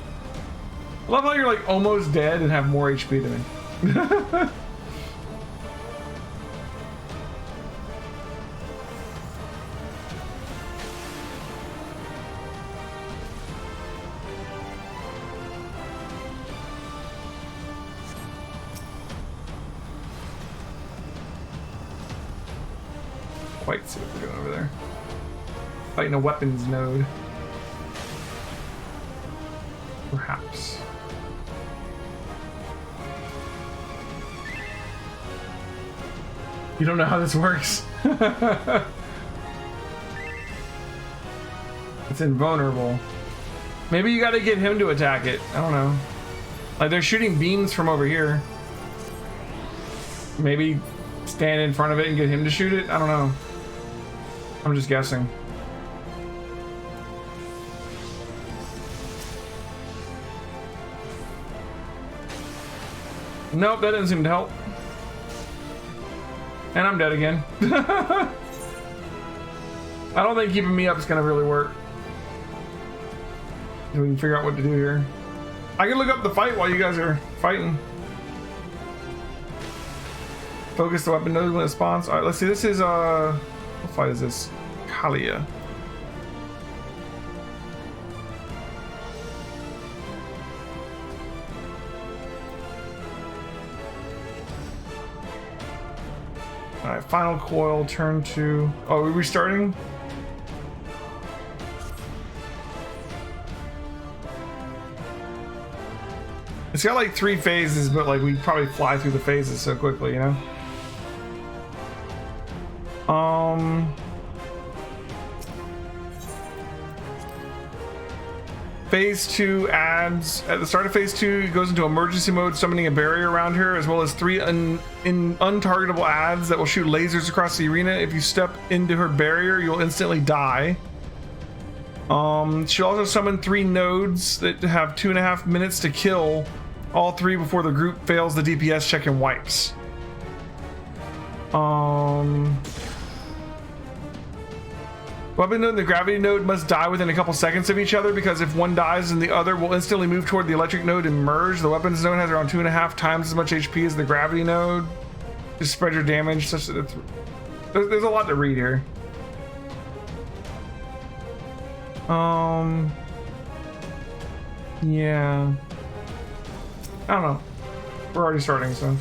I love how you're like almost dead and have more HP than me. quite see what they're doing over there. Fighting a weapons node. Perhaps. You don't know how this works. It's invulnerable. Maybe you gotta get him to attack it. I don't know. Like they're shooting beams from over here. Maybe stand in front of it and get him to shoot it? I don't know. I'm just guessing. Nope, that didn't seem to help. And I'm dead again. I don't think keeping me up is gonna really work. We can figure out what to do here. I can look up the fight while you guys are fighting. Focus the weapon node when it spawns. Alright, let's see. This is what fight is this? Kalia. Alright, final coil, turn to... Oh, are we restarting? It's got like 3 phases, but like we probably fly through the phases so quickly, you know? Phase 2 adds, at the start of phase 2, it goes into emergency mode, summoning a barrier around her, as well as 3 untargetable adds that will shoot lasers across the arena. If you step into her barrier, you'll instantly die. She'll also summon 3 nodes that have 2.5 minutes to kill all 3 before the group fails the DPS check and wipes. Weapon node and the gravity node must die within a couple seconds of each other, because if one dies then the other will instantly move toward the electric node and merge. The weapons node has around 2.5 times as much HP as the gravity node. Just spread your damage such that it's... There's a lot to read here. Yeah. I don't know. We're already starting, so.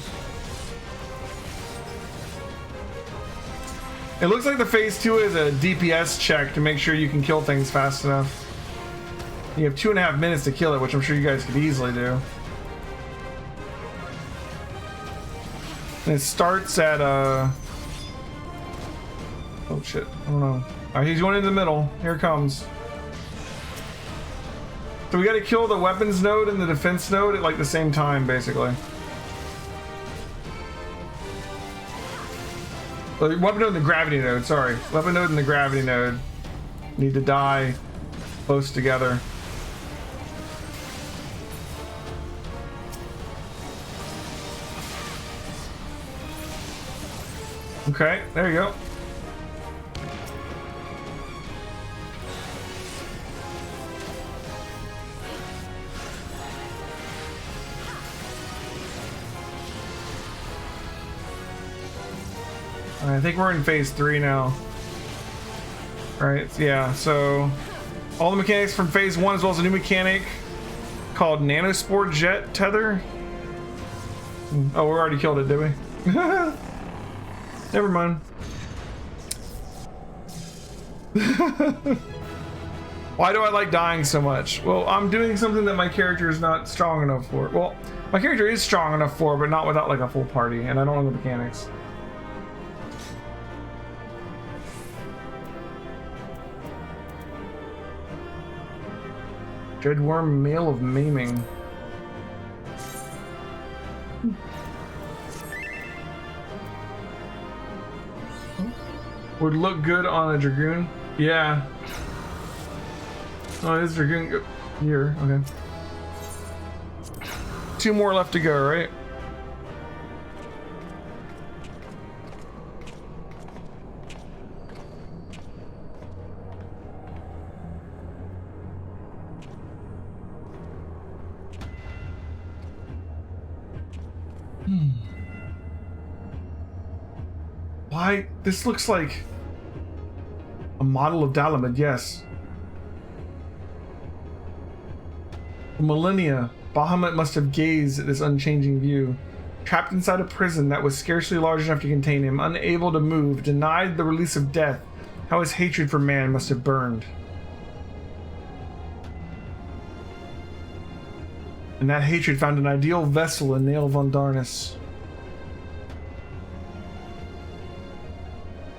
It looks like the phase 2 is a DPS check to make sure you can kill things fast enough. You have 2.5 minutes to kill it, which I'm sure you guys could easily do. And it starts at oh shit, I don't know. Alright, he's going into the middle. Here it comes. So we gotta kill the weapons node and the defense node at like the same time, basically. Weapon node and the gravity node, sorry. Weapon node and the gravity node need to die close together. Okay, there you go. I think we're in phase 3 now. Right, yeah, so all the mechanics from phase 1 as well as a new mechanic called Nanospore Jet Tether. Oh, we already killed it, did we? Never mind. Why do I like dying so much? Well, I'm doing something that my character is not strong enough for. Well, my character is strong enough for, but not without like a full party, and I don't know the mechanics. Dreadworm, Mail of Maiming. Would look good on a Dragoon. Yeah. Oh, it is Dragoon here. Okay. 2 more left to go, right? Why? This looks like a model of Dalamud, yes. For millennia, Bahamut must have gazed at this unchanging view, trapped inside a prison that was scarcely large enough to contain him, unable to move, denied the release of death. How his hatred for man must have burned. And that hatred found an ideal vessel in Nail von Darnus.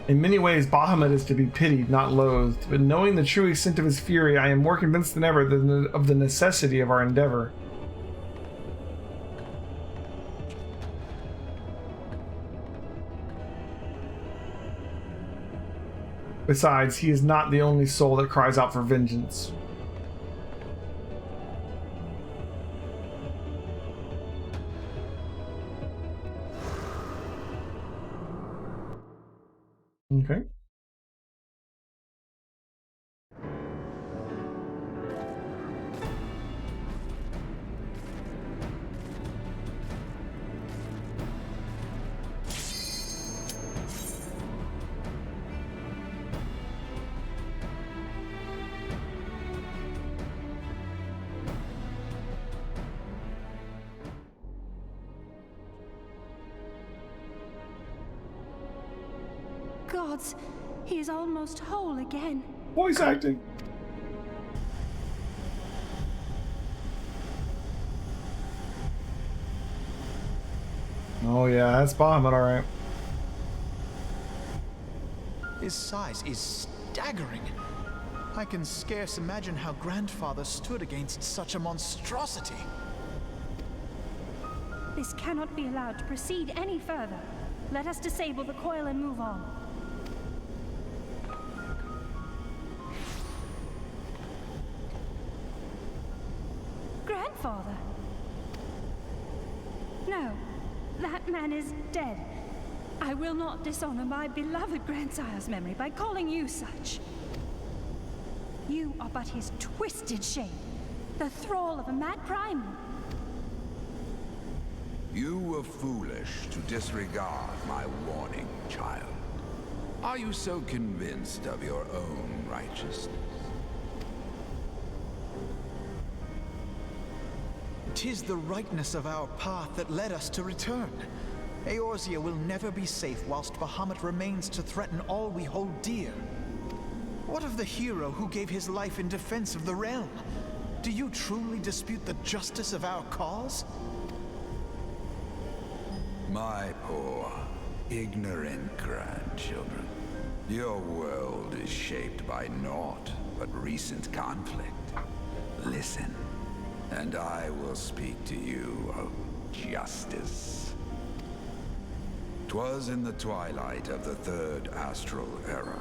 In many ways, Bahamut is to be pitied, not loathed, but knowing the true extent of his fury, I am more convinced than ever of the necessity of our endeavor. Besides, he is not the only soul that cries out for vengeance. Okay. Gods, he is almost whole again. Voice acting. Oh yeah, that's Bahamut, alright. His size is staggering. I can scarce imagine how Grandfather stood against such a monstrosity. This cannot be allowed to proceed any further. Let us disable the coil and move on. Grandfather? No, that man is dead. I will not dishonor my beloved grandsire's memory by calling you such. You are but his twisted shape, the thrall of a mad primal. You were foolish to disregard my warning, child. Are you so convinced of your own righteousness? 'Tis the rightness of our path that led us to return. Eorzea will never be safe whilst Bahamut remains to threaten all we hold dear. What of the hero who gave his life in defense of the realm? Do you truly dispute the justice of our cause? My poor, ignorant grandchildren. Your world is shaped by naught but recent conflict. Listen, and I will speak to you of justice. 'Twas in the twilight of the Third Astral Era.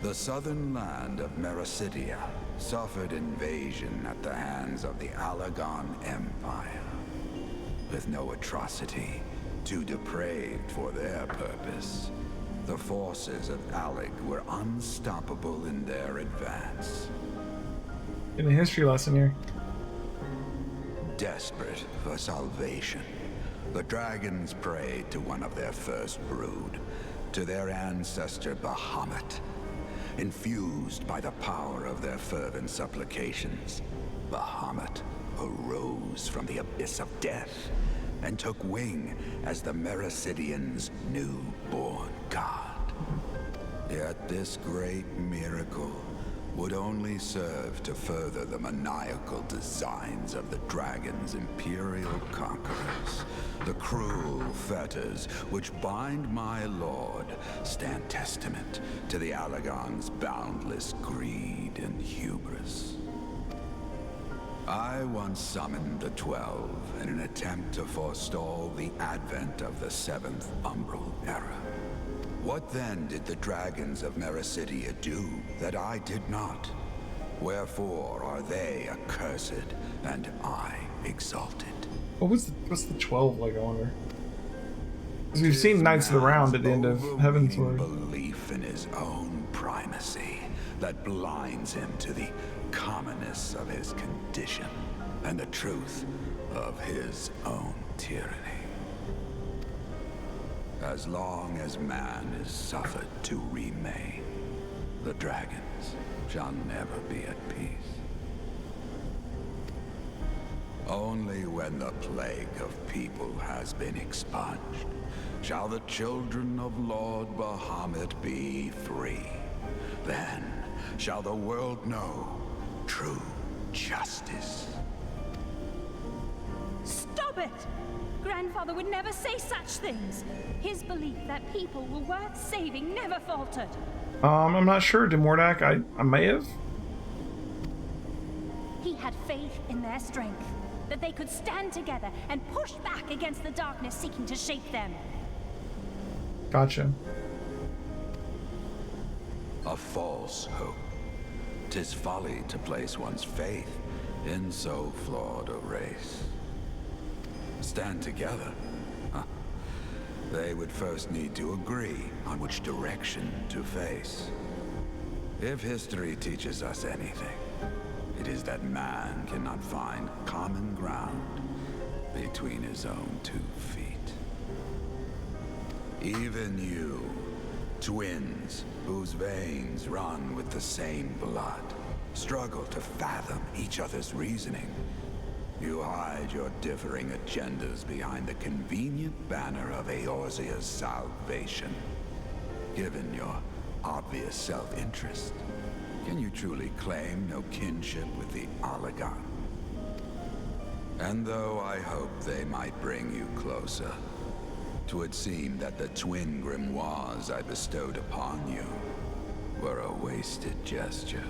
The southern land of Mericidia suffered invasion at the hands of the Allagan Empire. With no atrocity too depraved for their purpose, the forces of Alec were unstoppable in their advance. In a history lesson here. Desperate for salvation, the dragons prayed to one of their first brood, to their ancestor Bahamut. Infused by the power of their fervent supplications, Bahamut arose from the abyss of death and took wing as the Mericidians' newborn god. Yet this great miracle would only serve to further the maniacal designs of the dragon's imperial conquerors. The cruel fetters which bind my lord stand testament to the Allagan's boundless greed and hubris. I once summoned the 12 in an attempt to forestall the advent of the 7th Umbral Era. What then did the dragons of Mericidia do that I did not? Wherefore are they accursed and I exalted? What's the 12 like, I wonder? Because we've seen Knights of the Round at the end of Heavensward. Belief in his own primacy that blinds him to the commonness of his condition and the truth of his own tyranny. As long as man is suffered to remain, the dragons shall never be at peace. Only when the plague of people has been expunged shall the children of Lord Bahamut be free. Then shall the world know true justice. Stop it! Grandfather would never say such things. His belief that people were worth saving never faltered. I'm not sure, Demordak. I may have. He had faith in their strength, that they could stand together and push back against the darkness seeking to shape them. Gotcha. A false hope. 'Tis folly to place one's faith in so flawed a race. Stand together? Huh. They would first need to agree on which direction to face. If history teaches us anything, it is that man cannot find common ground between his own 2 feet. Even you, twins whose veins run with the same blood, struggle to fathom each other's reasoning. You hide your differing agendas behind the convenient banner of Eorzea's salvation. Given your obvious self-interest, can you truly claim no kinship with the Oligon? And though I hope they might bring you closer, 'twould seem that the twin grimoires I bestowed upon you were a wasted gesture.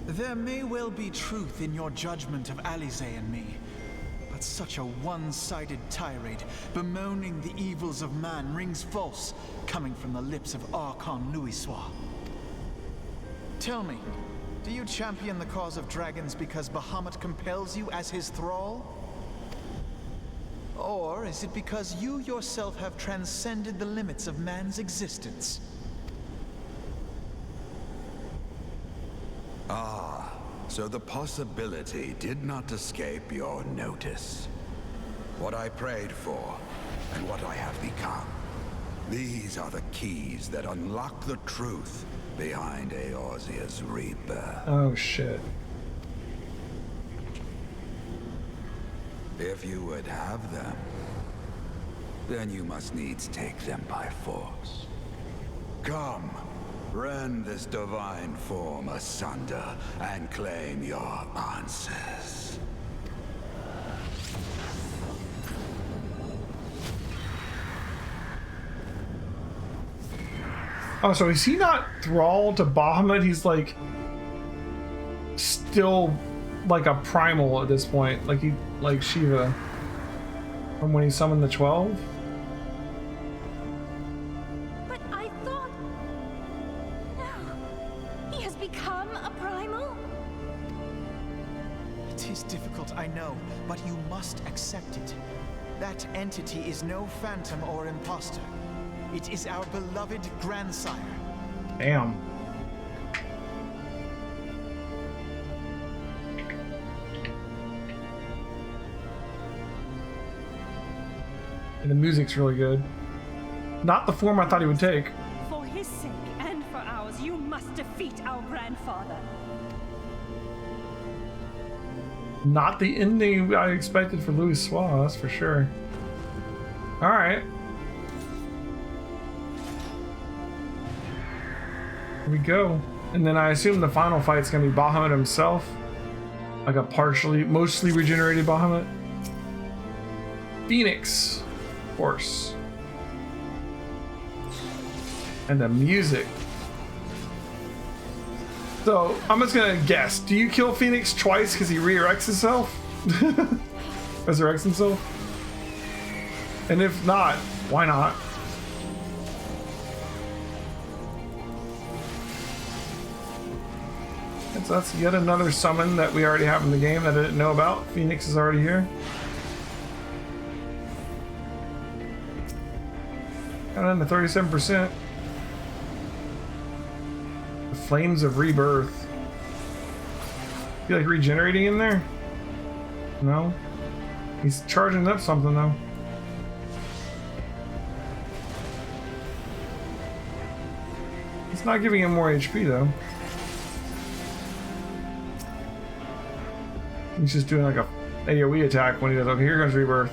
There may well be truth in your judgment of Alize and me, but such a one-sided tirade bemoaning the evils of man rings false, coming from the lips of Archon Louisoix. Tell me, do you champion the cause of dragons because Bahamut compels you as his thrall? Or is it because you yourself have transcended the limits of man's existence? Ah, so the possibility did not escape your notice. What I prayed for, and what I have become. These are the keys that unlock the truth behind Eorzea's rebirth. Oh shit. If you would have them, then you must needs take them by force. Come, rend this divine form asunder and claim your answers. Oh, so is he not thrall to Bahamut? He's like still like a primal at this point, like Shiva from when he summoned the 12. But I thought... No. He has become a primal? It is difficult, I know, but you must accept it. That entity is no phantom or imposter. It is our beloved grandsire. Damn. And the music's really good. Not the form I thought he would take. For his sake and for ours, you must defeat our grandfather. Not the ending I expected for Louisoix, that's for sure. Alright. Here we go. And then I assume the final fight's gonna be Bahamut himself. Like a mostly regenerated Bahamut. Phoenix, of course. And the music. So, I'm just gonna guess. Do you kill Phoenix twice because he resurrects himself? Resurrects himself? And if not, why not? And so that's yet another summon that we already have in the game that I didn't know about. Phoenix is already here. Got down to 37%. The Flames of Rebirth. Feel like regenerating in there? No? He's charging up something though. It's not giving him more HP though. He's just doing like a AoE attack when he does. Okay, here comes Rebirth.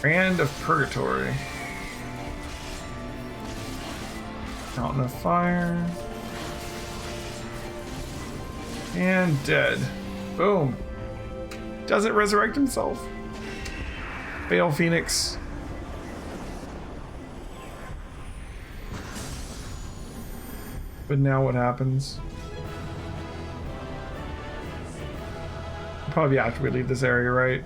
Brand of Purgatory. Mountain of Fire. And dead. Boom. Doesn't resurrect himself. Bale Phoenix. But now what happens? Probably after we leave this area, right?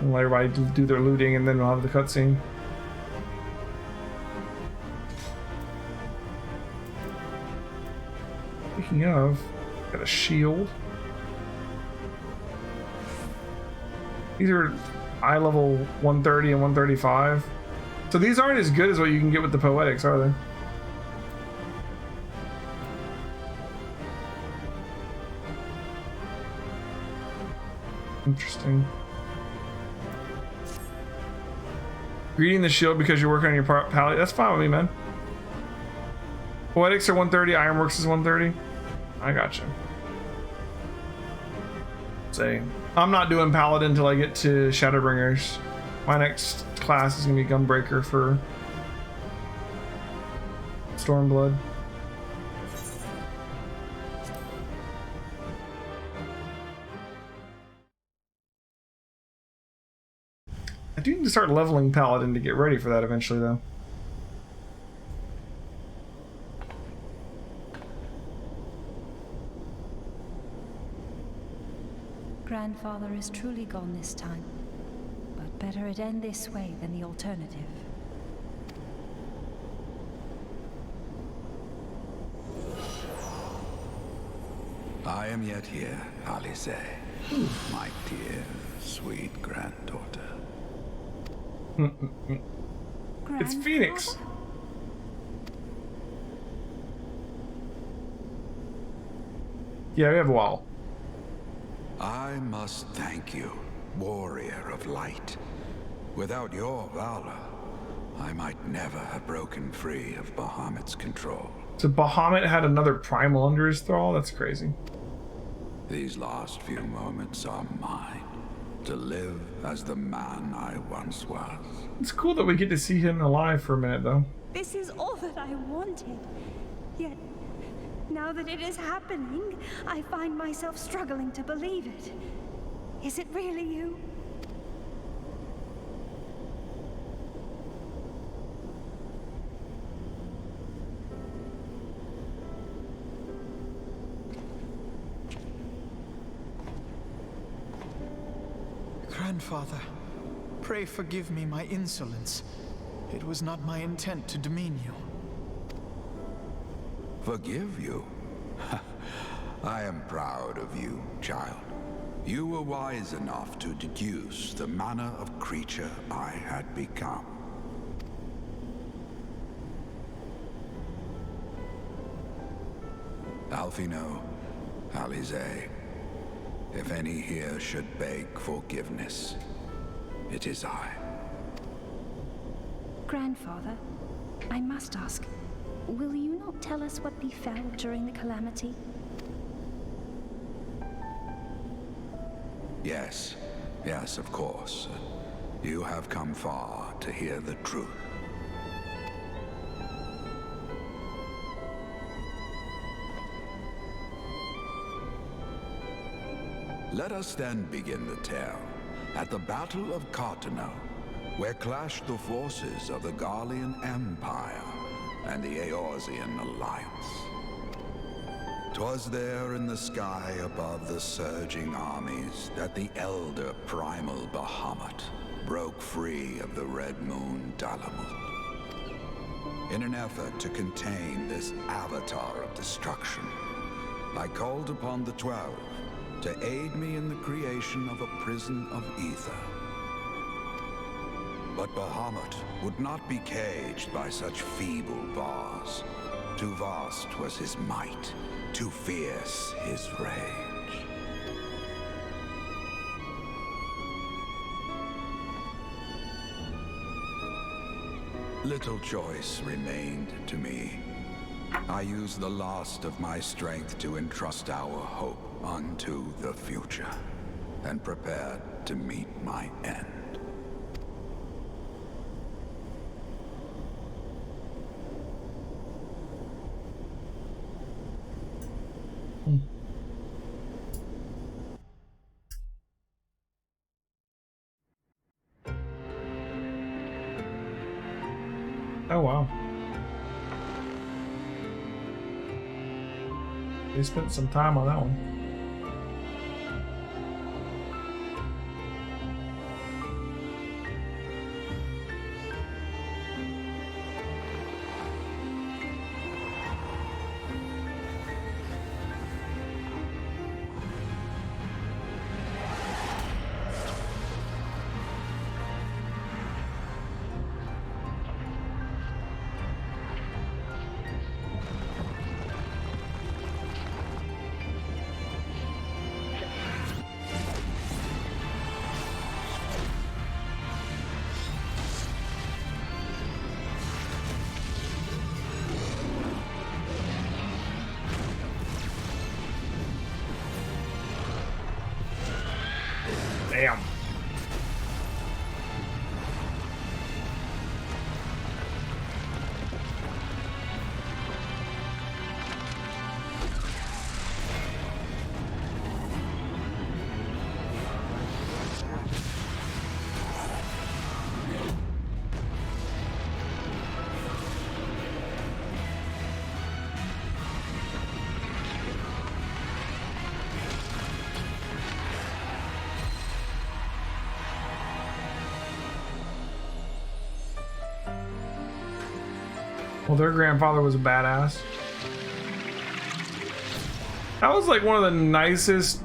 And let everybody do their looting and then we'll have the cutscene. Speaking of, got a shield. These are eye level 130 and 135. So these aren't as good as what you can get with the Poetics, are they? Interesting. Reading the shield because you're working on your palette. That's fine with me, man. Poetics are 130, Ironworks is 130. I gotcha. Say, I'm not doing Paladin until I get to Shadowbringers. My next class is gonna be Gunbreaker for Stormblood. I do need to start leveling Paladin to get ready for that eventually, though. Grandfather is truly gone this time, but better it end this way than the alternative. I am yet here, Alice, my dear, sweet granddaughter. It's Phoenix. Yeah, we have a while. I must thank you, warrior of light. Without your valor, I might never have broken free of Bahamut's control. So Bahamut had another primal under his thrall? That's crazy. These last few moments are mine, to live as the man I once was. It's cool that we get to see him alive for a minute, though. This is all that I wanted. Yet, now that it is happening, I find myself struggling to believe it. Is it really you? Grandfather, pray forgive me my insolence. It was not my intent to demean you. Forgive you? I am proud of you, child. You were wise enough to deduce the manner of creature I had become. Alfino, Alize, if any here should beg forgiveness, it is I. Grandfather, I must ask, will you not tell us what befell during the calamity? Yes, yes, of course. You have come far to hear the truth. Let us then begin the tale at the Battle of Cartano, where clashed the forces of the Garlean Empire and the Eorzean Alliance. 'Twas there in the sky above the surging armies that the elder primal Bahamut broke free of the Red Moon Dalamut. In an effort to contain this avatar of destruction, I called upon the 12 to aid me in the creation of a prison of ether. But Bahamut would not be caged by such feeble bars. Too vast was his might, too fierce his rage. Little choice remained to me. I used the last of my strength to entrust our hope unto the future, and prepared to meet my end. Oh wow. They spent some time on that one. Damn. Well, their grandfather was a badass. That was like one of the nicest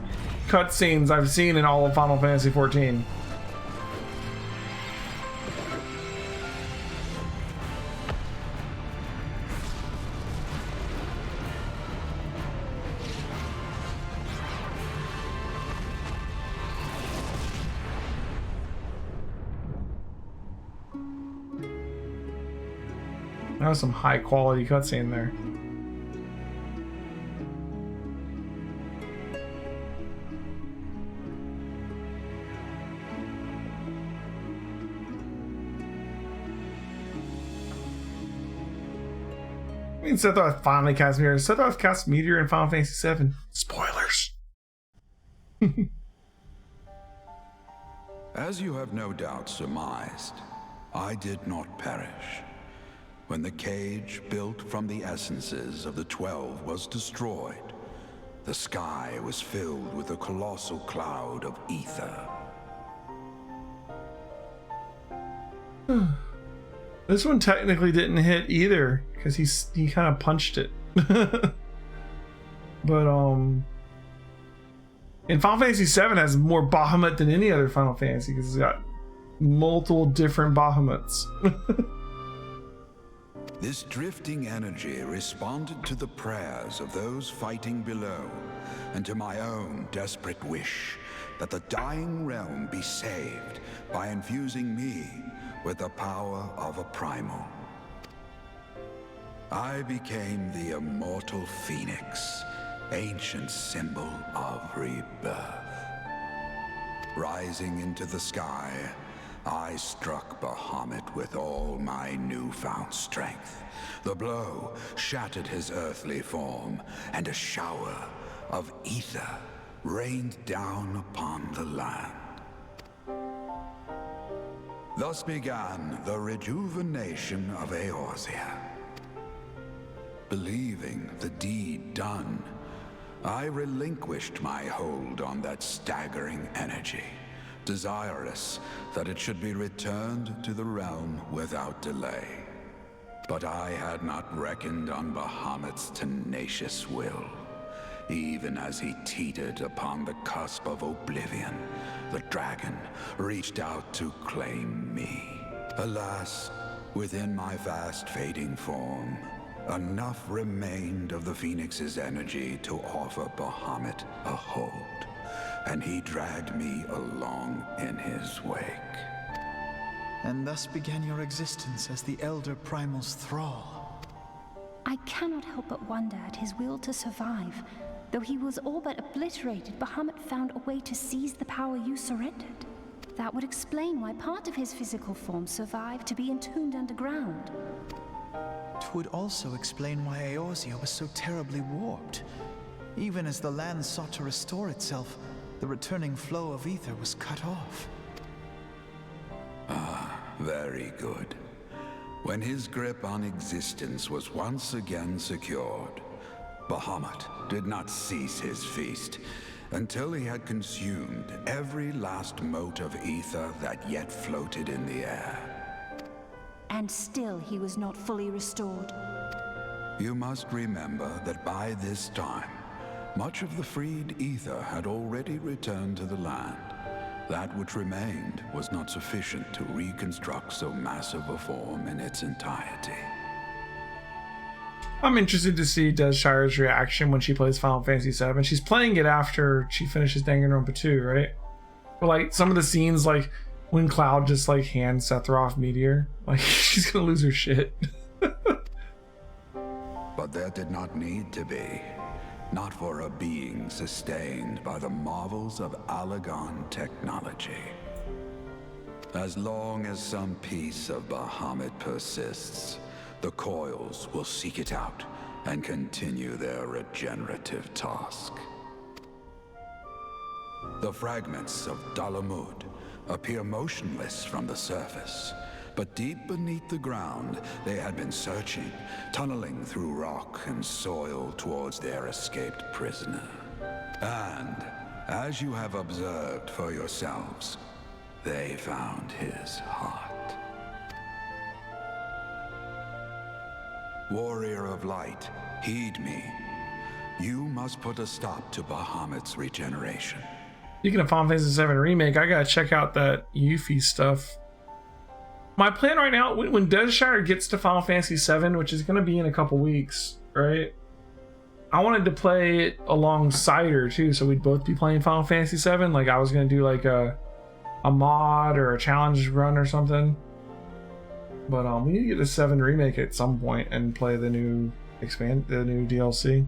cutscenes I've seen in all of Final Fantasy XIV. That was some high quality cutscene there. I mean, Sephiroth finally cast Meteor. Sephiroth cast Meteor in Final Fantasy VII. Spoilers. As you have no doubt surmised, I did not perish. When the cage built from the essences of the 12 was destroyed, the sky was filled with a colossal cloud of ether. This one technically didn't hit either because he kind of punched it. But in Final Fantasy VII has more Bahamut than any other Final Fantasy because it's got multiple different Bahamuts. This drifting energy responded to the prayers of those fighting below, and to my own desperate wish that the dying realm be saved by infusing me with the power of a primal. I became the immortal phoenix, ancient symbol of rebirth. Rising into the sky, I struck Bahamut with all my newfound strength. The blow shattered his earthly form, and a shower of ether rained down upon the land. Thus began the rejuvenation of Eorzea. Believing the deed done, I relinquished my hold on that staggering energy, desirous that it should be returned to the realm without delay. But I had not reckoned on Bahamut's tenacious will. Even as he teetered upon the cusp of oblivion, the dragon reached out to claim me. Alas, within my fast fading form, enough remained of the Phoenix's energy to offer Bahamut a hold, and he dragged me along in his wake. and thus began your existence as the Elder Primal's thrall. I cannot help but wonder at his will to survive. Though he was all but obliterated, Bahamut found a way to seize the power you surrendered. That would explain why part of his physical form survived to be entombed underground. It would also explain why Eorzea was so terribly warped. Even as the land sought to restore itself, the returning flow of ether was cut off. Ah, very good. When his grip on existence was once again secured, Bahamut did not cease his feast until he had consumed every last mote of ether that yet floated in the air. And still he was not fully restored. You must remember that by this time, much of the freed ether had already returned to the land. That which remained was not sufficient to reconstruct so massive a form in its entirety. I'm interested to see Deshire's reaction when she plays Final Fantasy VII. She's playing it after she finishes Danganronpa 2, right? But like some of the scenes, like when Cloud just like hands Sephiroth Meteor, like she's gonna lose her shit. But there did not need to be. Not for a being sustained by the marvels of Allagan technology. As long as some piece of Bahamut persists, the coils will seek it out and continue their regenerative task. The fragments of Dalamud appear motionless from the surface, but deep beneath the ground, they had been searching, tunneling through rock and soil towards their escaped prisoner. And, as you have observed for yourselves, they found his heart. Warrior of Light, heed me. You must put a stop to Bahamut's regeneration. Speaking of Final Fantasy VII Remake, I gotta check out that Yuffie stuff. My plan right now, when Desshire gets to Final Fantasy VII, which is gonna be in a couple weeks, right? I wanted to play it alongside her too, so we'd both be playing Final Fantasy VII. Like I was gonna do like a mod or a challenge run or something. But we need to get the 7 remake at some point and play the new DLC.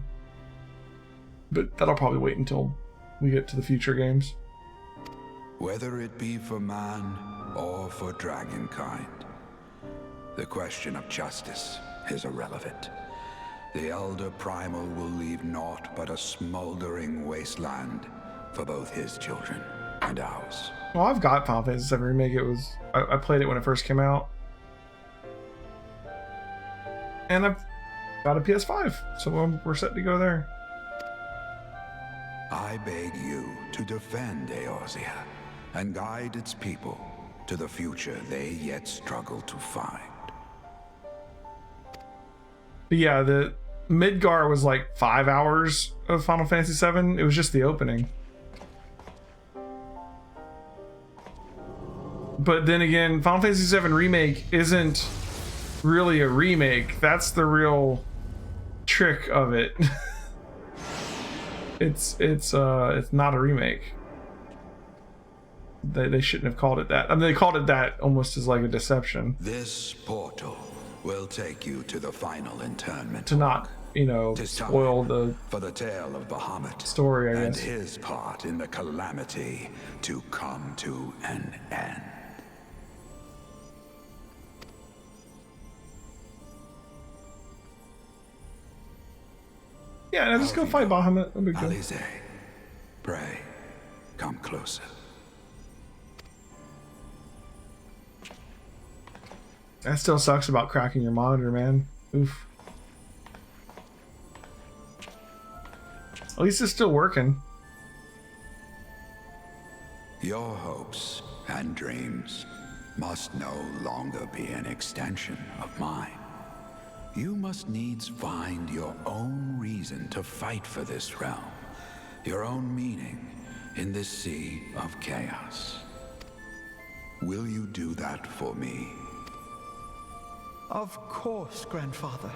But that'll probably wait until we get to the future games. Whether it be for man or for dragonkind, the question of justice is irrelevant. The Elder Primal will leave naught but a smoldering wasteland for both his children and ours. Well, I've got Final Fantasy VII Remake. I played it when it first came out. And I've got a PS5, so we're set to go there. I beg you to defend Eorzea and guide its people to the future they yet struggle to find. But yeah, the Midgar was like 5 hours of Final Fantasy VII. It was just the opening. But then again, Final Fantasy VII Remake isn't really a remake. That's the real trick of it. It's not a remake. They shouldn't have called it that. I mean, they called it that almost as like a deception. This portal will take you to the final internment. To not, spoil the for the tale of Bahamut story, I and guess. his part in the calamity to come to an end. Yeah, now just go fight Bahamut. That'd be good. Alize, pray, come closer. That still sucks about cracking your monitor, man. Oof. At least it's still working. Your hopes and dreams must no longer be an extension of mine. You must needs find your own reason to fight for this realm, your own meaning in this sea of chaos. Will you do that for me? Of course, Grandfather.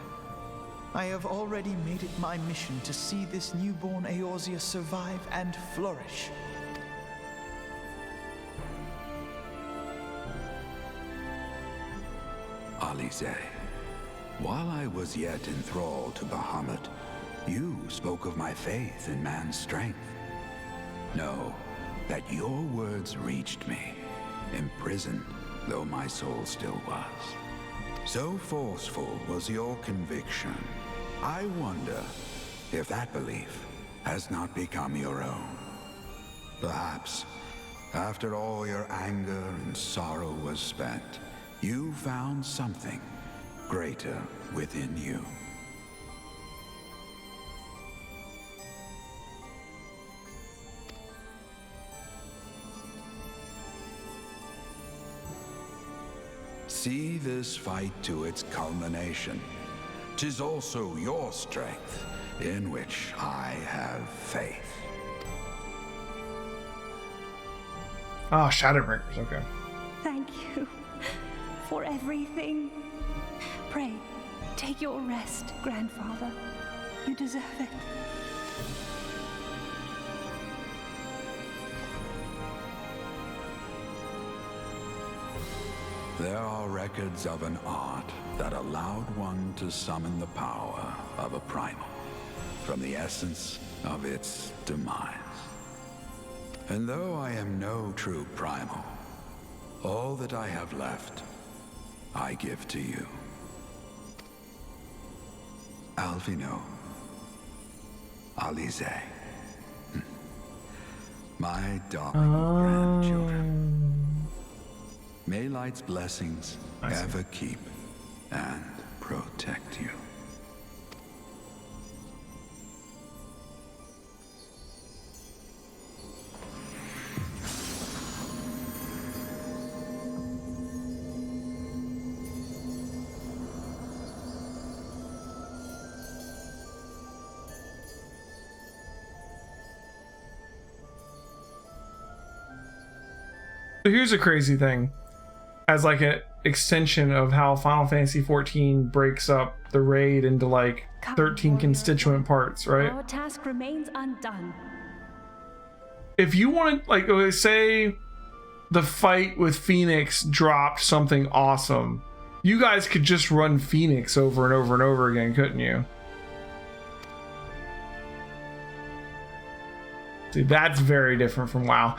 I have already made it my mission to see this newborn Eorzea survive and flourish. Alize, while I was yet enthralled to Bahamut, you spoke of my faith in man's strength. Know that your words reached me, imprisoned though my soul still was. So forceful was your conviction, I wonder if that belief has not become your own. Perhaps, after all your anger and sorrow was spent, you found something greater within you. See this fight to its culmination. 'Tis also your strength in which I have faith. Ah, Shadowbringers, okay. Thank you for everything. Pray, take your rest, Grandfather. You deserve it. There are records of an art that allowed one to summon the power of a primal from the essence of its demise. And though I am no true primal, all that I have left, I give to you. Alvino, Alize, my darling grandchildren. May light's blessings ever keep and protect you. So here's a crazy thing. As like an extension of how Final Fantasy XIV breaks up the raid into like 13 constituent parts, right? Our task remains undone. If you want to, like, say the fight with Phoenix dropped something awesome, you guys could just run Phoenix over and over and over again, couldn't you? See, that's very different from WoW.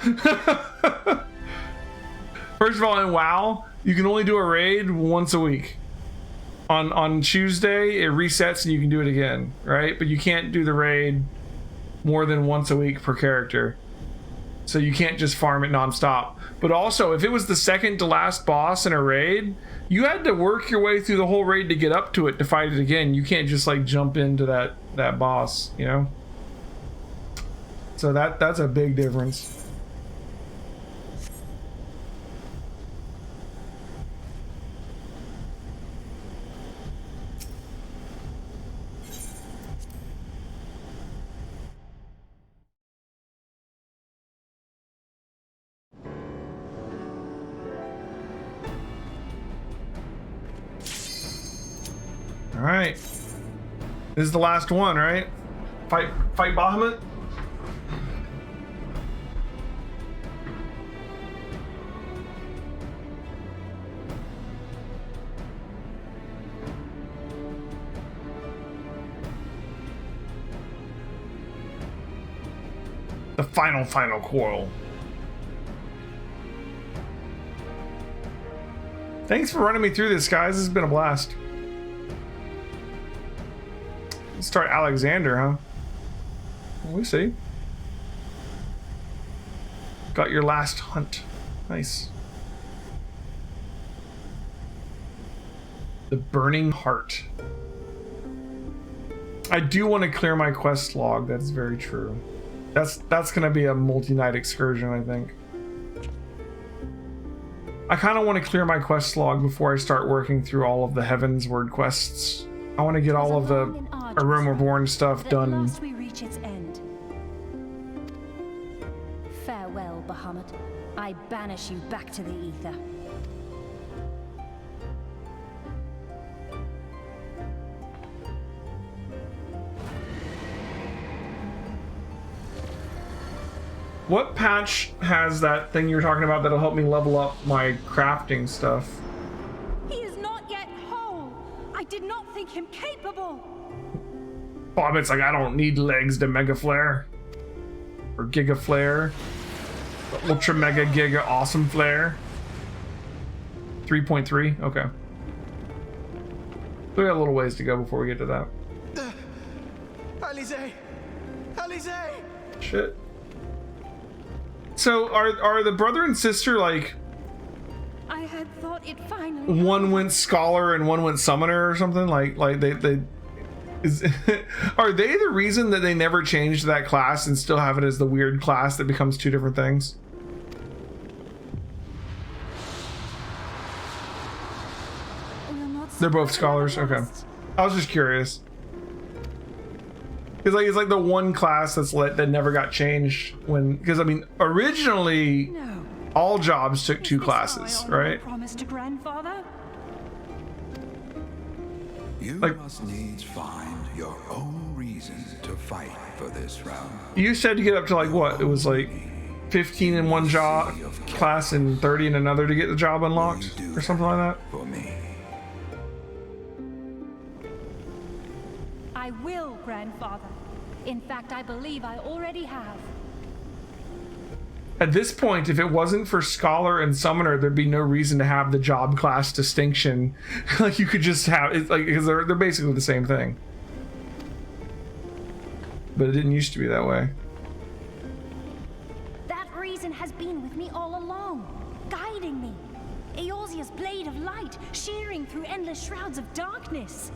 First of all, in WoW, you can only do a raid once a week. On Tuesday, it resets and you can do it again, right? But you can't do the raid more than once a week per character. So you can't just farm it nonstop. But also, if it was the second to last boss in a raid, you had to work your way through the whole raid to get up to it to fight it again. You can't just like jump into that boss, you know? So that's a big difference. All right, this is the last one, right? Fight Bahamut. The final quarrel. Thanks for running me through this, guys. This has been a blast. Let's start Alexander, huh? Well, we see. Got your last hunt. Nice. The Burning Heart. I do want to clear my quest log. That's very true. That's gonna be a multi-night excursion, I think. I kind of want to clear my quest log before I start working through all of the Heavensward quests. I want to get all of the A Realm Reborn stuff done. At last we reach its end. Farewell, Bahamut. I banish you back to the ether. What patch has that thing you were talking about that'll help me level up my crafting stuff? He is not yet him capable. Bobbitt's like, I don't need legs to Mega Flare. Or Giga Flare. Ultra Mega Giga Awesome Flare. 3.3? Okay. We got a little ways to go before we get to that. Alize! Alize! Shit. So are the brother and sister like I had thought it finally. one went scholar and one went summoner or something? Like they is are they the reason that they never changed that class and still have it as the weird class that becomes two different things? They're both scholars. Okay. I was just curious. It's like the one class that never got changed because I mean originally all jobs took two classes, right? Promise to grandfather. You must needs find your own reason to fight for this realm. You said to get up to like what? It was like 15 in one job class and 30 in another to get the job unlocked or something like that. For me. I will, grandfather. In fact, I believe I already have. At this point, if it wasn't for scholar and summoner, there'd be no reason to have the job class distinction. Like you could just have it's like because they're basically the same thing. But it didn't used to be that way. That reason has been with me all along, guiding me. Eorzea's blade of light, shearing through endless shrouds of darkness.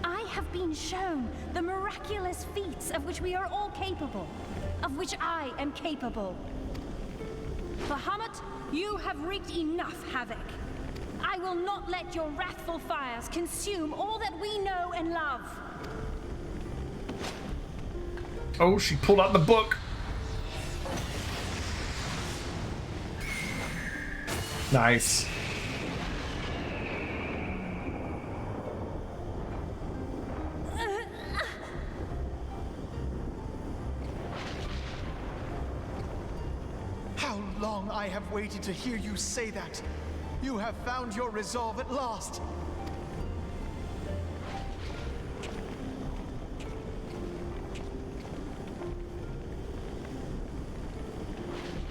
I have been shown the miraculous feats of which we are all capable, of which I am capable. Bahamut, you have wreaked enough havoc. I will not let your wrathful fires consume all that we know and love. Oh, she pulled out the book. Nice. How long I have waited to hear you say that. You have found your resolve at last.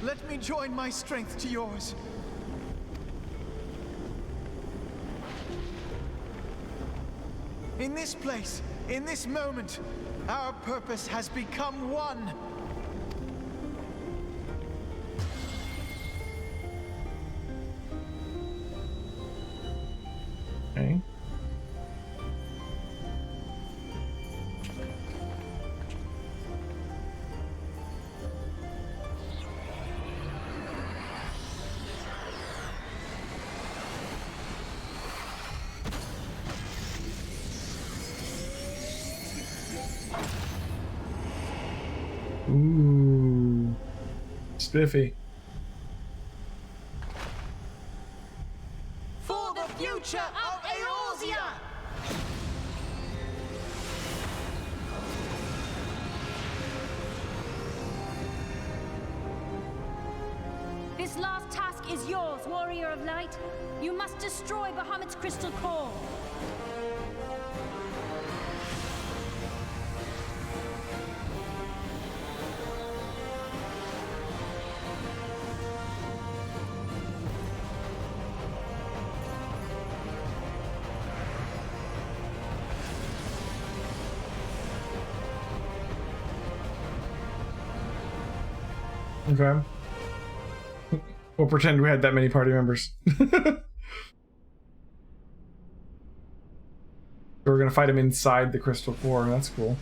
Let me join my strength to yours. In this place, in this moment, our purpose has become one. Okay. Ooh, spiffy. For the future of Eorzea! This last task is yours, Warrior of Light. You must destroy Bahamut's crystal core. Okay. We'll pretend we had that many party members. We're gonna fight him inside the crystal core. That's cool.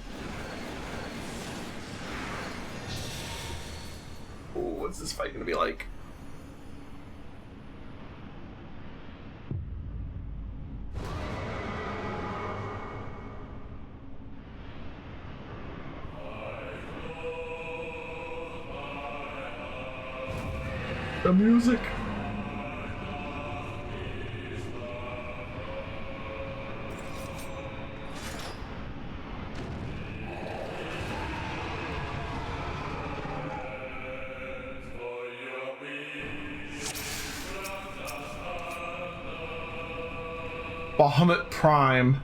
Ooh, what's this fight gonna be like? The music. Bahamut Prime.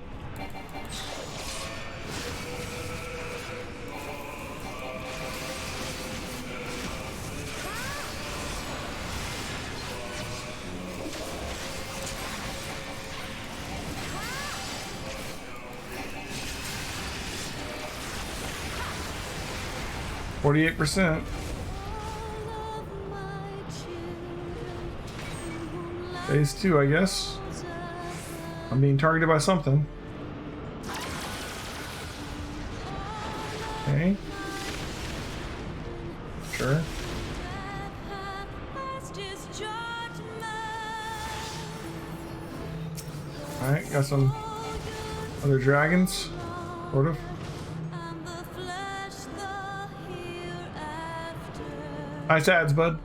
%. Phase 2, I guess. I'm being targeted by something. Okay. Sure. Alright, got some other dragons. Sort of. Nice ads, bud.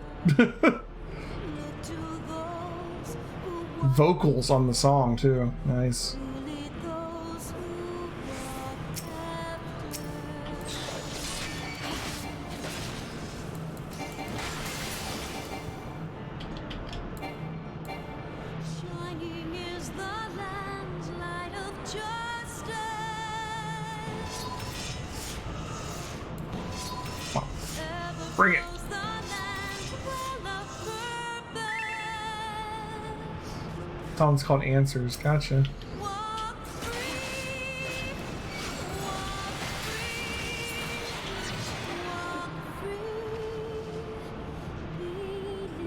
Vocals on the song, too. Nice. Bring it. Song's called Answers. Gotcha.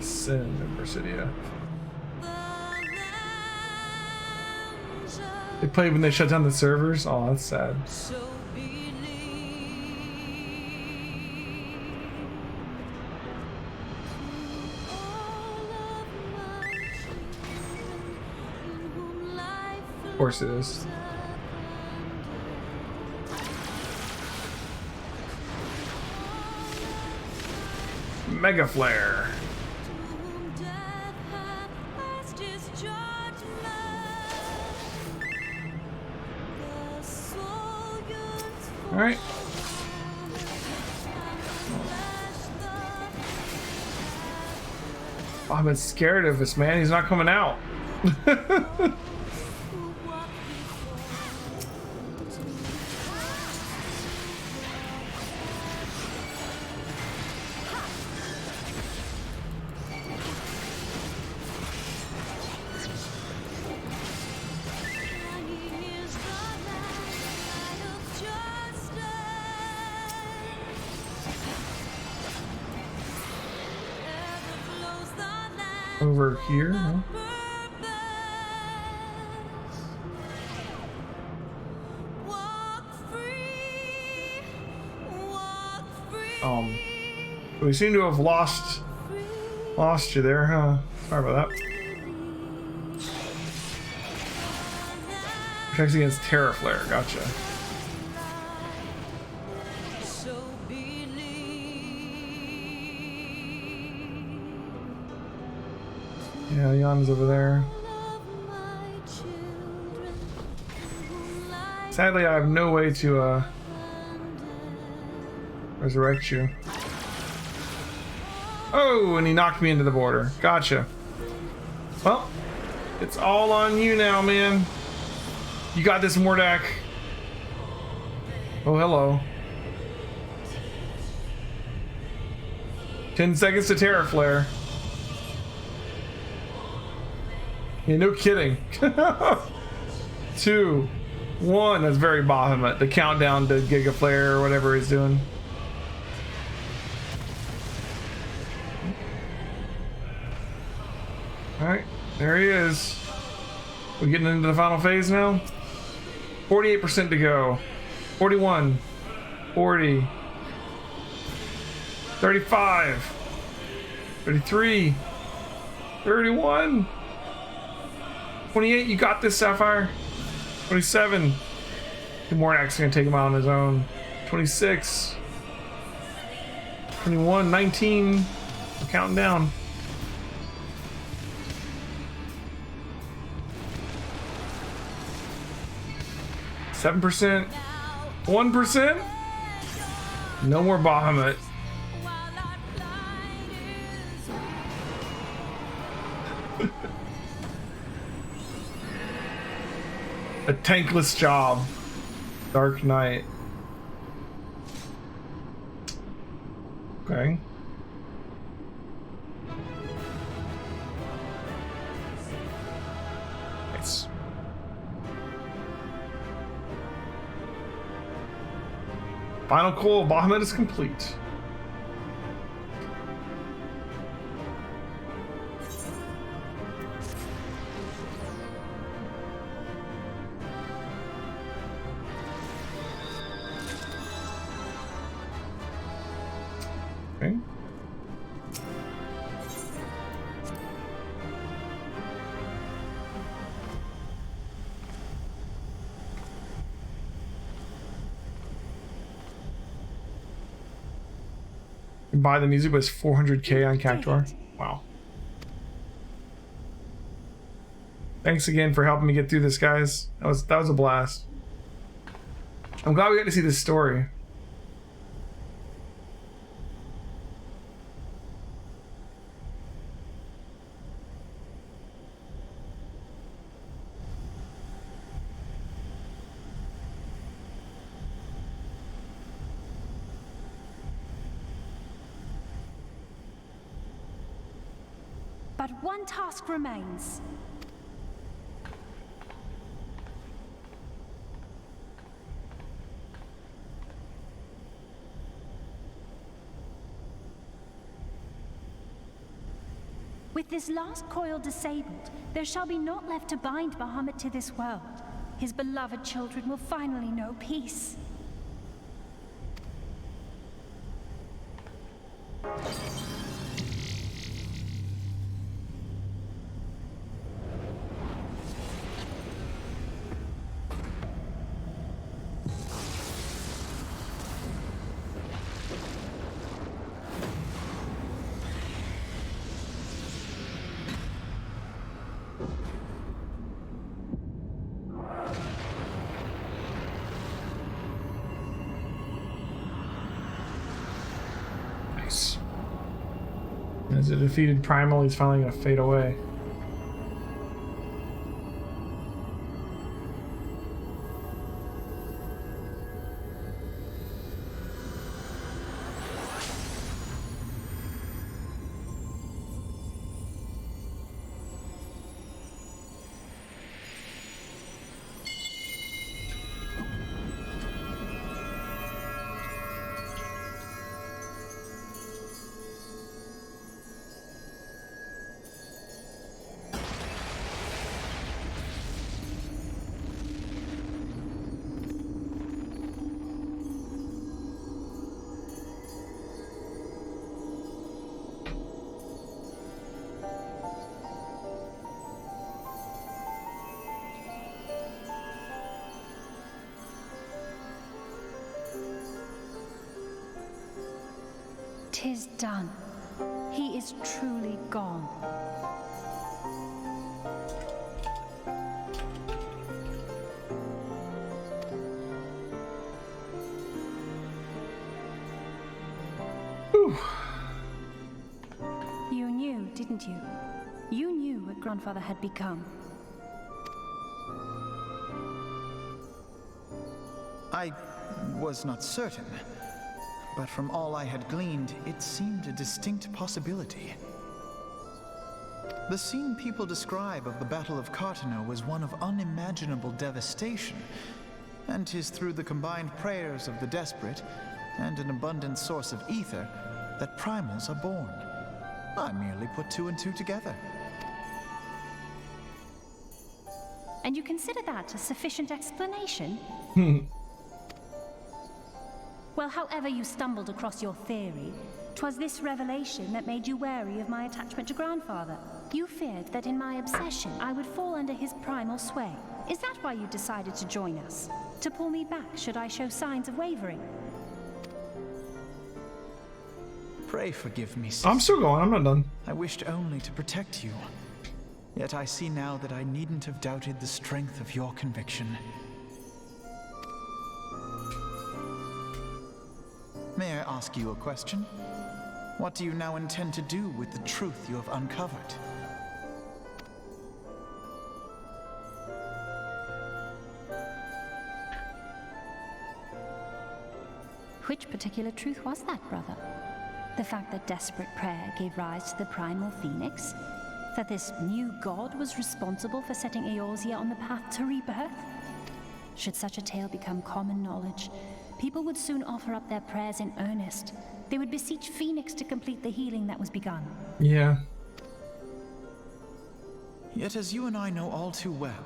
Sin in Bersedia. They played when they shut down the servers? Oh, that's sad. Of course it is. Mega Flare. All right. Oh, I've been scared of this, man. He's not coming out. Over here, huh? We seem to have lost you there, huh? Sorry about that. Protects against Terra Flare, gotcha. Yeah, Jan's over there. Sadly, I have no way to resurrect you. Oh, and he knocked me into the border. Gotcha. Well, it's all on you now, man. You got this, Mordak. Oh, hello. 10 seconds to Terra Flare. Yeah, no kidding. 2, 1. That's very Bahamut. The countdown to Giga Flare or whatever he's doing. Alright, there he is. We're getting into the final phase now. 48% to go. 41. 40. 35. 33. 31. 28, you got this, Sapphire. 27. Mordak's gonna take him out on his own. 26. 21, 19. We're counting down. 7%. 1%. No more Bahamut. A tankless job. Dark Knight. Okay. Nice. Final call of Bahamut is complete. Okay. Buy the music, but it's 400k on Cactuar. Wow. Thanks again for helping me get through this, guys. That was a blast. I'm glad we got to see this story. But one task remains. With this last coil disabled, there shall be naught left to bind Bahamut to this world. His beloved children will finally know peace. As a defeated primal, he's finally gonna fade away. Tis done. He is truly gone. Whew. You knew, didn't you? You knew what Grandfather had become. I was not certain. But from all I had gleaned, it seemed a distinct possibility. The scene people describe of the Battle of Cartano was one of unimaginable devastation, and 'tis through the combined prayers of the desperate and an abundant source of ether that primals are born. I merely put two and two together. And you consider that a sufficient explanation? Well, however you stumbled across your theory, 'twas this revelation that made you wary of my attachment to Grandfather. You feared that in my obsession, I would fall under his primal sway. Is that why you decided to join us? To pull me back should I show signs of wavering? Pray forgive me, sis. I'm still going, I'm not done. I wished only to protect you. Yet I see now that I needn't have doubted the strength of your conviction. May I ask you a question? What do you now intend to do with the truth you have uncovered? Which particular truth was that, brother? The fact that desperate prayer gave rise to the primal phoenix? That this new god was responsible for setting Eorzea on the path to rebirth? Should such a tale become common knowledge, people would soon offer up their prayers in earnest. They would beseech Phoenix to complete the healing that was begun. Yeah. Yet as you and I know all too well,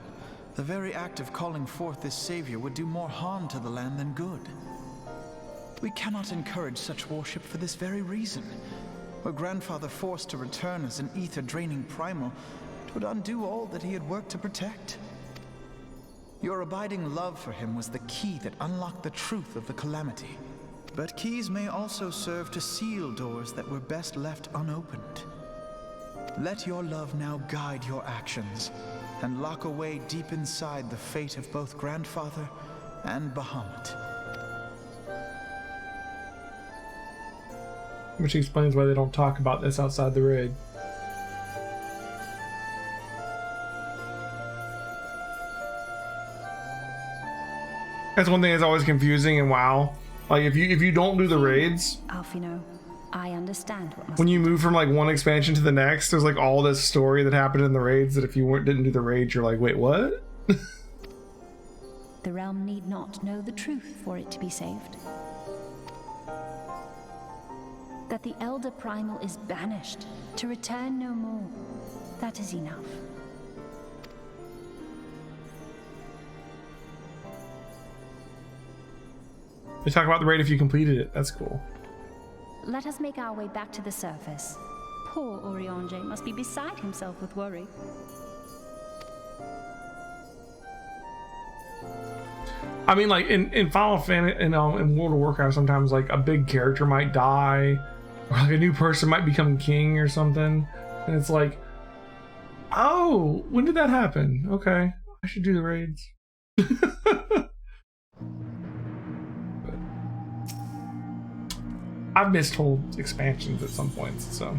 the very act of calling forth this savior would do more harm to the land than good. We cannot encourage such worship for this very reason. Were Grandfather forced to return as an ether-draining primal, it would undo all that he had worked to protect. Your abiding love for him was the key that unlocked the truth of the calamity. But keys may also serve to seal doors that were best left unopened. Let your love now guide your actions, and lock away deep inside the fate of both Grandfather and Bahamut. Which explains why they don't talk about this outside the raid. That's one thing that's always confusing in WoW. Like if you don't do the raids, Alfino, I understand what must when you move from like one expansion to the next, there's like all this story that happened in the raids that if you didn't do the raids, you're like, wait, what? The realm need not know the truth for it to be saved. That the Elder Primal is banished, to return no more. That is enough. They talk about the raid if you completed it. That's cool. Let us make our way back to the surface. Poor Urianger must be beside himself with worry. I mean, like in Final Fantasy, in World of Warcraft, sometimes like a big character might die, or like a new person might become king or something, and it's like, oh, when did that happen? Okay, I should do the raids. I've missed whole expansions at some points, so.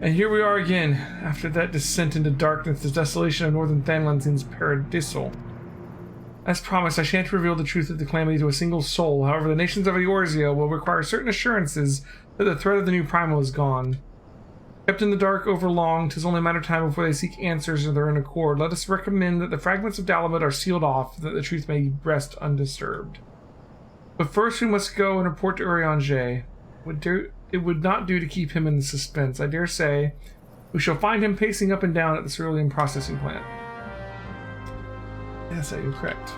And here we are again, after that descent into darkness. The desolation of northern Thanland seems paradisal. As promised, I shan't reveal the truth of the calamity to a single soul. However, the nations of Eorzea will require certain assurances that the threat of the new primal is gone. Kept in the dark over long, 'tis only a matter of time before they seek answers of their own accord. Let us recommend that the fragments of Dalamud are sealed off, that the truth may rest undisturbed. But first we must go and report to Urianger. It would not do to keep him in suspense. I dare say we shall find him pacing up and down at the cerulean processing plant. Yes, you're correct.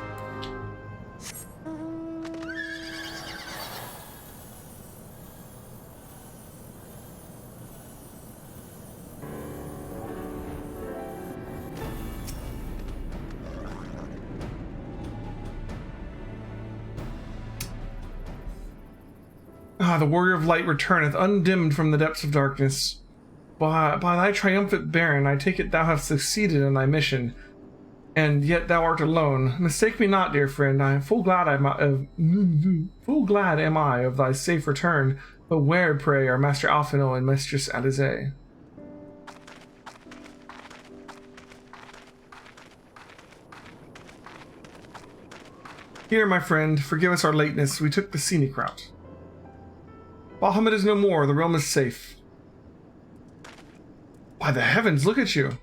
Ah, the warrior of light returneth, undimmed from the depths of darkness. By thy triumphant bearing, I take it thou hast succeeded in thy mission, and yet thou art alone. Mistake me not, dear friend. I am full glad am I of thy safe return. But where, pray, are Master Alfino and Mistress Alize? Here, my friend, forgive us our lateness. We took the scenic route. Bahamut is no more. The realm is safe. By the heavens, look at you.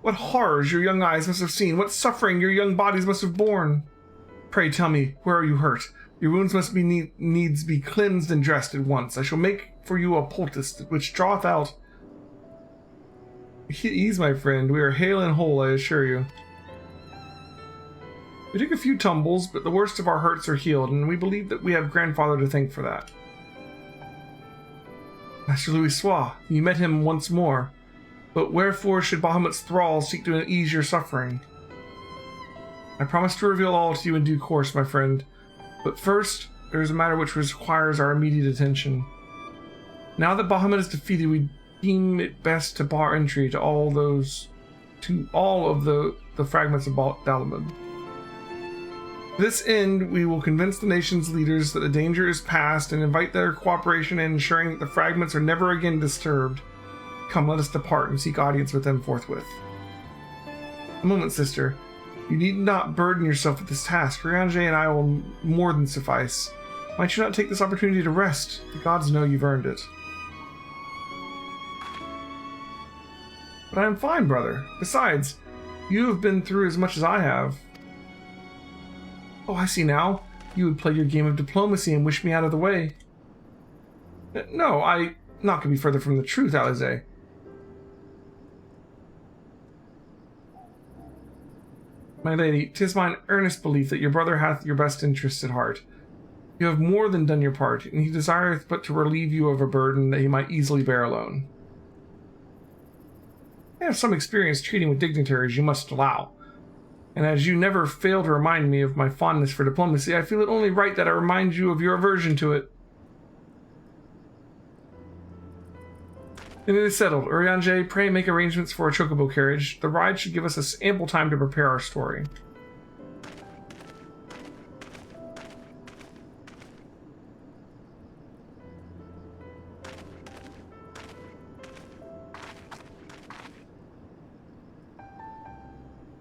What horrors your young eyes must have seen. What suffering your young bodies must have borne. Pray tell me, where are you hurt? Your wounds must be needs be cleansed and dressed at once. I shall make for you a poultice which draweth out... Ease, my friend. We are hale and whole, I assure you. We took a few tumbles, but the worst of our hurts are healed, and we believe that we have Grandfather to thank for that. Master Louis-Soix, you met him once more. But wherefore should Bahamut's thralls seek to ease your suffering? I promise to reveal all to you in due course, my friend. But first, there is a matter which requires our immediate attention. Now that Bahamut is defeated, we deem it best to bar entry to all of the fragments of Dalamud. To this end, we will convince the nation's leaders that the danger is past and invite their cooperation in ensuring that the fragments are never again disturbed. Come, let us depart and seek audience with them forthwith. A moment, sister. You need not burden yourself with this task. Urianger and I will more than suffice. Might you not take this opportunity to rest? The gods know you've earned it. But I am fine, brother. Besides, you have been through as much as I have. Oh, I see now. You would play your game of diplomacy and wish me out of the way. No, not could be further from the truth, Alize. My lady, 'tis mine earnest belief that your brother hath your best interests at heart. You have more than done your part, and he desireth but to relieve you of a burden that he might easily bear alone. I have some experience treating with dignitaries, you must allow. And as you never fail to remind me of my fondness for diplomacy, I feel it only right that I remind you of your aversion to it. And it is settled. Urianger, pray make arrangements for a chocobo carriage. The ride should give us ample time to prepare our story.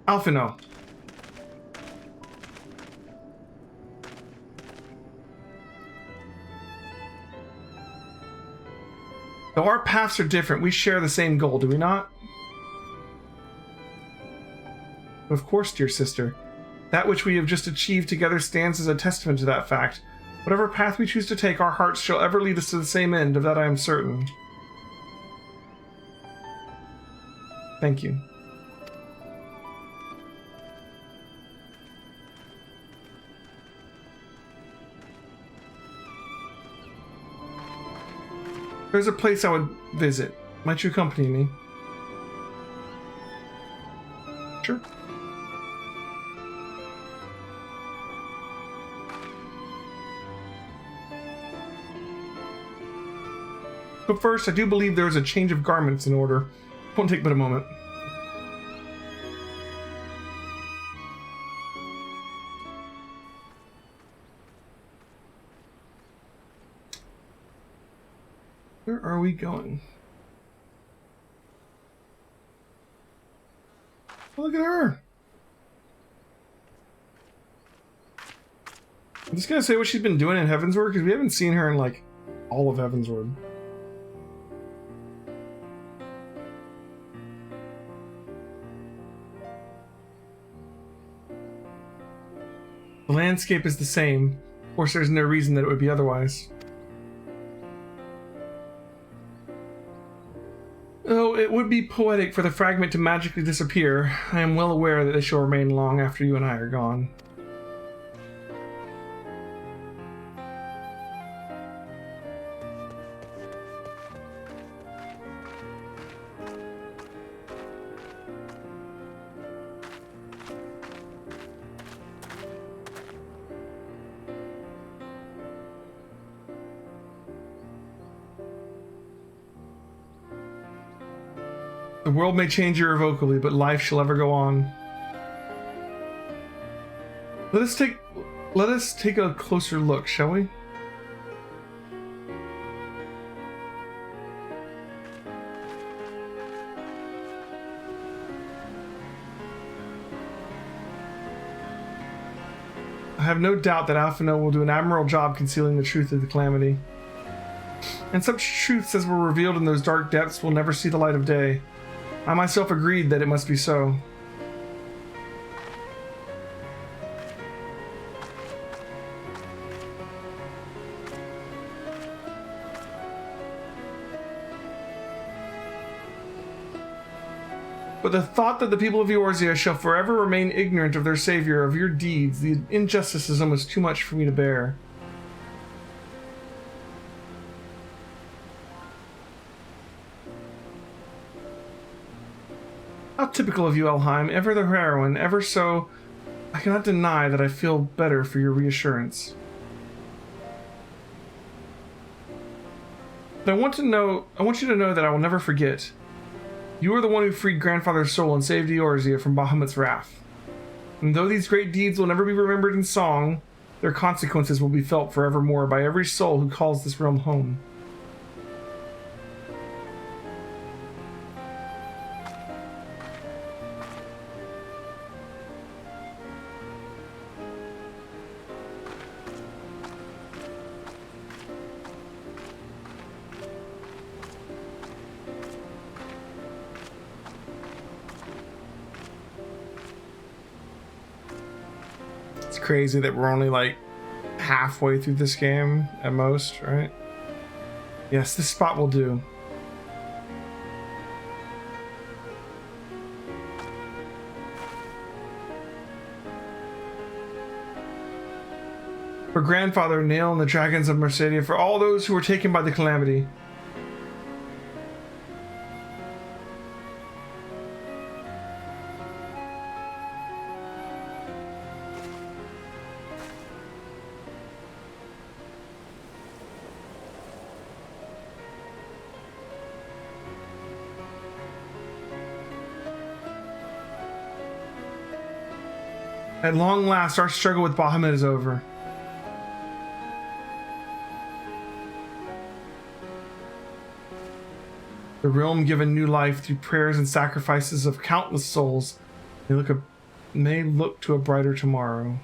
Alphino. Though our paths are different, we share the same goal, do we not? Of course, dear sister. That which we have just achieved together stands as a testament to that fact. Whatever path we choose to take, our hearts shall ever lead us to the same end, of that I am certain. Thank you. There's a place I would visit. Might you accompany me? Sure. But first, I do believe there is a change of garments in order. Won't take but a moment. Where are we going? Oh, look at her! I'm just gonna say what she's been doing in Heavensward, because we haven't seen her in, like, all of Heavensward. The landscape is the same. Of course, there's no reason that it would be otherwise. Though it would be poetic for the fragment to magically disappear, I am well aware that they shall remain long after you and I are gone. The world may change irrevocably, but life shall ever go on. Let us take a closer look, shall we? I have no doubt that Alphino will do an admirable job concealing the truth of the calamity. And such truths as were revealed in those dark depths will never see the light of day. I myself agreed that it must be so. But the thought that the people of Eorzea shall forever remain ignorant of their savior, of your deeds, the injustice is almost too much for me to bear. How typical of you, Elheim, ever the heroine, ever so. I cannot deny that I feel better for your reassurance. But I want you to know that I will never forget. You are the one who freed Grandfather's soul and saved Eorzea from Bahamut's wrath. And though these great deeds will never be remembered in song, their consequences will be felt forevermore by every soul who calls this realm home. crazy that we're only like halfway through this game at most, right? Yes, this spot will do. For grandfather, Nail and the dragons of Mercedia, for all those who were taken by the calamity. At long last, our struggle with Bahamut is over. The realm given new life through prayers and sacrifices of countless souls may look to a brighter tomorrow.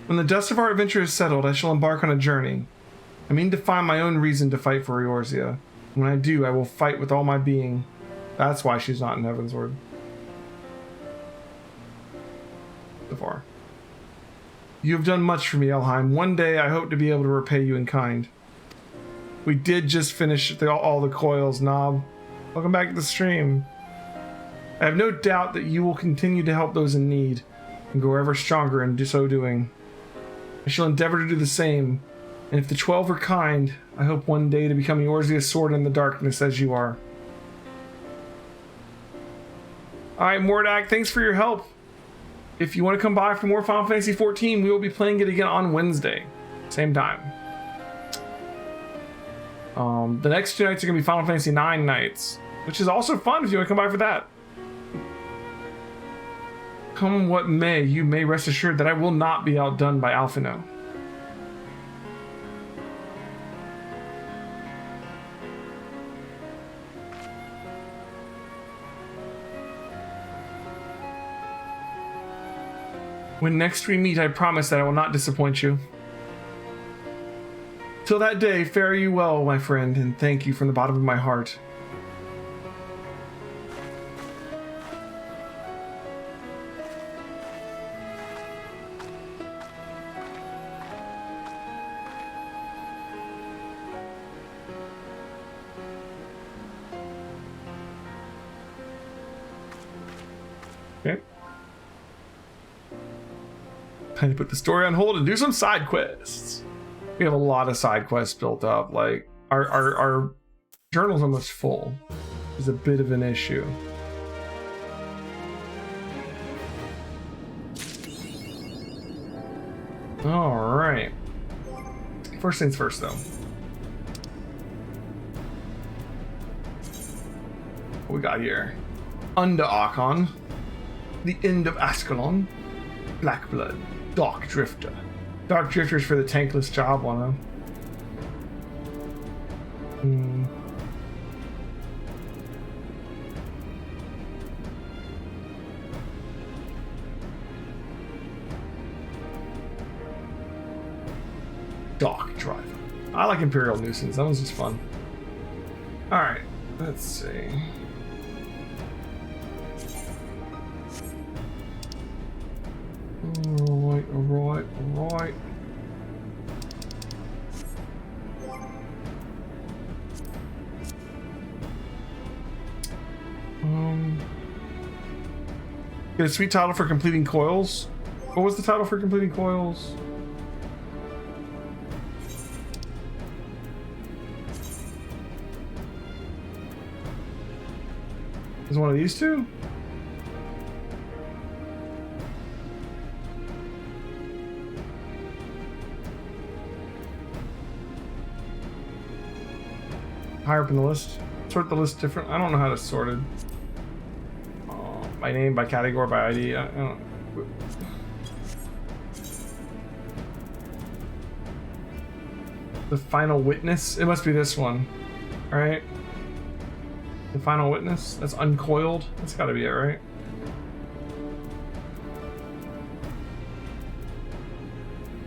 When the dust of our adventure is settled, I shall embark on a journey. I mean to find my own reason to fight for Eorzea. When I do, I will fight with all my being. That's why she's not in Heavensward. So far. You have done much for me, Elheim. One day I hope to be able to repay you in kind. We did just finish all the coils, Knob. Welcome back to the stream. I have no doubt that you will continue to help those in need and grow ever stronger in so doing. I shall endeavor to do the same. And if the 12 are kind, I hope one day to become Eorzea's sword in the darkness as you are. Alright, Mordak, thanks for your help. If you want to come by for more Final Fantasy XIV, we will be playing it again on Wednesday. Same time. The next 2 nights are going to be Final Fantasy IX nights, which is also fun if you want to come by for that. Come what may, you may rest assured that I will not be outdone by Alphino. When next we meet, I promise that I will not disappoint you. Till that day, fare you well, my friend, and thank you from the bottom of my heart. Okay. Time to put the story on hold and do some side quests. We have a lot of side quests built up. Like our journal's almost full. It's a bit of an issue. All right. First things first, though. What we got here? Under Archon, the end of Ascalon, Blackblood, Dark Drifter. Dark Drifter's for the tankless job one, huh? Dark Driver. I like Imperial Nuisance. That one's just fun. Alright, let's see. Alright. Get a sweet title for completing coils. What was the title for completing coils? Is one of these two? Higher up in the list. Sort the list different. I don't know how to sort it. By name, by category, by ID. I don't. The Final Witness. It must be this one, right? The Final Witness. That's uncoiled. That's got to be it, right?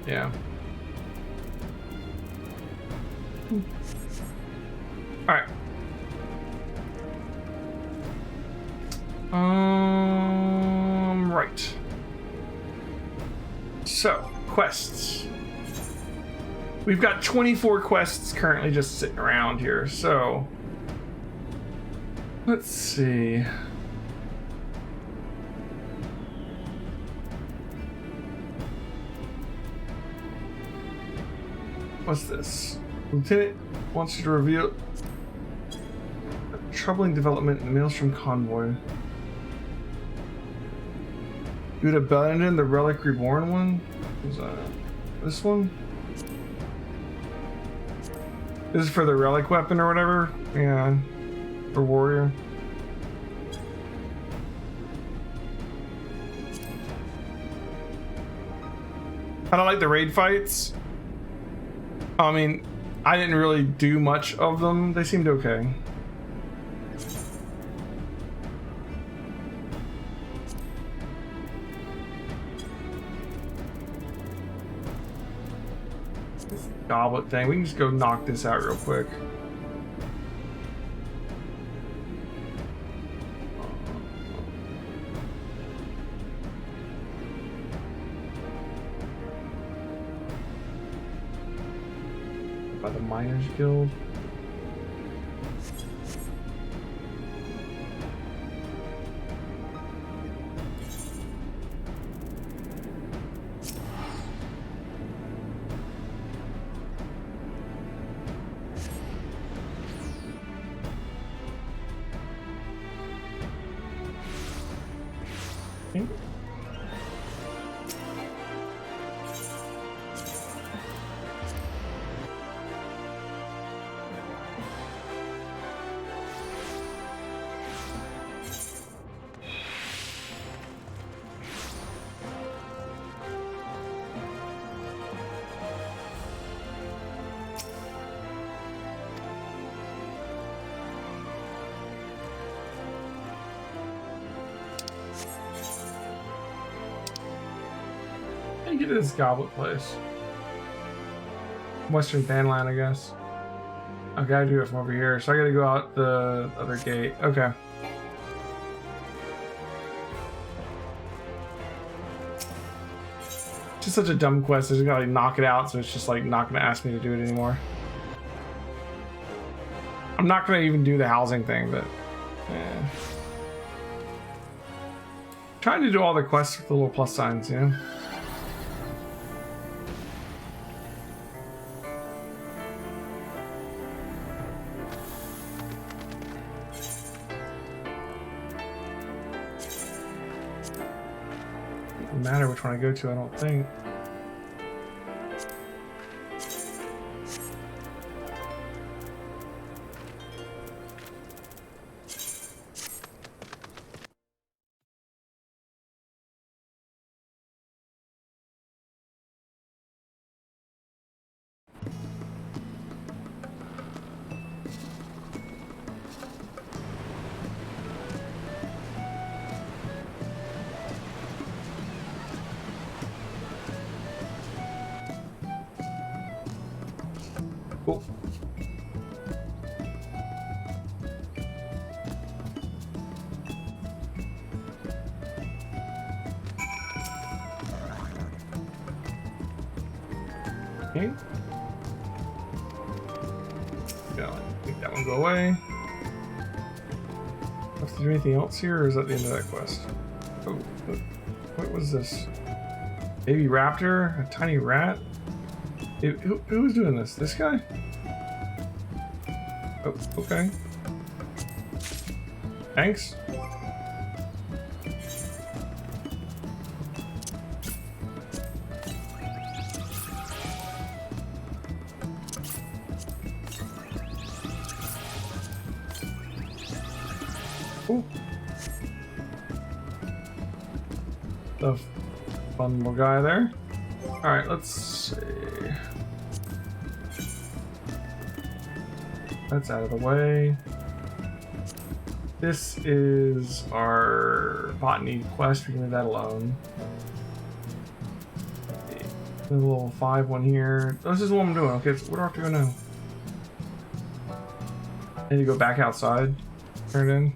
Yeah. All right. So, quests. We've got 24 quests currently just sitting around here, so let's see. What's this? Lieutenant wants you to reveal a troubling development in the Maelstrom convoy. You would abandon the Relic Reborn one? What's that? This one? This is for the relic weapon or whatever? Yeah. For warrior. I don't like the raid fights. I mean, I didn't really do much of them. They seemed okay. Goblet thing. We can just go knock this out real quick. By the Miners Guild. Get to this goblet place. Western Thanline, I guess. I gotta do it from over here, so I gotta go out the other gate. Okay. It's just such a dumb quest. I just gotta like, knock it out, so it's just like not gonna ask me to do it anymore. I'm not gonna even do the housing thing, but yeah. Trying to do all the quests with the little plus signs, you know? Matter which one I go to, I don't think. Cool. Okay. Yeah, make that one go away. Have to do anything else here, or is that the end of that quest? Oh, what was this? Baby raptor? A tiny rat? Who was doing this? This guy? Oh, okay. Thanks. Ooh. The fun little guy there. Alright, let's see. That's out of the way. This is our botany quest. We can leave that alone. The little 5 one here. This is what I'm doing. Okay, so where do I have to go now? I need to go back outside. Turn it in.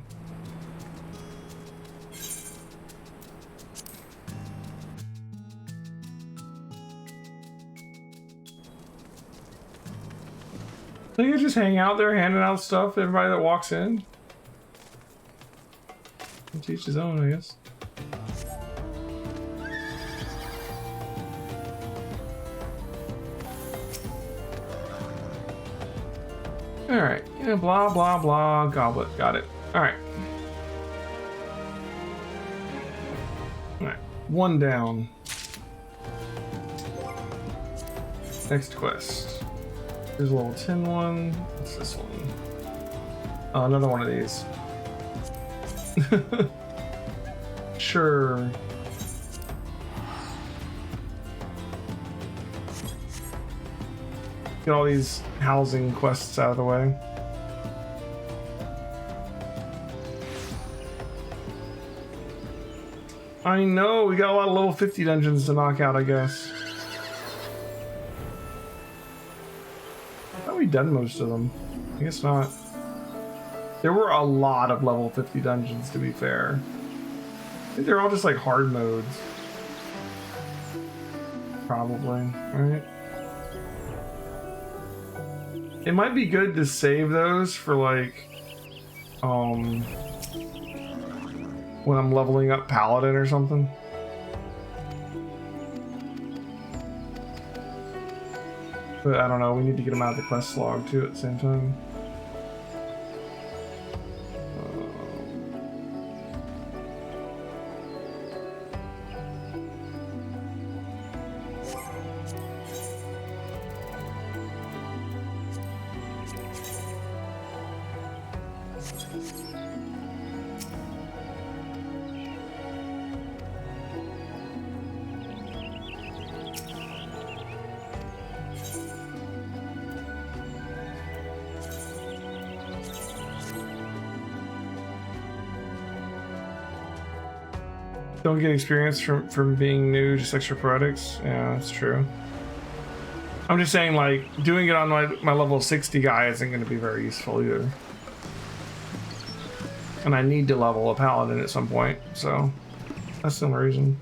So you just hang out there handing out stuff to everybody that walks in. Teach his own, I guess. Alright, yeah, blah blah blah, goblet, got it. Alright. Alright, one down. Next quest. There's a level 10 one. What's this one? Oh, another one of these. Sure. Get all these housing quests out of the way. I know, we got a lot of level 50 dungeons to knock out, I guess. I thought we'd done most of them. I guess not. There were a lot of level 50 dungeons, to be fair. I think they're all just like hard modes. Probably, right? It might be good to save those for like, when I'm leveling up Paladin or something. But I don't know, we need to get them out of the quest log too at the same time. Don't get experience from being new, just extra products. Yeah, that's true. I'm just saying, like, doing it on my level 60 guy isn't going to be very useful either. And I need to level a Paladin at some point, so that's the only reason.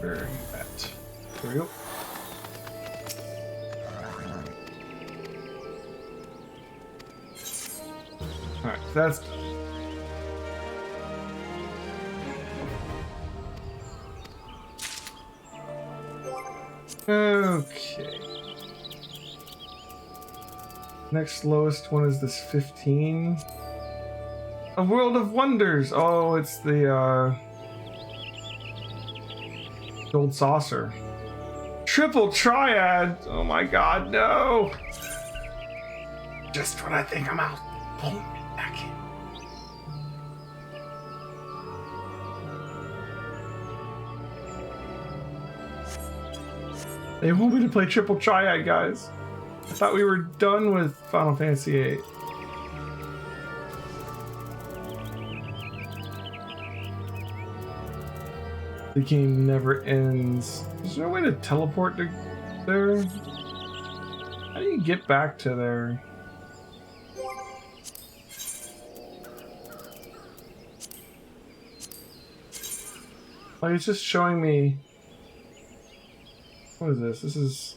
Where are you at? There we go. Alright, that's done. Okay. Next lowest one is this 15. A World of Wonders! Oh, it's the Gold Saucer. Triple Triad! Oh my god, no! Just when I think I'm out, pull me back in. They want me to play Triple Triad, guys. I thought we were done with Final Fantasy VIII. The game never ends. Is there a way to teleport to there? How do you get back to there? Like, it's just showing me. What is this? This is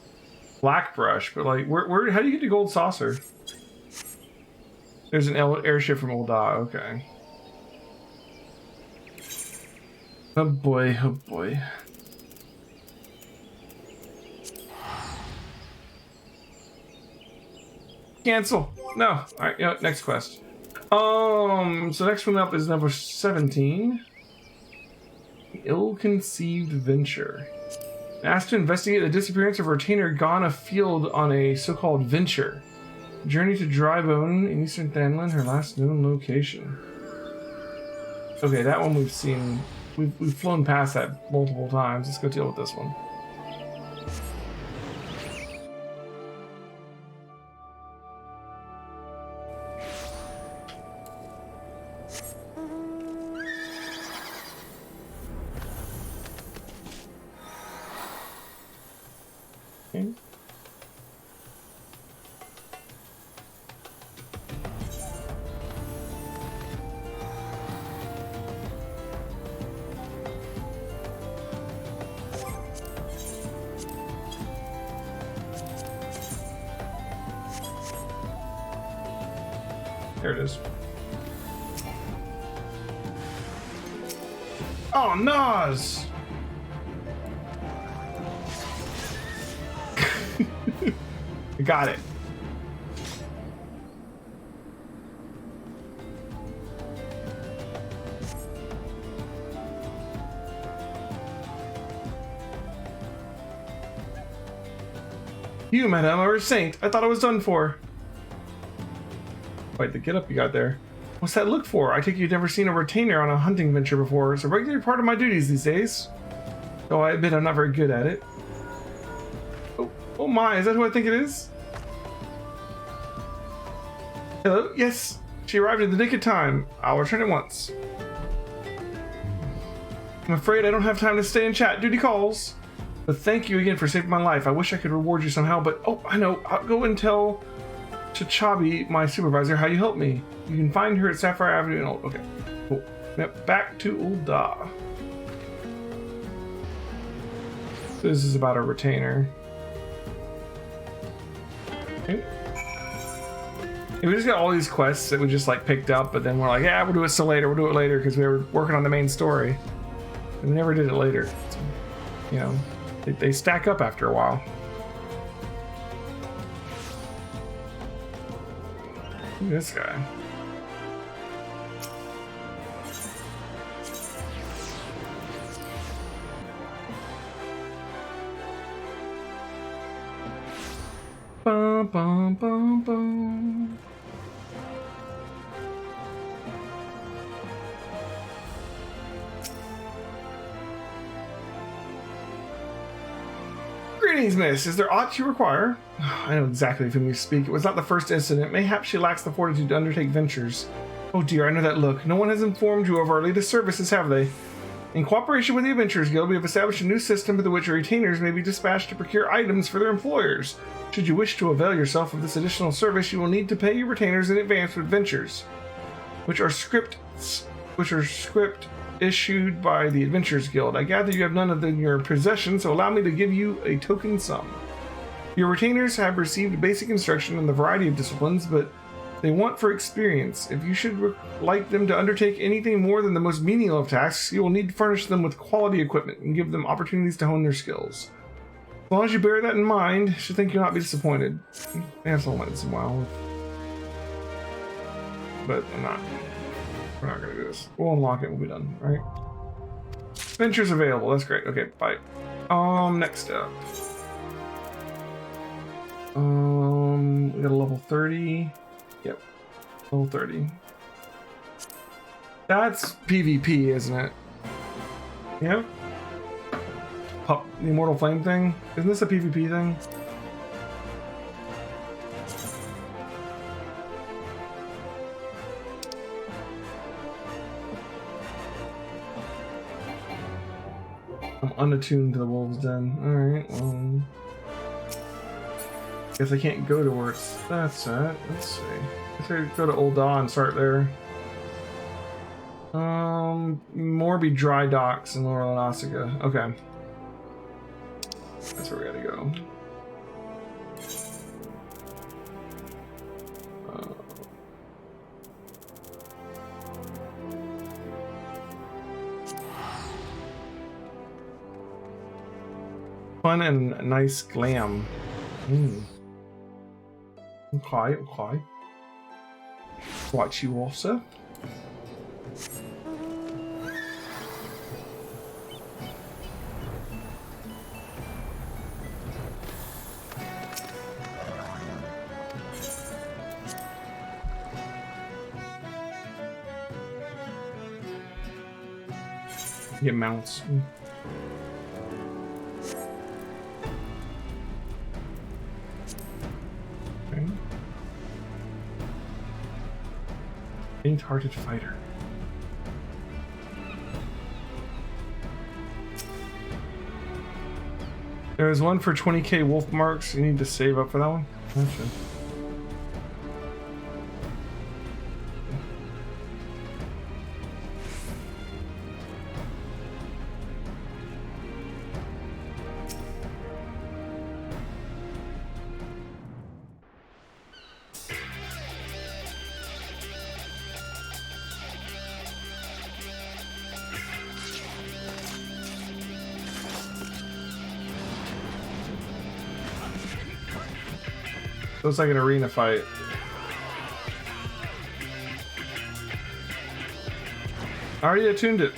Black Brush, but like, where? How do you get to Gold Saucer? There's an airship from Ul'dah. Okay. Oh boy, oh boy. Cancel. No. All right. You know, next quest. So next one up is number 17. Ill-conceived venture. Asked to investigate the disappearance of a retainer gone afield on a so-called venture. Journey to Drybone in eastern Thanlin, her last known location. Okay, that one we've seen. We've flown past that multiple times. Let's go deal with this one. Okay. There it is. Oh, Nas! I got it. You, madame, are a saint. I thought I was done for. Wait, the get up you got there. What's that look for? I take you've never seen a retainer on a hunting venture before. It's a regular part of my duties these days. Though I admit I'm not very good at it. Oh my, is that who I think it is? Hello? Yes. She arrived in the nick of time. I'll return at once. I'm afraid I don't have time to stay and chat. Duty calls. But thank you again for saving my life. I wish I could reward you somehow, but oh, I know. I'll go and tell Chabi, my supervisor, how you helped me. You can find her at Sapphire Avenue and okay. Cool. Yep, back to Ul'dah. This is about a retainer. Okay. We just got all these quests that we just like picked up, but then we're like, yeah, we'll do it so later. We'll do it later because we were working on the main story, and we never did it later. So, you know, they stack up after a while. Look at this guy. Bum, bum, bum, bum. Greetings, miss. Is there aught you require? I know exactly of whom you speak. It was not the first incident. Mayhap she lacks the fortitude to undertake ventures. Oh dear, I know that look. No one has informed you of our latest services, have they? In cooperation with the Adventurers Guild, we have established a new system through which retainers may be dispatched to procure items for their employers. Should you wish to avail yourself of this additional service, you will need to pay your retainers in advance with ventures, which are script issued by the Adventurers Guild. I gather you have none of them in your possession, so allow me to give you a token sum. Your retainers have received basic instruction in the variety of disciplines, but they want for experience. If you should like them to undertake anything more than the most menial of tasks, you will need to furnish them with quality equipment and give them opportunities to hone their skills. As long as you bear that in mind, I should think you'll not be disappointed. That's all once in a while. But I'm not. We're not going to do this. We'll unlock it. We'll be done. All right. Ventures available. That's great. Okay, bye. Next up. We got a level 30. Yep. Level 30. That's PvP, isn't it? Yep. The Immortal Flame thing? Isn't this a PvP thing? I'm unattuned to the Wolves Den. Alright, guess I can't go to where that's at. Let's see. Let's go to Ul'dah and start there. Morby Dry Docks in Lower Lanasica. Okay. That's where we gotta go. Fun and nice glam. Okay, okay. Right, you off, sir. Get mounts. Okay. Faint-hearted fighter. There is one for 20k wolf marks. You need to save up for that one. Gotcha. Looks like an arena fight. I already attuned it.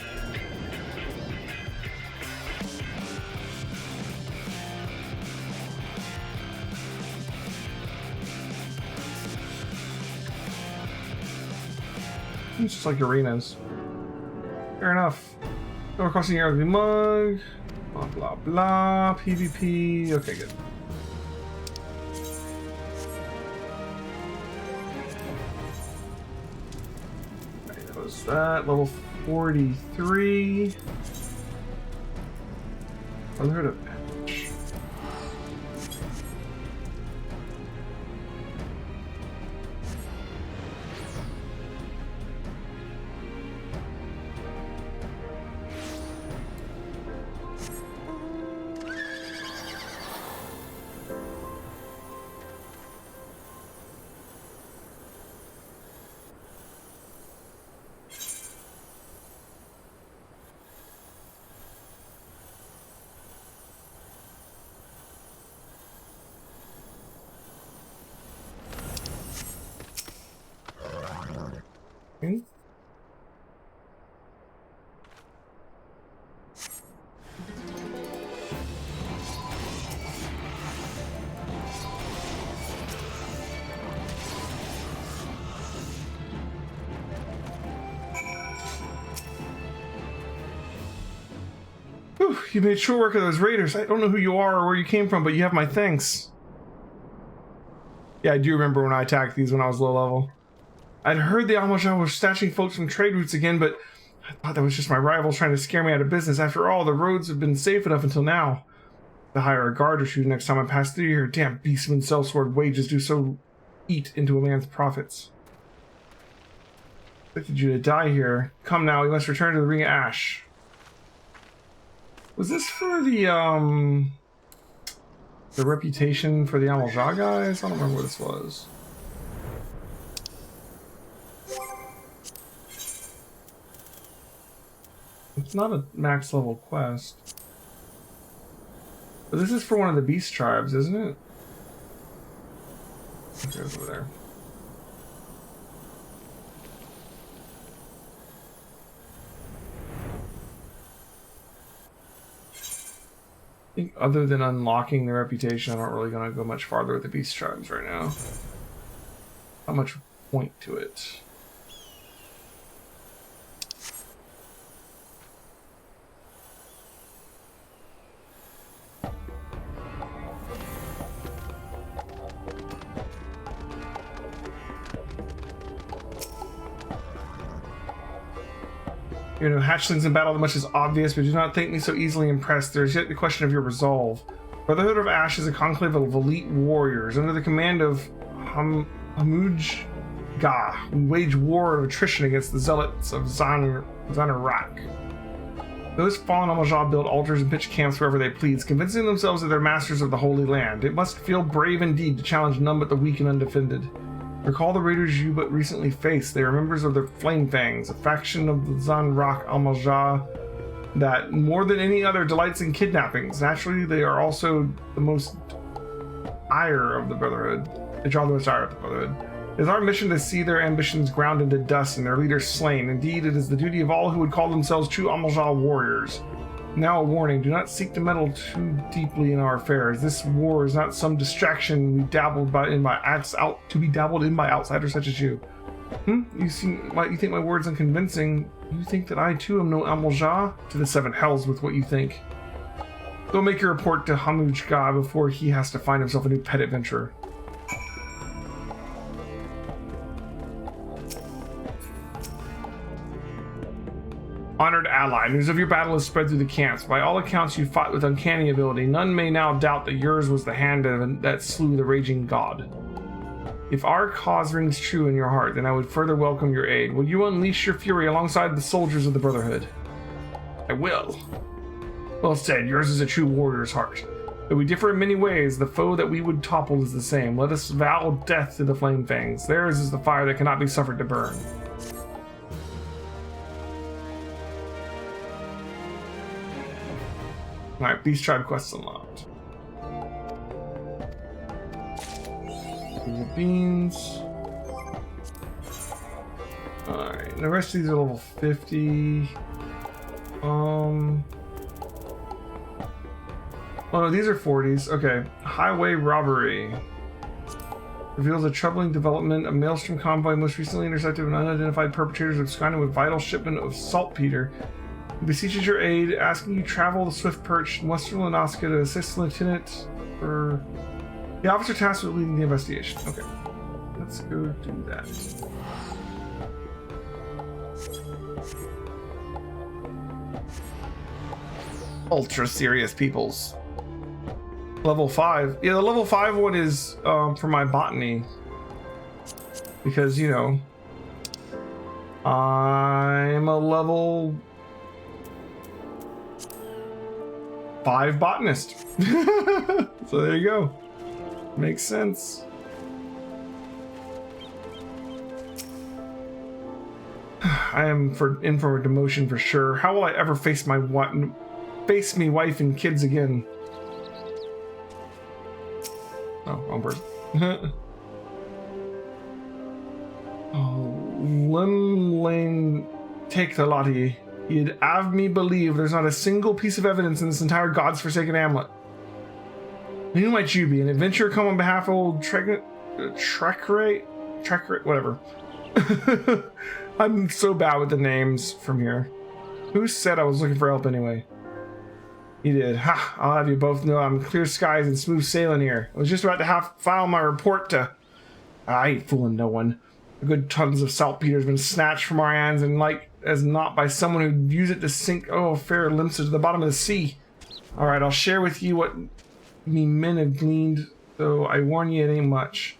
It's just like arenas. Fair enough. Over crossing your ugly mug. Blah blah blah. PvP. Okay, good. That level 43. Brotherhood of Ash. Okay. Whew, you made short work of those raiders. I don't know who you are or where you came from, but you have my thanks. Yeah, I do remember when I attacked these when I was low level. I'd heard the Almajah was snatching folks from trade routes again, but I thought that was just my rivals trying to scare me out of business. After all, the roads have been safe enough until now. To hire a guard or two next time I pass through here. Damn beastmen sell sword wages do so eat into a man's profits. I expected you to die here. Come now, we must return to the Ring of Ash. Was this for the reputation for the Almajah guys? I don't remember what this was. It's not a max level quest. But this is for one of the beast tribes, isn't it? Okay, it's over there. I think other than unlocking the reputation, I'm not really going to go much farther with the beast tribes right now. Not much point to it. You know, hatchlings in battle, the much is obvious, but do not think me so easily impressed. There is yet the question of your resolve. Brotherhood of Ash is a conclave of elite warriors under the command of Hamuj Ga. We wage war of attrition against the zealots of Zanarak. Those fallen Almajah build altars and pitch camps wherever they please, convincing themselves that they're masters of the Holy Land. It must feel brave indeed to challenge none but the weak and undefended. Recall the raiders you but recently faced. They are members of the Flame Fangs, a faction of the Zanrak Almajah that, more than any other, delights in kidnappings. Naturally, they are also the most ire of the Brotherhood. They draw the most ire of the Brotherhood. It is our mission to see their ambitions ground into dust and their leaders slain. Indeed, it is the duty of all who would call themselves true Amalja warriors. Now a warning, do not seek to meddle too deeply in our affairs. This war is not some distraction to be dabbled in by outsiders such as you. You think my words unconvincing? You think that I too am no Amalja? To the seven hells with what you think. Go make your report to Hamujga before he has to find himself a new pet adventurer. Honored ally, news of your battle has spread through the camps. By all accounts, you fought with uncanny ability. None may now doubt that yours was the hand that slew the raging god. If our cause rings true in your heart, then I would further welcome your aid. Will you unleash your fury alongside the soldiers of the Brotherhood? I will. Well said, yours is a true warrior's heart. Though we differ in many ways, the foe that we would topple is the same. Let us vow death to the flame fangs. Theirs is the fire that cannot be suffered to burn. Alright, Beast Tribe quests unlocked. Beans. Alright, the rest of these are level 50. Oh no, these are 40s. Okay. Highway robbery. Reveals a troubling development. A maelstrom convoy most recently intercepted an unidentified perpetrators absconding with vital shipment of saltpeter. Beseeches your aid, asking you travel the Swift Perch in Western Lanaska to assist Lieutenant or the officer tasked with leading the investigation. Okay, let's go do that. Ultra serious peoples. Level 5. Yeah, the level 5 one is for my botany. Because, you know, I'm a level 5 botanist. So there you go. Makes sense. I am in for a demotion for sure. How will I ever face me wife and kids again? Oh, wrong person. Oh, Lim Lane, take the lot of ye. You'd have me believe there's not a single piece of evidence in this entire God's forsaken hamlet. Who might you be? An adventurer come on behalf of old Trekrate, whatever. I'm so bad with the names from here. Who said I was looking for help anyway? You did. Ha! I'll have you both know I'm clear skies and smooth sailing here. I was just about to file my report to... I ain't fooling no one. A good tons of saltpeter has been snatched from our hands and like as not by someone who'd use it to sink fair limpses to the bottom of the sea. Alright, I'll share with you what me men have gleaned, though I warn you it ain't much.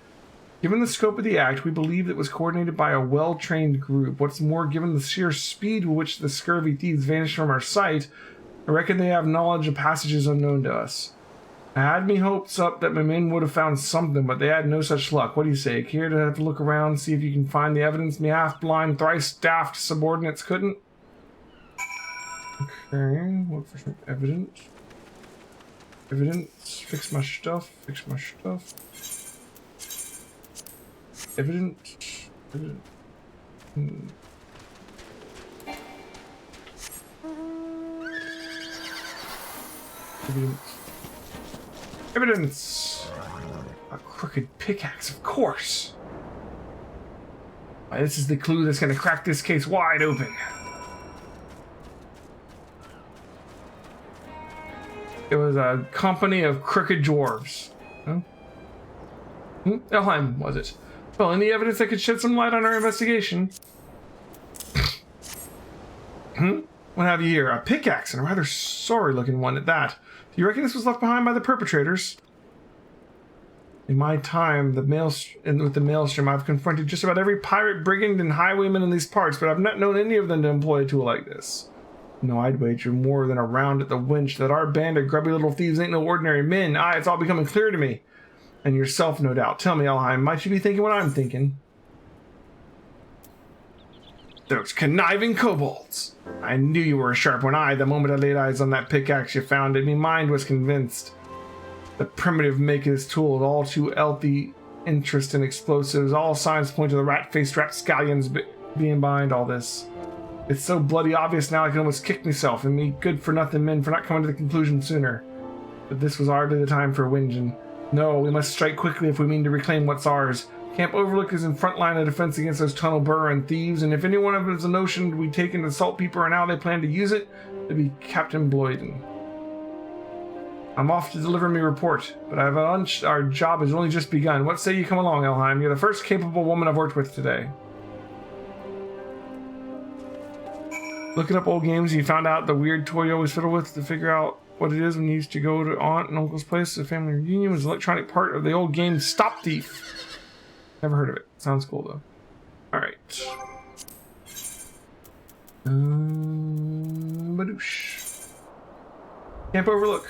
Given the scope of the act, we believe it was coordinated by a well-trained group. What's more, given the sheer speed with which the scurvy thieves vanished from our sight, I reckon they have knowledge of passages unknown to us. I had me hopes up that my men would have found something, but they had no such luck. What do you say? Care to have a look around, see if you can find the evidence me half-blind, thrice-daft subordinates couldn't? Okay, look for some evidence. Evidence, fix my stuff. Evidence. Evidence. A crooked pickaxe, of course. Why, this is the clue that's going to crack this case wide open. It was a company of crooked dwarves. Huh? Elheim, was it? Well, any evidence that could shed some light on our investigation? What have you here? A pickaxe, and a rather sorry-looking one at that. Do you reckon this was left behind by the perpetrators? In my time with the Maelstrom, I've confronted just about every pirate, brigand, and highwayman in these parts, but I've not known any of them to employ a tool like this. No, I'd wager more than a round at the winch that our band of grubby little thieves ain't no ordinary men. Aye, it's all becoming clear to me. And yourself, no doubt. Tell me, Elheim, might you be thinking what I'm thinking? Those conniving kobolds! I knew you were a sharp one. The moment I laid eyes on that pickaxe you found it, me mind was convinced. The primitive make of this tool is all too interest in explosives. All signs point to the rat-faced rapscallions being behind all this. It's so bloody obvious now I can almost kick myself and me good-for-nothing men for not coming to the conclusion sooner. But this was hardly the time for whinging. No, we must strike quickly if we mean to reclaim what's ours. Camp Overlook is in front line of defense against those tunnel burrowing thieves, and if any one of them has a notion we taken the saltpeter and how they plan to use it, it'd be Captain Bloyden. I'm off to deliver me report, but I have a hunch our job has only just begun. What say you come along, Elheim? You're the first capable woman I've worked with today. Looking up old games, you found out the weird toy you always fiddle with to figure out what it is when you used to go to aunt and uncle's place. The family reunion was an electronic part of the old game Stop Thief. Never heard of it. Sounds cool though. Alright. Badoosh. Camp Overlook.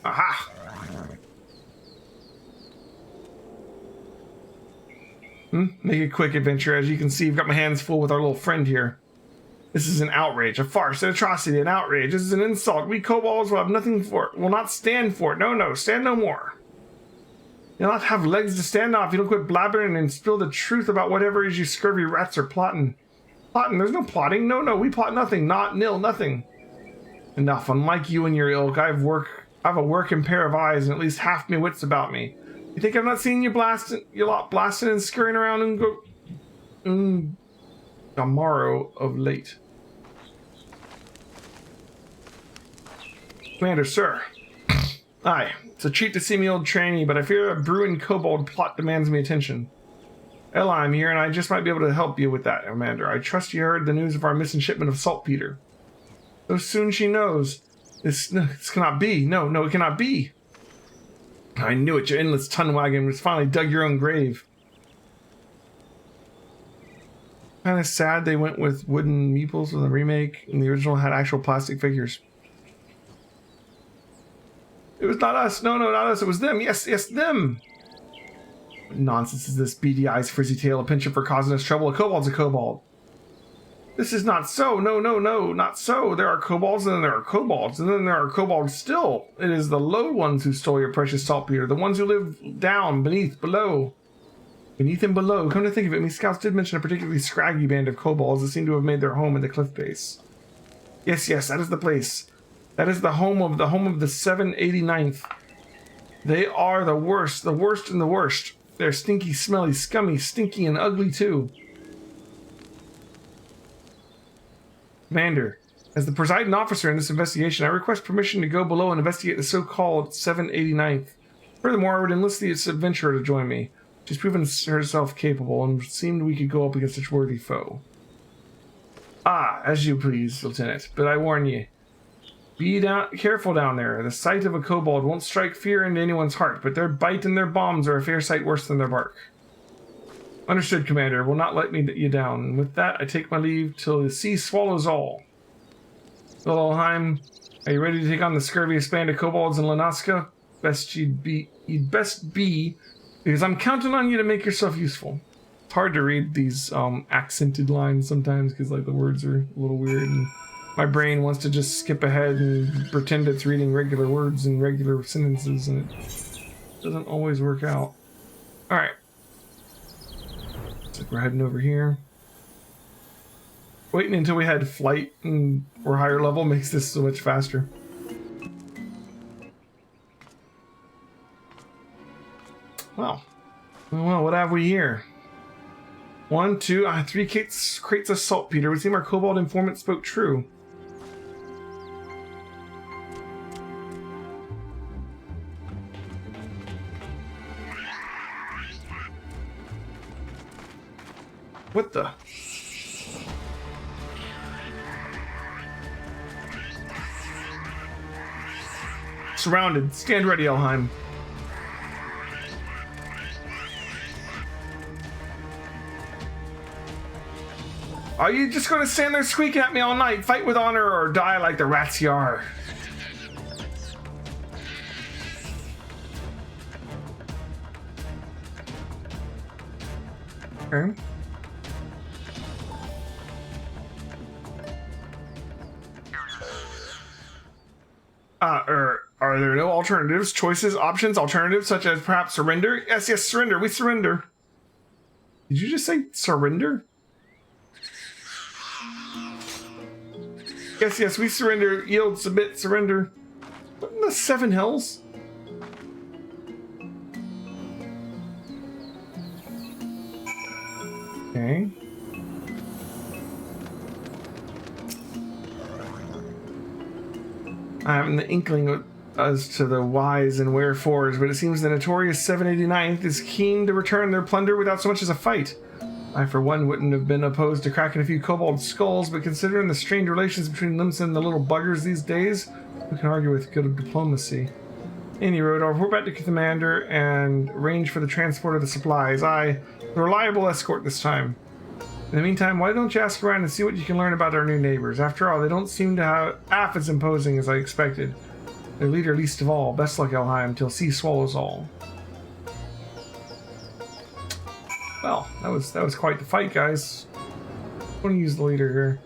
Aha! Make a quick adventure. As you can see, I've got my hands full with our little friend here. This is an outrage, a farce, an atrocity, an outrage. This is an insult. We kobolds will have nothing for it, will not stand for it. No, stand no more. You'll not have legs to stand on if you don't quit blabbering and spill the truth about whatever it is you scurvy rats are plotting. Plotting? There's no plotting. No, we plot nothing. Not nil, nothing. Enough. Unlike you and your ilk, I have a working pair of eyes and at least half my wits about me. You think I've not seen you blasting and scurrying around and tomorrow of late? Commander, sir. Aye, it's a treat to see me old trainee, but I fear a brewing kobold plot demands me attention. Ella, I'm here, and I just might be able to help you with that, Commander. I trust you heard the news of our missing shipment of saltpeter. So soon she knows. This cannot be. No, it cannot be. I knew it. Your endless ton wagon was finally dug your own grave. Kind of sad they went with wooden meeples with the remake, and the original had actual plastic figures. It was not us. No, not us. It was them. Yes, them. What nonsense is this? Beady eyes, frizzy tail, a penchant for causing us trouble. A kobold's a kobold. This is not so. No, not so. There are kobolds, and then there are kobolds, and then there are kobolds still. It is the low ones who stole your precious saltpeter, the ones who live down, beneath, below. Beneath and below. Come to think of it, me scouts did mention a particularly scraggy band of kobolds that seem to have made their home in the cliff base. Yes, that is the place. That is the home of the 789th. They are the worst and the worst. They're stinky, smelly, scummy, stinky, and ugly too. Commander, as the presiding officer in this investigation, I request permission to go below and investigate the so-called 789th. Furthermore, I would enlist this adventurer to join me. She's proven herself capable, and seemed we could go up against such worthy foe. Ah, as you please, Lieutenant, but I warn ye, be careful down there. The sight of a kobold won't strike fear into anyone's heart, but their bite and their bombs are a fair sight worse than their bark. Understood, Commander. Will not let you down. And with that, I take my leave till the sea swallows all. Wilhelm, are you ready to take on the scurviest band of kobolds in Lanaska? You'd best be, because I'm counting on you to make yourself useful. It's hard to read these accented lines sometimes because like the words are a little weird, and my brain wants to just skip ahead and pretend it's reading regular words and regular sentences, and it doesn't always work out. All right. So we're heading over here. Waiting until we had flight and we're higher level makes this so much faster. Well, what have we here? 1, 2, 3 crates of saltpeter. It would seem our kobold informant spoke true. What the? Surrounded. Stand ready, Elheim. Are you just going to stand there squeaking at me all night? Fight with honor or die like the rats you are. Okay. Are there no alternatives, choices, options, alternatives, such as perhaps surrender? Yes, yes, surrender. We surrender. Did you just say surrender? Yes, yes, we surrender. Yield, submit, surrender. What in the seven hells? Okay. I haven't the inkling as to the whys and wherefores, but it seems the notorious 789th is keen to return their plunder without so much as a fight. I, for one, wouldn't have been opposed to cracking a few kobold skulls, but considering the strained relations between Limsa and the little buggers these days, who can argue with good diplomacy? Any road, I'll report back to Commander and arrange for the transport of the supplies. The reliable escort this time. In the meantime, why don't you ask around and see what you can learn about our new neighbors? After all, they don't seem to have half as imposing as I expected. Their leader least of all. Best luck, Elheim, till sea swallows all. Well, that was quite the fight, guys. I'm going to use the leader here.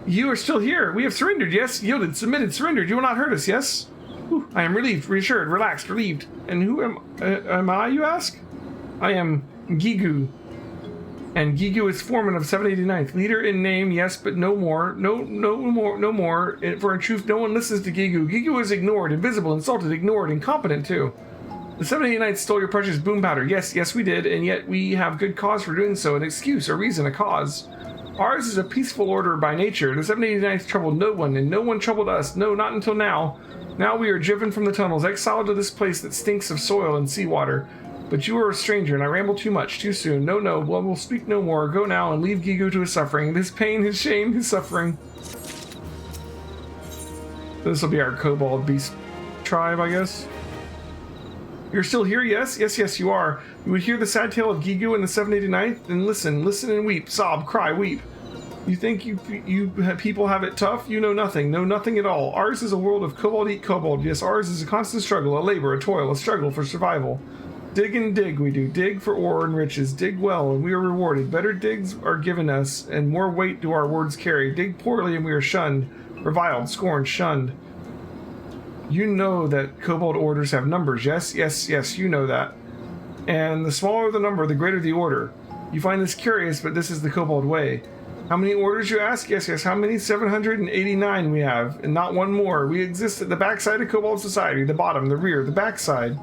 You are still here. We have surrendered, yes? Yielded, submitted, surrendered. You will not hurt us, yes? Whew, I am relieved, reassured, relaxed, relieved. And who am I, you ask? I am Gigu. And Gigu is foreman of 789th. Leader in name, yes, but no more. No more. For in truth, no one listens to Gigu. Gigu is ignored, invisible, insulted, ignored, incompetent, too. The 789th stole your precious boom powder. Yes, yes, we did, and yet we have good cause for doing so. An excuse, a reason, a cause. Ours is a peaceful order by nature. The 789th troubled no one, and no one troubled us. No, not until now. Now we are driven from the tunnels, exiled to this place that stinks of soil and seawater. But you are a stranger, and I ramble too much, too soon. No, well, we'll speak no more. Go now and leave Gigu to his suffering, his pain, his shame, his suffering. This will be our kobold beast tribe, I guess. You're still here, yes? Yes, you are. You would hear the sad tale of Gigu and the 789th, then listen and weep, sob, cry, weep. You think you people have it tough? You know nothing at all. Ours is a world of kobold eat kobold. Yes, ours is a constant struggle, a labor, a toil, a struggle for survival. Dig and dig we do. Dig for ore and riches. Dig well and we are rewarded. Better digs are given us and more weight do our words carry. Dig poorly and we are shunned, reviled, scorned, shunned. You know that kobold orders have numbers, yes, you know that. And the smaller the number, the greater the order. You find this curious, but this is the kobold way. How many orders, you ask? Yes, how many? 789 we have, and not one more. We exist at the backside of kobold society, the bottom, the rear, the backside.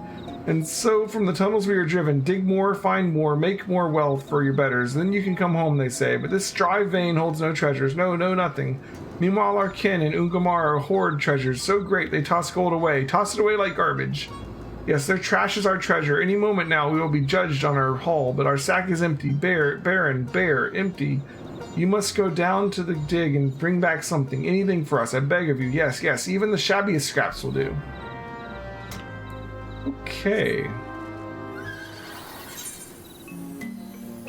And so from the tunnels we are driven, dig more, find more, make more wealth for your betters. Then you can come home, they say. But this dry vein holds no treasures, no, nothing. Meanwhile, our kin in Ungamar hoard treasures so great they toss gold away, toss it away like garbage. Yes, their trash is our treasure. Any moment now we will be judged on our haul, but our sack is empty, barren, empty. You must go down to the dig and bring back something, anything for us, I beg of you. Yes, even the shabbiest scraps will do. Okay.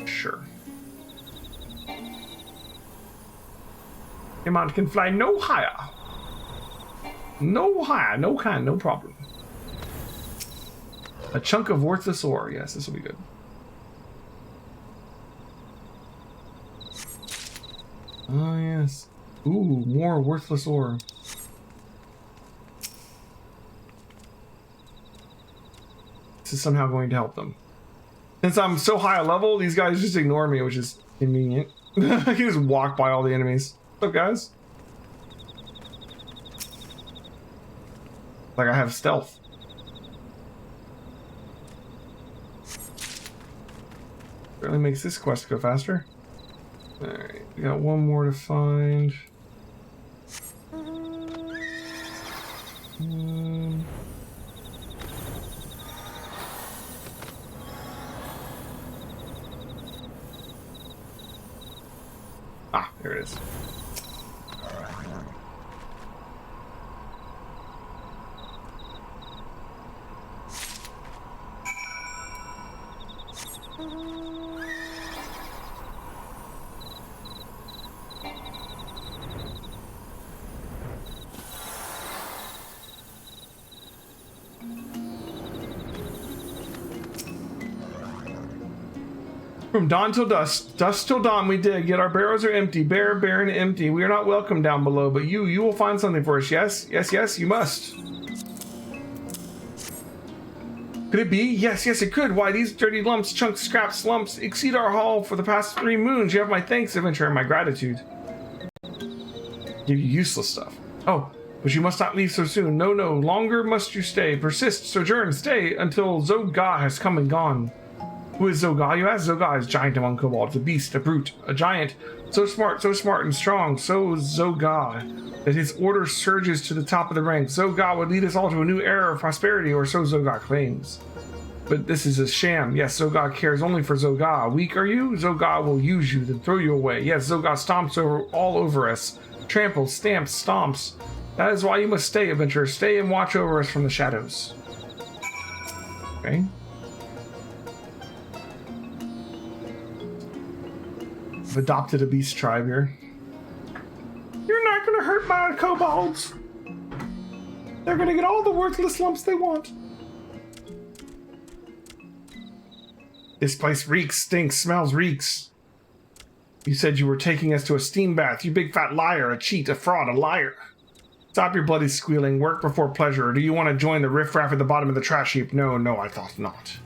Sure. Imant can fly no higher. No higher, no kind, no problem. A chunk of worthless ore. Yes, this will be good. Oh, yes. Ooh, more worthless ore. This is somehow going to help them. Since I'm so high a level, these guys just ignore me, which is convenient. I can just walk by all the enemies. What's up, guys? Like I have stealth. Certainly makes this quest go faster. Alright, we got one more to find. Ah, there it is. From dawn till dusk, dusk till dawn we dig, yet our barrows are empty, bare, barren, empty. We are not welcome down below, but you will find something for us. Yes, yes, yes, you must. Could it be? Yes, yes, it could. Why, these dirty lumps, chunks, scraps, lumps exceed our haul for the past 3 moons. You have my thanks, adventurer, and my gratitude. Give you useless stuff. Oh, but you must not leave so soon. No, no, longer must you stay. Persist, sojourn, stay until Zoga has come and gone. Who is Zoga, you ask? Zoga is giant among kobolds, a beast, a brute, a giant, so smart and strong, so Zoga, that his order surges to the top of the ranks. Zoga would lead us all to a new era of prosperity, or so Zoga claims. But this is a sham. Yes, Zoga cares only for Zoga. Weak are you? Zoga will use you, then throw you away. Yes, Zoga stomps all over us. Tramples, stamps, stomps. That is why you must stay, adventurer. Stay and watch over us from the shadows. Okay. I've adopted a beast tribe here. You're not gonna hurt my kobolds. They're gonna get all the worthless lumps they want. This place reeks, stinks, smells, reeks. You said you were taking us to a steam bath. You big fat liar, a cheat, a fraud, a liar. Stop your bloody squealing. Work before pleasure. Or do you want to join the riffraff at the bottom of the trash heap? No, no, I thought not.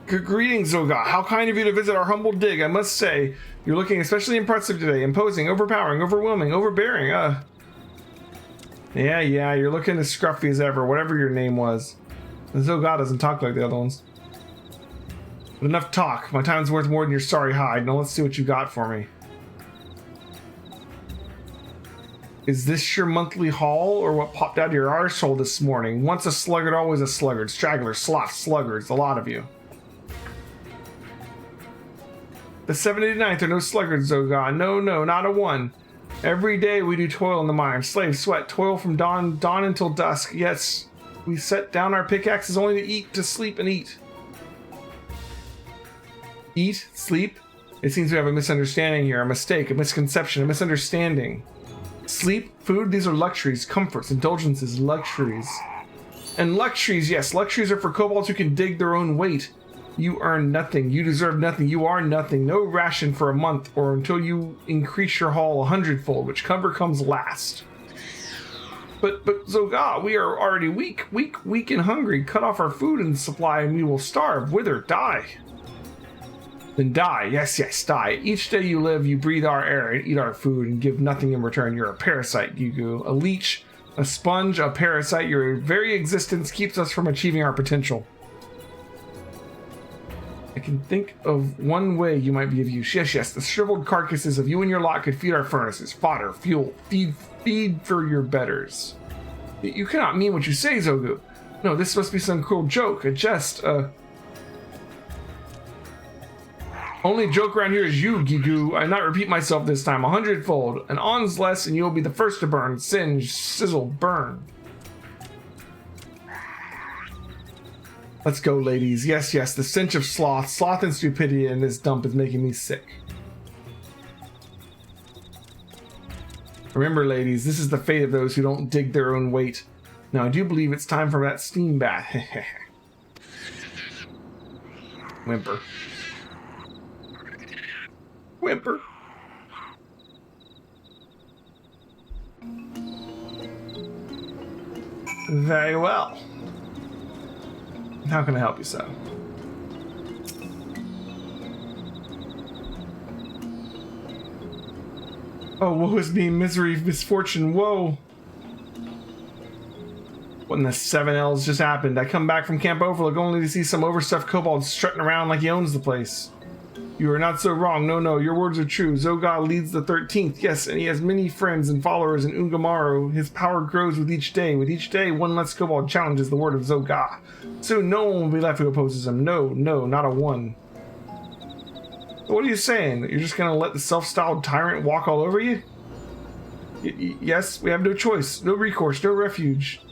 Greetings, Zoga. How kind of you to visit our humble dig. I must say, you're looking especially impressive today. Imposing, overpowering, overwhelming, overbearing. Yeah, you're looking as scruffy as ever, whatever your name was. The Zoga doesn't talk like the other ones. But enough talk. My time's worth more than your sorry hide. Now let's see what you got for me. Is this your monthly haul, or what popped out of your arsehole this morning? Once a sluggard, always a sluggard. Straggler, sloth, sluggards, a lot of you. The 79th are no sluggards, Zoga. No, not a one. Every day we do toil in the mine. Slave, sweat, toil from dawn until dusk. Yes, we set down our pickaxes only to eat, to sleep, and eat. Eat? Sleep? It seems we have a misunderstanding here. A mistake, a misconception, a misunderstanding. Sleep, food, these are luxuries, comforts, indulgences, luxuries. And luxuries, yes, luxuries are for kobolds who can dig their own weight. You earn nothing. You deserve nothing. You are nothing. No ration for a month or until you increase your haul 100-fold, which cover comes last. But Zoga, we are already weak and hungry. Cut off our food and supply and we will starve, wither, die. Then die. Yes, die. Each day you live, you breathe our air and eat our food and give nothing in return. You're a parasite, Gugu. A leech, a sponge, a parasite. Your very existence keeps us from achieving our potential. I can think of one way you might be of use. Yes, the shriveled carcasses of you and your lot could feed our furnaces. Fodder, fuel, feed for your betters. You cannot mean what you say, Zogu. No, this must be some cruel joke, a jest, Only joke around here is you, Gigu. I not repeat myself this time, 100-fold. An on's less and you'll be the first to burn. Singe, sizzle, burn. Let's go, ladies. Yes, the stench of sloth and stupidity in this dump is making me sick. Remember, ladies, this is the fate of those who don't dig their own weight. Now, I do believe it's time for that steam bath. Whimper. Whimper. Very well. How can I help you, sir? Oh, woe is me, misery, misfortune, woe. What in the 7 L's just happened? I come back from Camp Overlook only to see some overstuffed kobold strutting around like he owns the place. You are not so wrong. No, your words are true. Zoga leads the 13th, yes, and he has many friends and followers in Ungamaru. His power grows with each day. With each day, one less kobold challenges the word of Zoga. Soon, no one will be left who opposes him. No, not a one. What are you saying? That you're just going to let the self-styled tyrant walk all over you? Yes, we have no choice, no recourse, no refuge.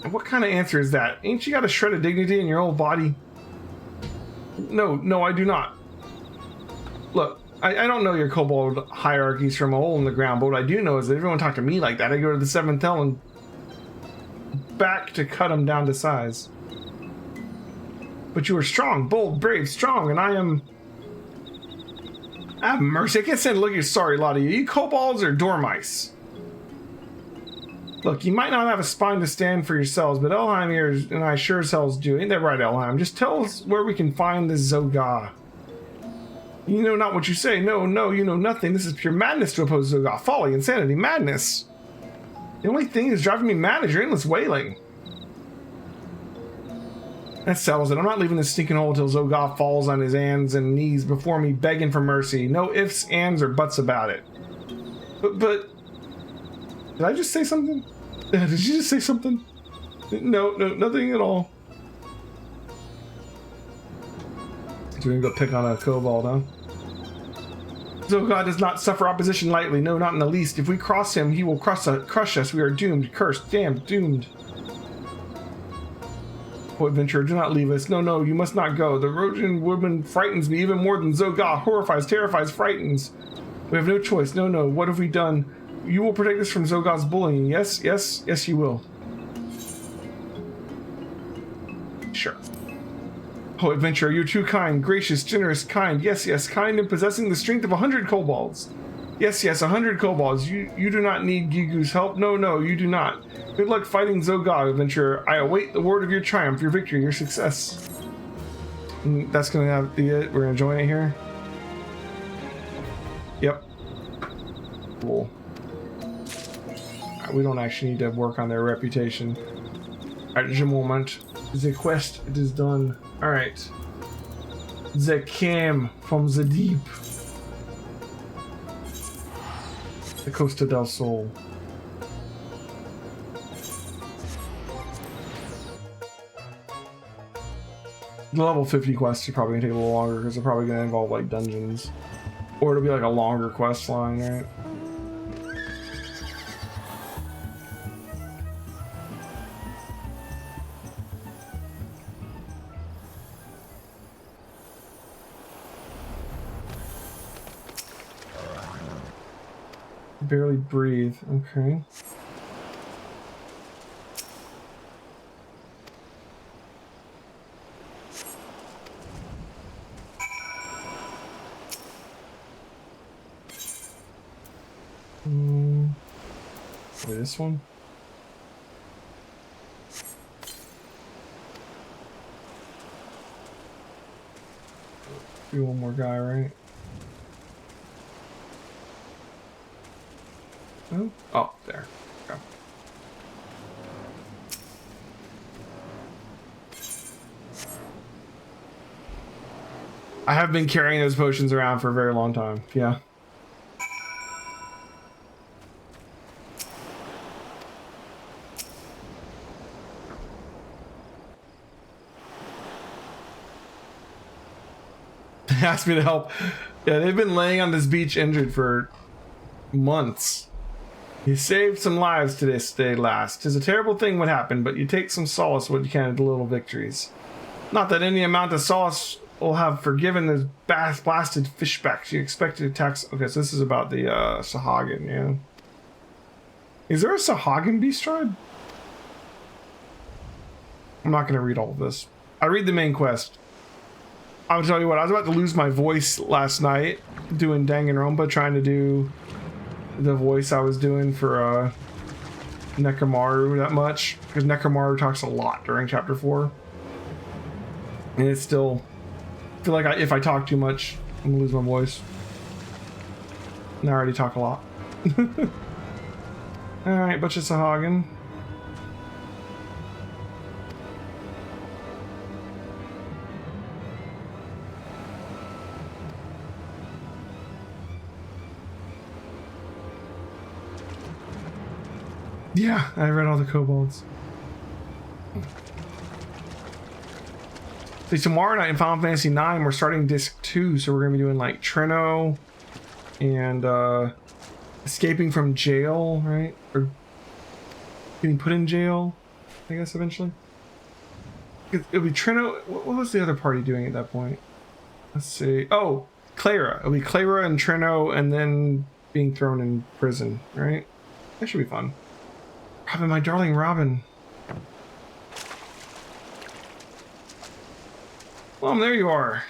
And what kind of answer is that? Ain't you got a shred of dignity in your old body? No, I do not. Look, I don't know your kobold hierarchies from a hole in the ground, but what I do know is that everyone talked to me like that. I go to the 7th hell and back to cut them down to size. But you are strong, bold, brave, strong, and I am... Have mercy, I can't stand to look at you. Sorry, a lot of you. You kobolds or dormice? Look, you might not have a spine to stand for yourselves, but Elheim here and I sure as hell do. Ain't that right, Elheim? Just tell us where we can find this Zoga. You know not what you say. No, you know nothing. This is pure madness to oppose Zoga. Folly, insanity, madness. The only thing that's driving me mad is your endless wailing. That settles it. I'm not leaving this stinking hole till Zoga falls on his hands and knees before me begging for mercy. No ifs, ands, or buts about it. But... Did I just say something? Did you just say something? No, nothing at all. So we're gonna go pick on a kobold, huh? Zoga does not suffer opposition lightly. No, not in the least. If we cross him, he will crush us. We are doomed, cursed, damned, doomed. Oh, adventurer, do not leave us. No, you must not go. The Rodian woman frightens me even more than Zoga. Horrifies, terrifies, frightens. We have no choice. No. What have we done? You will protect us from Zoga's bullying. Yes, you will. Sure. Oh, adventurer, you're too kind, gracious, generous, kind. Yes, kind and possessing the strength of 100 kobolds. Yes, 100 kobolds. You do not need Gigu's help. No, you do not. Good luck fighting Zoga, adventurer. I await the word of your triumph, your victory, your success. And that's gonna be it. We're gonna join it here. Yep. Cool. We don't actually need to work on their reputation at the moment. The quest, it is done. Alright. They came from the deep. The Costa del Sol. The level 50 quests are probably gonna take a little longer because they're probably gonna involve like dungeons. Or it'll be like a longer quest line, right? Barely breathe. Okay. Wait, this one? Be one more guy, right? Oh, there. Go. I have been carrying those potions around for a very long time. Yeah. They asked me to help. Yeah, they've been laying on this beach injured for months. You saved some lives to this day last. 'Tis a terrible thing what happened, but you take some solace what you can in the little victories. Not that any amount of solace will have forgiven those blasted fishbacks you expected attacks. Okay, so this is about the Sahagin, yeah. Is there a Sahagin beast tribe? I'm not going to read all of this. I read the main quest. I'll tell you what, I was about to lose my voice last night doing Danganronpa, trying to do the voice I was doing for Nekomaru that much, because Nekomaru talks a lot during chapter 4, and it's still, I feel like if I talk too much I'm gonna lose my voice, and I already talk a lot. Alright, bunch of Sahagin. Yeah, I read all the kobolds. See, tomorrow night in Final Fantasy IX, we're starting Disc 2, so we're going to be doing like Trino and escaping from jail, right? Or getting put in jail, I guess, eventually. It'll be Trino. What was the other party doing at that point? Let's see. Oh, Clara. It'll be Clara and Trino, and then being thrown in prison, right? That should be fun. Robin, my darling Robin. Well, there you are.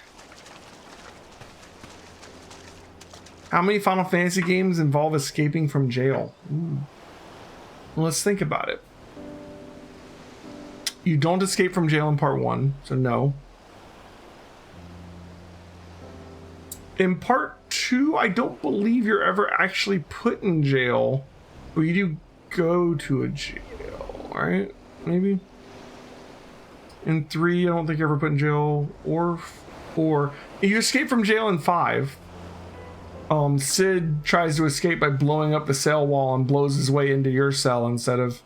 How many Final Fantasy games involve escaping from jail? Ooh. Well, let's think about it. You don't escape from jail in part 1, so no. In part 2, I don't believe you're ever actually put in jail, but you do go to a jail, right? Maybe? In 3, I don't think you're ever put in jail, or 4. You escape from jail in 5. Sid tries to escape by blowing up the cell wall and blows his way into your cell instead of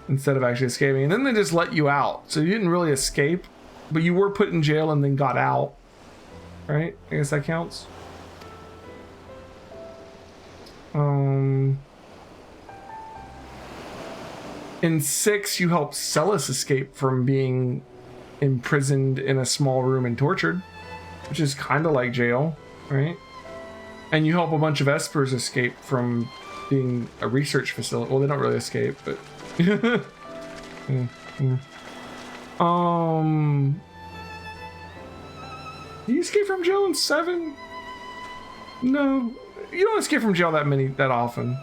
actually escaping. And then they just let you out. So you didn't really escape, but you were put in jail and then got out. Right? I guess that counts. In 6, you help Celis escape from being imprisoned in a small room and tortured, which is kind of like jail, right? And you help a bunch of Espers escape from being a research facility. Well, they don't really escape, but... You escape from jail in 7? No. You don't escape from jail that often.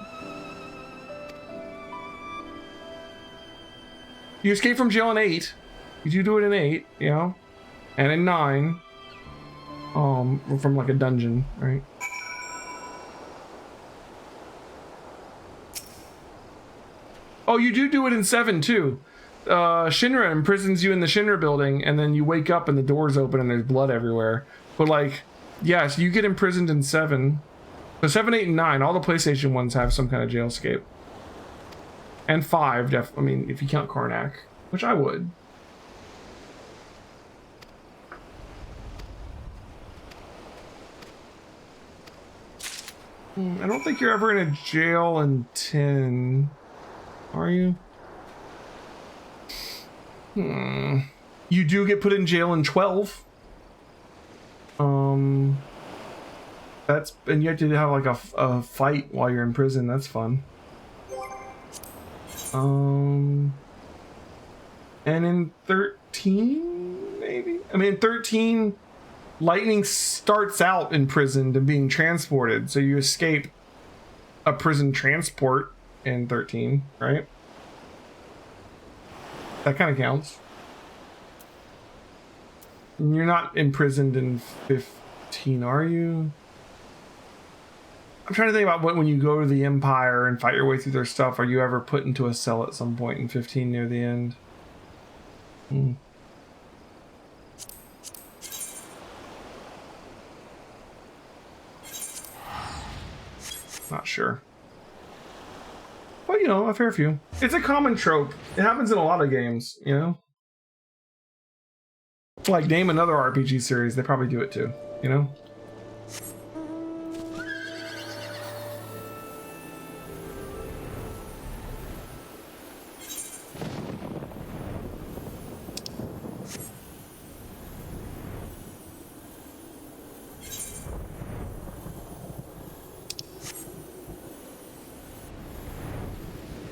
You escape from jail in 8. You do it in 8, you know? And in 9. From like a dungeon, right? Oh, you do it in 7 too. Shinra imprisons you in the Shinra building, and then you wake up and the doors open and there's blood everywhere. But like, yes, you get imprisoned in 7. So 7, 8, and 9, all the PlayStation ones have some kind of jail escape. And 5, I mean, if you count Karnak, which I would. I don't think you're ever in a jail in 10. Are you? You do get put in jail in 12. That's, and you have to have like a fight while you're in prison. That's fun. And in 13, maybe? I mean, in 13, Lightning starts out imprisoned and being transported, so you escape a prison transport in 13, right? That kind of counts. You're not imprisoned in 15, are you? I'm trying to think about when you go to the Empire and fight your way through their stuff, are you ever put into a cell at some point in 15 near the end? Not sure. But, you know, a fair few. It's a common trope. It happens in a lot of games, you know? Like, name another RPG series, they probably do it too, you know?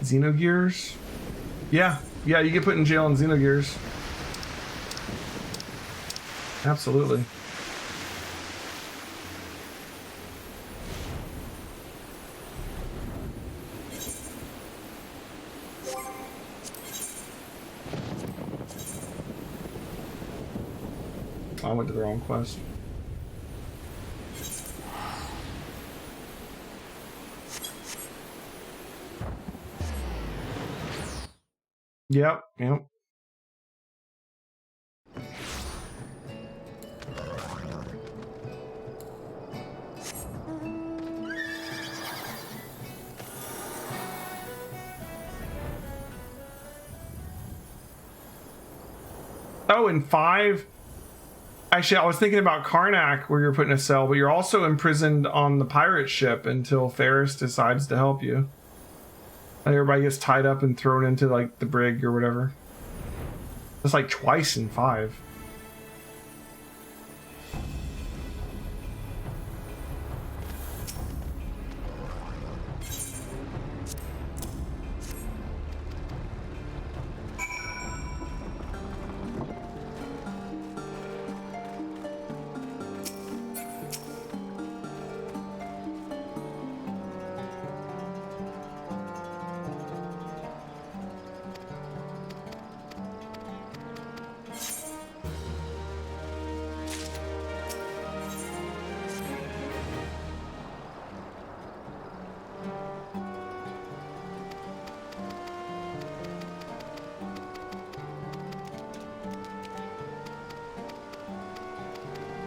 Xenogears? Yeah, you get put in jail in Xenogears. Absolutely. I went to the wrong quest. Yep. Oh, and 5. Actually, I was thinking about Karnak, where you're put in a cell, but you're also imprisoned on the pirate ship until Ferris decides to help you. And everybody gets tied up and thrown into like the brig or whatever. That's like twice in 5.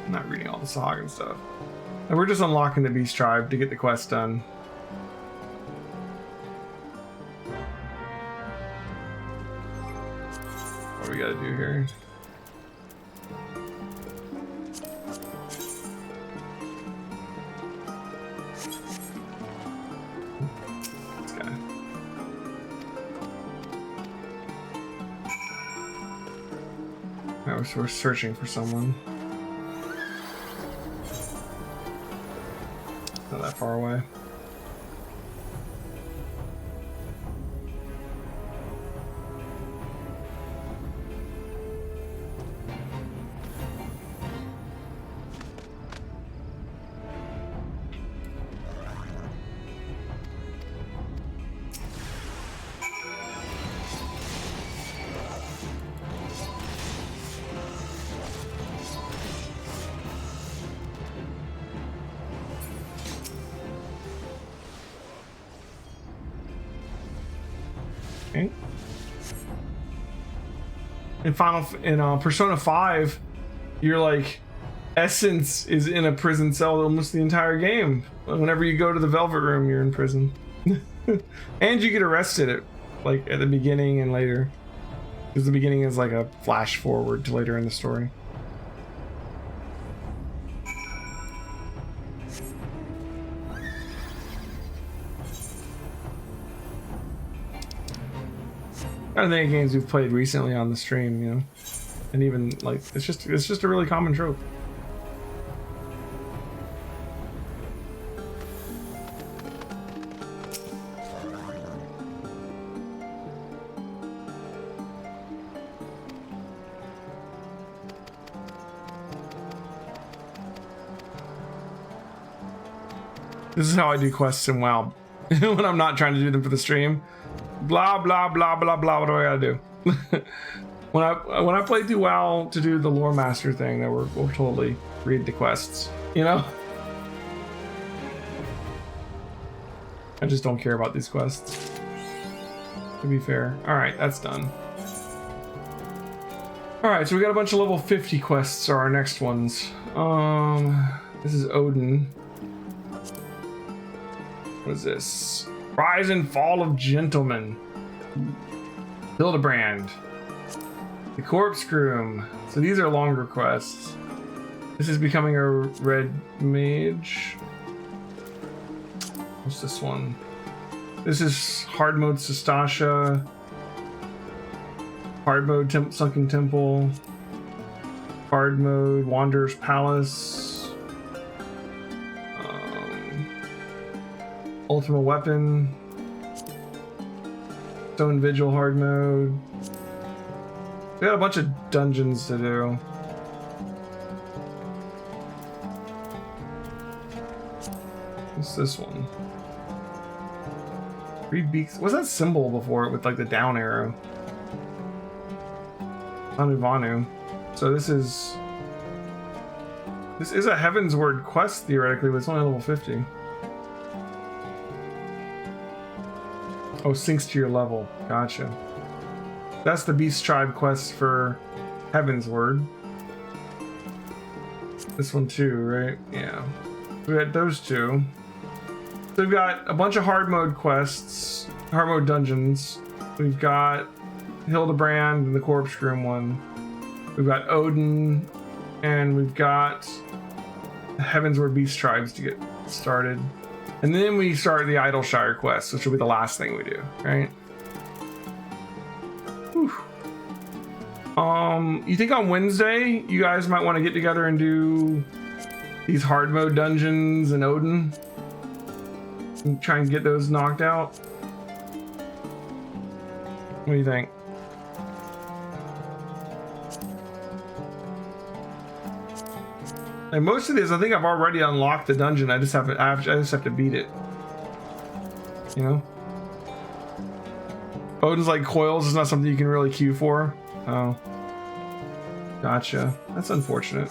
I'm not reading all the Sahag and stuff. And we're just unlocking the Beast Tribe to get the quest done. What do we gotta do here? This guy. Alright, so we're searching for someone. Not that far away. Okay. In Persona 5, you're like Essence is in a prison cell almost the entire game. Whenever you go to the Velvet Room, you're in prison. And you get arrested at the beginning and later. Because the beginning is like a flash forward to later in the story. I don't think games we've played recently on the stream, you know, and even like it's just a really common trope. This is how I do quests in WoW when I'm not trying to do them for the stream. Blah blah blah blah blah. What do I gotta do? when I play through WoW to do the lore master thing, that we'll totally read the quests. You know, I just don't care about these quests. To be fair. All right, that's done. All right, so we got a bunch of level 50 quests. Are our next ones. This is Odin. What is this? Rise and Fall of Gentlemen. Hildebrand. The Corpse Groom. So these are longer quests. This is becoming a red mage. What's this one? This is hard mode Sestasha. Hard mode Sunken Temple. Hard mode Wanderer's Palace. Ultimate Weapon, Stone Vigil hard mode. We got a bunch of dungeons to do. What's this one? Read Beaks. What's that symbol before it with like the down arrow? Vanu. So this is a Heavensward quest theoretically, but it's only level 50. Oh, syncs to your level. Gotcha. That's the Beast Tribe quest for Heavensward. This one too, right? Yeah. We had those two. So we've got a bunch of hard mode quests, hard mode dungeons. We've got Hildebrand and the Corpse Groom one. We've got Odin, and we've got the Heavensward Beast Tribes to get started. And then we start the Idleshire quest, which will be the last thing we do, right? Whew. You think on Wednesday you guys might want to get together and do these hard mode dungeons and Odin? And try and get those knocked out? What do you think? Like most of these, I think I've already unlocked the dungeon. I just have to beat it. You know? Odin's like coils is not something you can really queue for. Oh. Gotcha. That's unfortunate.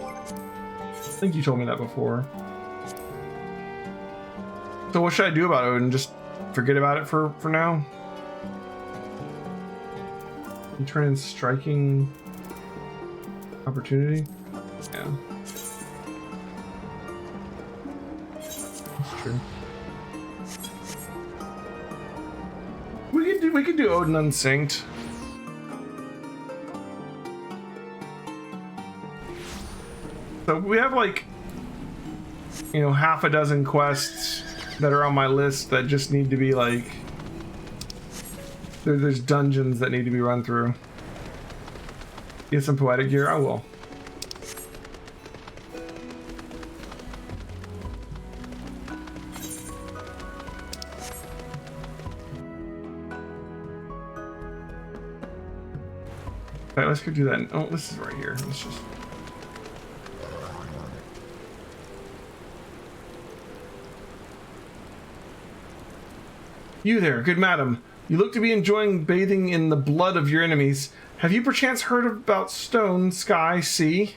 I think you told me that before. So what should I do about Odin? Just forget about it for now? You turn in striking opportunity? Yeah. That's true. We could do Odin Unsynced. So we have like, you know, half a dozen quests that are on my list that just need to be like, there's dungeons that need to be run through. Get some poetic gear, I will. Alright, let's go do that. Oh, this is right here. Let's just... You there, good madam. You look to be enjoying bathing in the blood of your enemies. Have you perchance heard about stone, sky, sea?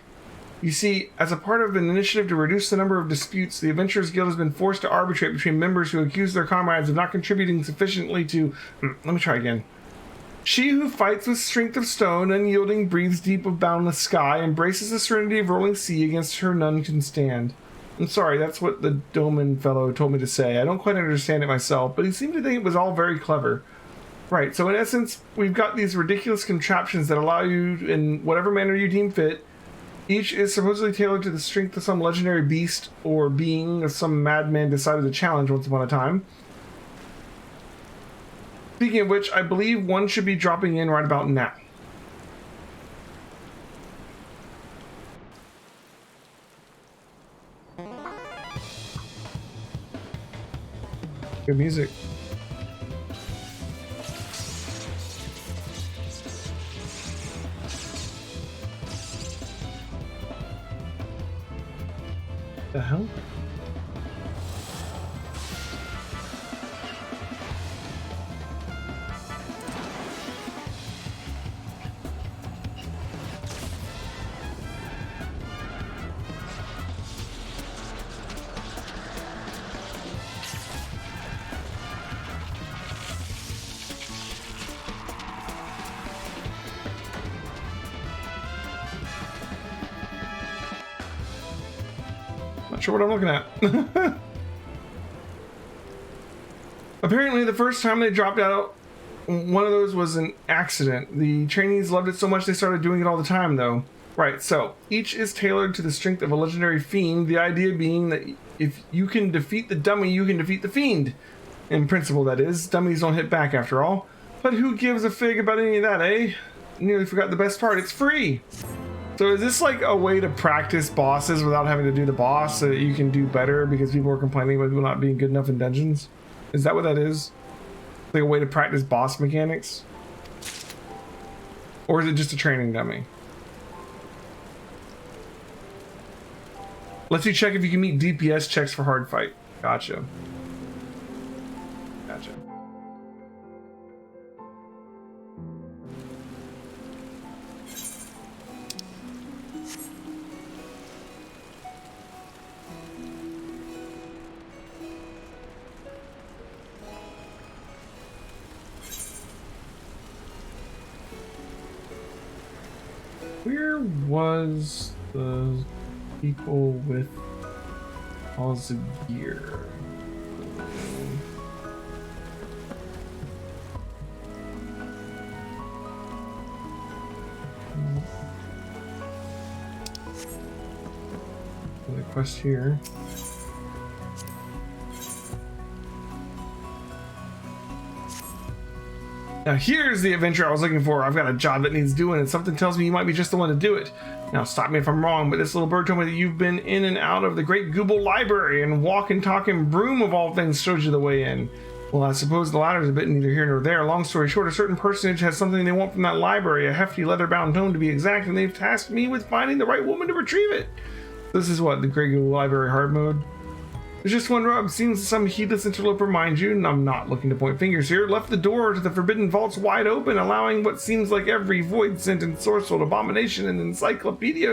You see, as a part of an initiative to reduce the number of disputes, the Adventurers Guild has been forced to arbitrate between members who accuse their comrades of not contributing sufficiently to... Let me try again. She who fights with strength of stone, unyielding, breathes deep of boundless sky, embraces the serenity of rolling sea, against her none can stand. I'm sorry, that's what the Doman fellow told me to say. I don't quite understand it myself, but he seemed to think it was all very clever. Right, so in essence, we've got these ridiculous contraptions that allow you, in whatever manner you deem fit, each is supposedly tailored to the strength of some legendary beast or being of some madman decided to challenge once upon a time. Speaking of which, I believe one should be dropping in right about now. Good music. The hell? Not sure what I'm looking at. Apparently the first time they dropped out one of those was an accident. The trainees loved it so much they started doing it all the time though. Right, so each is tailored to the strength of a legendary fiend, the idea being that if you can defeat the dummy, you can defeat the fiend. In principle, that is. Dummies don't hit back after all. But who gives a fig about any of that, eh? Nearly forgot the best part, it's free! So is this like a way to practice bosses without having to do the boss so that you can do better because people are complaining about people not being good enough in dungeons? Is that what that is? Like a way to practice boss mechanics? Or is it just a training dummy? Lets you check if you can meet DPS checks for hard fight. Gotcha. Gotcha. Where was the people with all the gear? Another quest here. Now here's the adventure I was looking for. I've got a job that needs doing and something tells me you might be just the one to do it. Now stop me if I'm wrong, but this little bird told me that you've been in and out of the great Google library and walk and talk and broom of all things showed you the way in. Well, I suppose the latter's a bit neither here nor there. Long story short, a certain personage has something they want from that library, a hefty leather-bound tome to be exact, and they've tasked me with finding the right woman to retrieve it. This is what, the great Google library hard mode? There's just one rub. Seems some heedless interloper, mind you, and I'm not looking to point fingers here, left the door to the forbidden vaults wide open, allowing what seems like every void-sent and sorcerer's abomination and Encyclopedia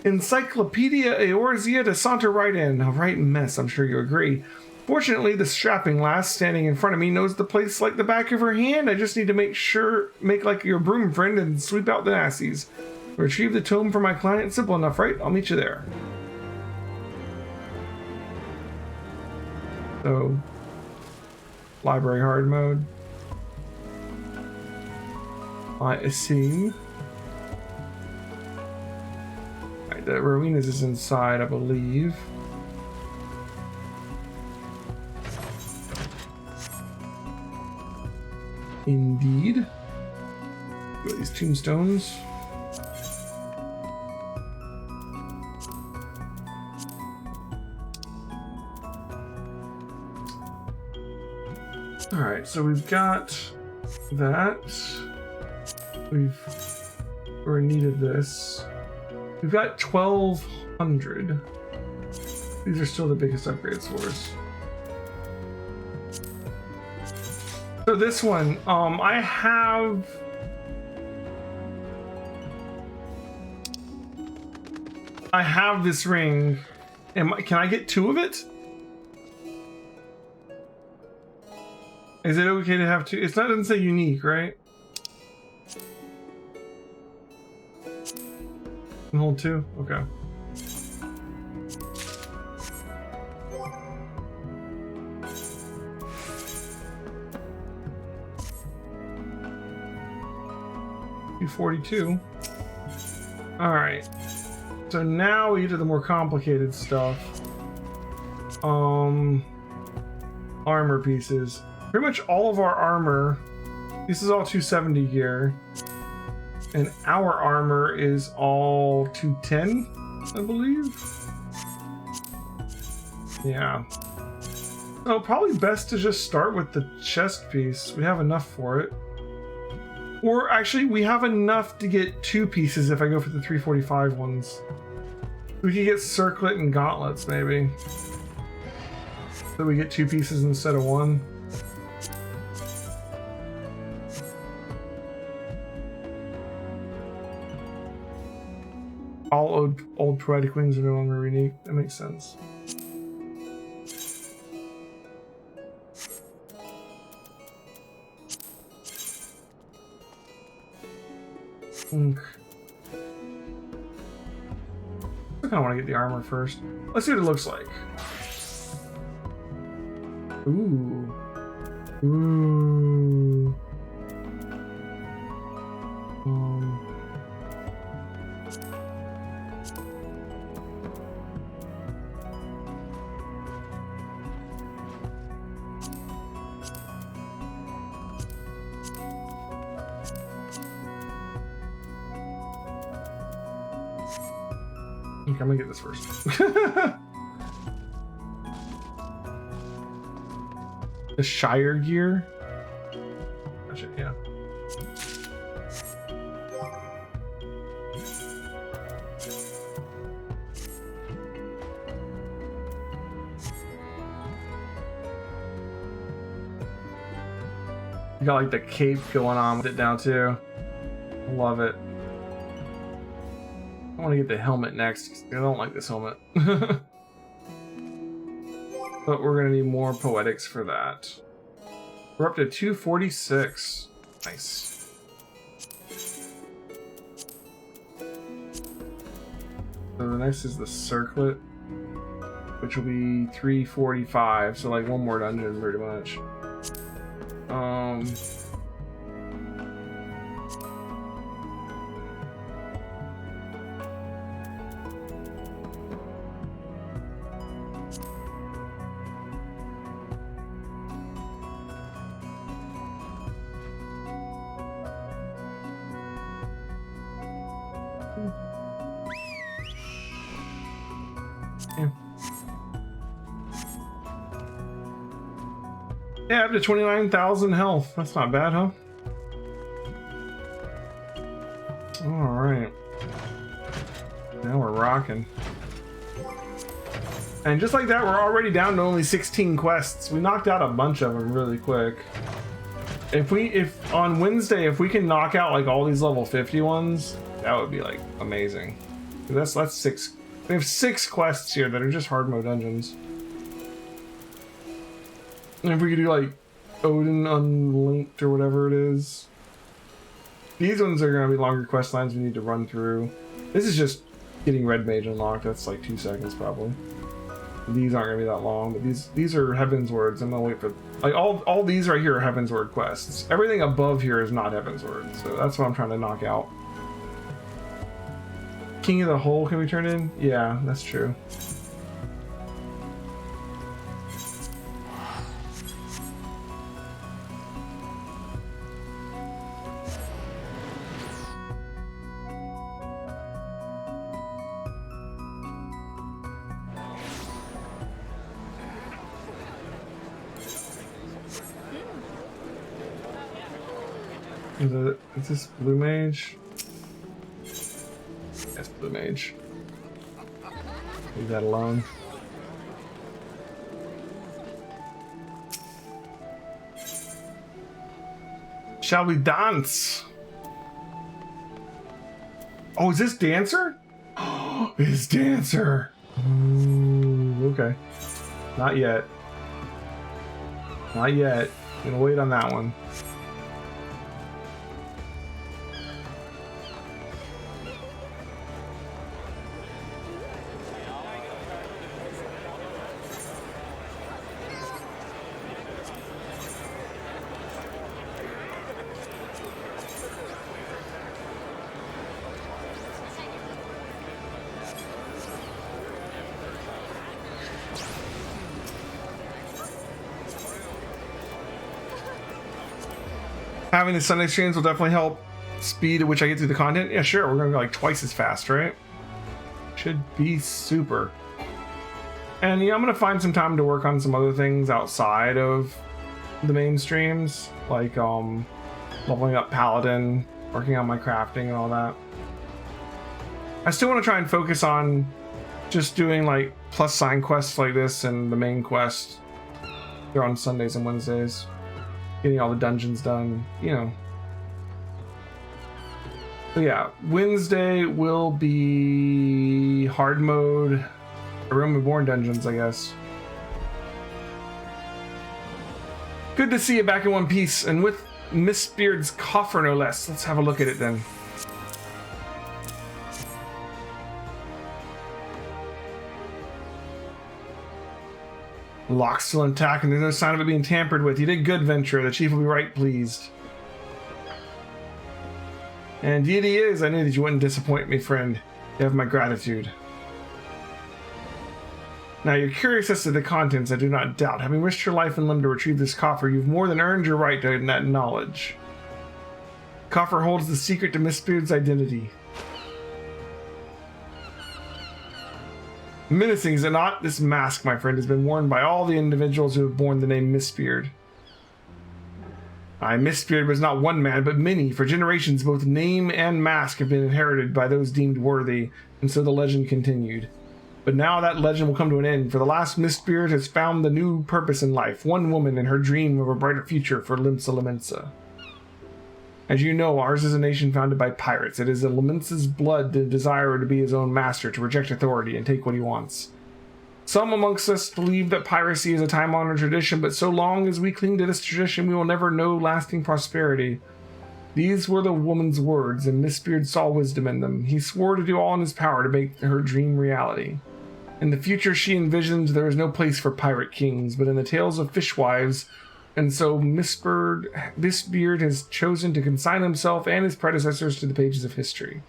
Eorzea to saunter right in. A right mess, I'm sure you agree. Fortunately, the strapping lass standing in front of me knows the place like the back of her hand. I just need to make like your broom friend and sweep out the nassies. Retrieve the tome for my client. Simple enough, right? I'll meet you there. So, library hard mode. I assume. Alright, the Rowena's is inside, I believe. Indeed. Got these tombstones. Alright, so we've got that. We're in need of this. We've got 1,200. These are still the biggest upgrades for us. So this one, I have this ring. Can I get 2 of it? Is it okay to have 2? It's not, it doesn't say unique, right? Can hold 2? Okay. $242. Alright. So now we get to the more complicated stuff. Armor pieces. Pretty much all of our armor, this is all 270 gear, and our armor is all 210, I believe. Yeah. So probably best to just start with the chest piece. We have enough for it. Or actually, we have enough to get 2 pieces if I go for the 345 ones. We could get circlet and gauntlets, maybe. So we get 2 pieces instead of 1. All old poetic wings are no longer unique. That makes sense. I kind of want to get the armor first. Let's see what it looks like. Ooh. Ooh. I'm gonna get this first. The Shire gear. Gotcha, yeah. You got like the cape going on with it now too. Love it. I want to get the helmet next. I don't like this helmet. But we're going to need more poetics for that. We're up to 246. Nice. So the next is the circlet, which will be 345. So like one more dungeon pretty much. Yeah, up to 29,000 health. That's not bad, huh? Alright. Now we're rocking. And just like that, we're already down to only 16 quests. We knocked out a bunch of them really quick. If on Wednesday, if we can knock out like all these level 50 ones, that would be like amazing. That's 6. We have 6 quests here that are just hard mode dungeons. And if we could do like Odin Unlinked or whatever it is. These ones are going to be longer quest lines we need to run through. This is just getting Red Mage unlocked. That's like 2 seconds probably. These aren't going to be that long, but these are Heavenswards. I'm going to wait for... Like, all these right here are Heavensward quests. Everything above here is not Heavensward, so that's what I'm trying to knock out. King of the Hole can be turned in? Yeah, that's true. Is this Blue Mage? That's Blue Mage. Leave that alone. Shall we dance? Oh, is this Dancer? Oh, it's Dancer. Ooh, okay. Not yet. Not yet. Gonna wait on that one. Having the Sunday streams will definitely help speed at which I get through the content. Yeah, sure. We're gonna go like twice as fast, right? Should be super. And yeah, I'm gonna find some time to work on some other things outside of the main streams, like leveling up Paladin, working on my crafting and all that. I still want to try and focus on just doing like plus sign quests like this and the main quest. They're on Sundays and Wednesdays. Getting all the dungeons done, you know. But yeah, Wednesday will be hard mode, Realm Reborn dungeons, I guess. Good to see you back in one piece, and with Miss Beard's coffer, no less. Let's have a look at it then. Lock's still intact, and there's no sign of it being tampered with. You did good, Venture. The chief will be right pleased. And indeed he is. I knew that you wouldn't disappoint me, friend. You have my gratitude. Now, you're curious as to the contents, I do not doubt. Having risked your life and limb to retrieve this coffer, you've more than earned your right to that knowledge. The coffer holds the secret to Miss Beard's identity. Menacing, is it not? This mask, my friend, has been worn by all the individuals who have borne the name Mistbeard. Aye, Mistbeard was not one man, but many. For generations, both name and mask have been inherited by those deemed worthy, and so the legend continued. But now that legend will come to an end, for the last Mistbeard has found the new purpose in life, one woman and her dream of a brighter future for Limsa Lamensa. As you know, ours is a nation founded by pirates. It is a Lamensa's blood to desire to be his own master, to reject authority and take what he wants. Some amongst us believe that piracy is a time-honored tradition, but so long as we cling to this tradition, we will never know lasting prosperity. These were the woman's words, and Mistbeard saw wisdom in them. He swore to do all in his power to make her dream reality. In the future she envisioned there is no place for pirate kings, but in the tales of fishwives, and so Mistbeard has chosen to consign himself and his predecessors to the pages of history.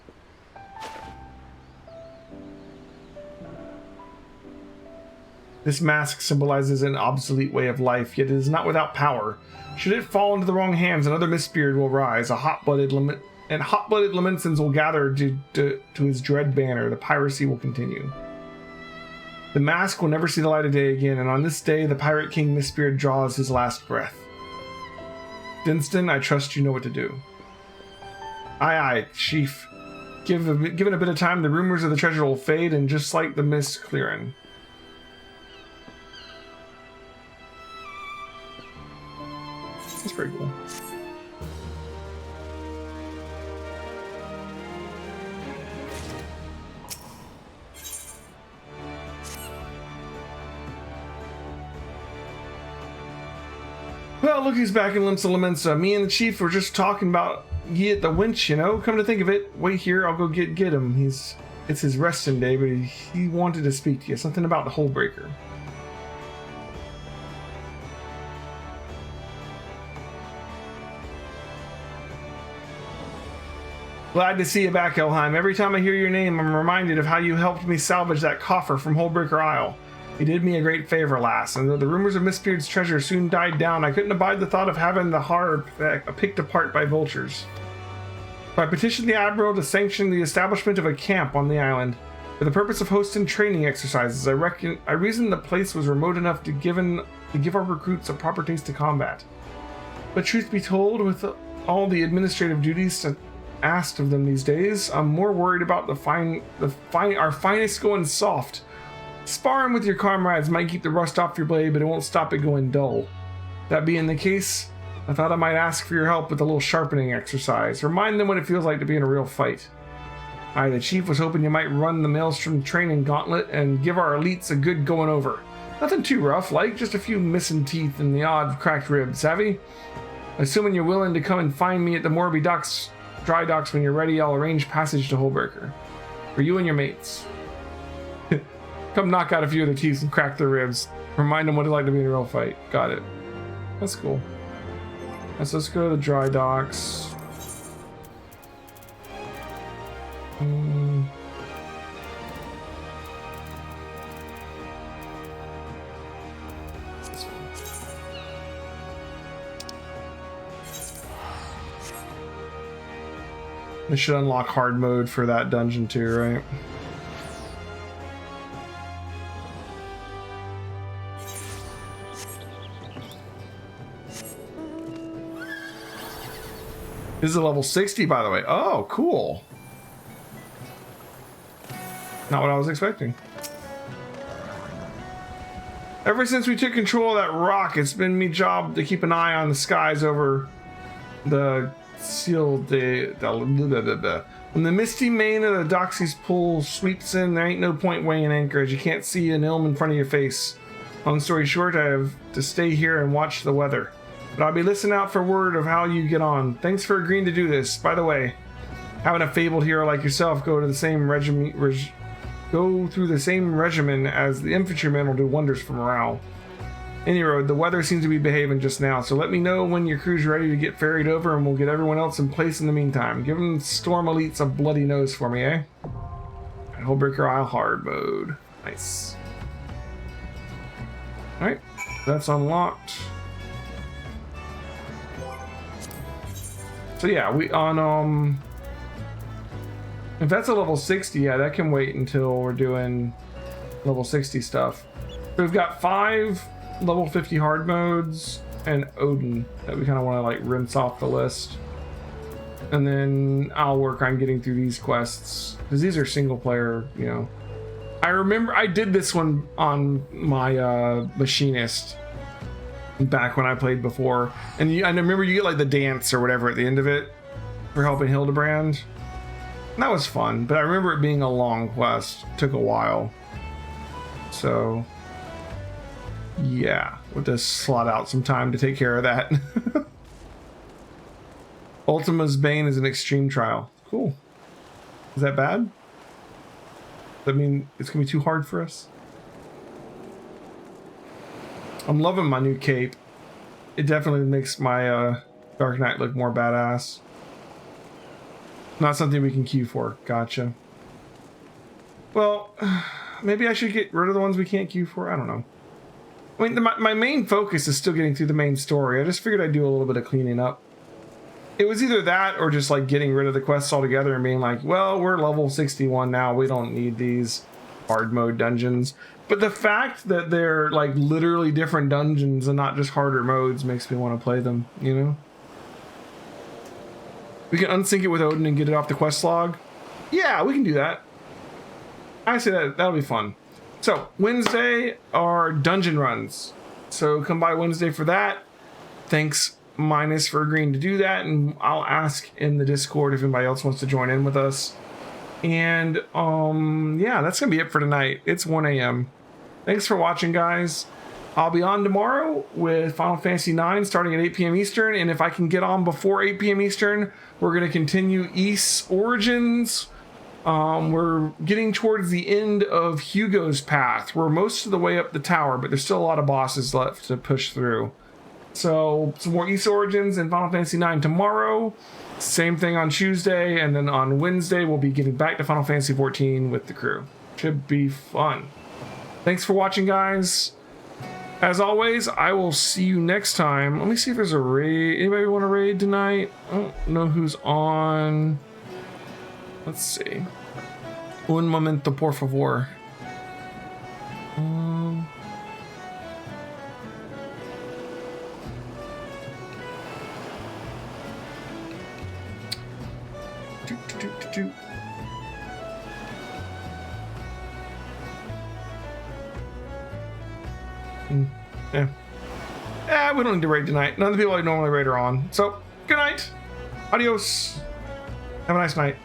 This mask symbolizes an obsolete way of life, yet it is not without power. Should it fall into the wrong hands, another Mistbeard will rise, hot-blooded Lamensans will gather to his dread banner. The piracy will continue. The mask will never see the light of day again, and on this day, the Pirate King Mistbeard draws his last breath. Dinston, I trust you know what to do. Aye, aye, Chief. Given a bit of time, the rumors of the treasure will fade, and just like the mist clearing. That's pretty cool. Well, look who's back in Limsa Lamensa. Me and the Chief were just talking about get the winch, you know? Come to think of it, wait here, I'll go get him. It's his resting day, but he wanted to speak to you. Something about the Hullbreaker. Glad to see you back, Elheim. Every time I hear your name, I'm reminded of how you helped me salvage that coffer from Hullbreaker Isle. You did me a great favor, lass, and though the rumors of Mistbeard's treasure soon died down, I couldn't abide the thought of having the heart picked apart by vultures. So I petitioned the Admiral to sanction the establishment of a camp on the island. For the purpose of hosting training exercises, I reasoned the place was remote enough to give our recruits a proper taste of combat. But truth be told, with all the administrative duties asked of them these days, I'm more worried about our finest going soft. Sparring with your comrades might keep the rust off your blade, but it won't stop it going dull. That being the case, I thought I might ask for your help with a little sharpening exercise. Remind them what it feels like to be in a real fight. The chief was hoping you might run the Maelstrom training gauntlet and give our elites a good going over. Nothing too rough, like just a few missing teeth and the odd cracked rib, savvy? Assuming you're willing to come and find me at the Morby dry docks when you're ready, I'll arrange passage to Hullbreaker. For you and your mates. Come knock out a few of their teeth and crack their ribs. Remind them what it's like to be in a real fight. Got it. That's cool. So let's go to the dry docks. They should unlock hard mode for that dungeon too, right? This is a level 60, by the way. Oh, cool. Not what I was expecting. Ever since we took control of that rock, it's been me job to keep an eye on the skies over the sealed when the misty mane of the Doxy's pool sweeps in, there ain't no point weighing anchorage. You can't see an ilm in front of your face. Long story short, I have to stay here and watch the weather. But I'll be listening out for word of how you get on. Thanks for agreeing to do this. By the way, having a fabled hero like yourself go through the same regimen as the infantrymen will do wonders for morale. Any road, the weather seems to be behaving just now, so let me know when your crew's ready to get ferried over and we'll get everyone else in place in the meantime. Give them Storm Elites a bloody nose for me, eh? Hullbreaker Isle hard mode. Nice. Alright, that's unlocked. So yeah, we on if that's a level 60, yeah, that can wait until we're doing level 60 stuff. So we've got 5 level 50 hard modes and Odin that we kind of want to like rinse off the list. And then I'll work on getting through these quests because these are single player, you know. I remember I did this one on my machinist back when I played before, and I remember you get like the dance or whatever at the end of it for helping Hildebrand. And that was fun, but I remember it being a long quest. It took a while. So yeah, we'll just slot out some time to take care of that. Ultima's Bane is an extreme trial. Cool. Is that bad? Does that mean it's gonna be too hard for us? I'm loving my new cape. It definitely makes my Dark Knight look more badass. Not something we can queue for. Gotcha. Well, maybe I should get rid of the ones we can't queue for. I don't know. I mean, my main focus is still getting through the main story. I just figured I'd do a little bit of cleaning up. It was either that or just like getting rid of the quests altogether and being like, well, we're level 61 now. We don't need these hard mode dungeons. But the fact that they're like literally different dungeons and not just harder modes makes me want to play them, you know? We can unsync it with Odin and get it off the quest log. Yeah, we can do that. I say that'll be fun. So Wednesday are dungeon runs. So come by Wednesday for that. Thanks Minus for agreeing to do that, and I'll ask in the Discord if anybody else wants to join in with us. And yeah, that's gonna be it for tonight. It's 1 a.m. Thanks for watching, guys. I'll be on tomorrow with Final Fantasy IX starting at 8 p.m. Eastern, and if I can get on before 8 p.m. Eastern, we're going to continue Ys Origins. We're getting towards the end of Hugo's path. We're most of the way up the tower, but there's still a lot of bosses left to push through. So some more Ys Origins and Final Fantasy IX tomorrow. Same thing on Tuesday, and then on Wednesday we'll be getting back to Final Fantasy XIV with the crew. Should be fun. Thanks for watching, guys. As always, I will see you next time. Let me see if there's a raid. Anybody want to raid tonight? I don't know who's on. Let's see. Un momento, por favor. Yeah. We don't need to raid tonight. None of the people I normally raid are on. So, good night. Adios. Have a nice night.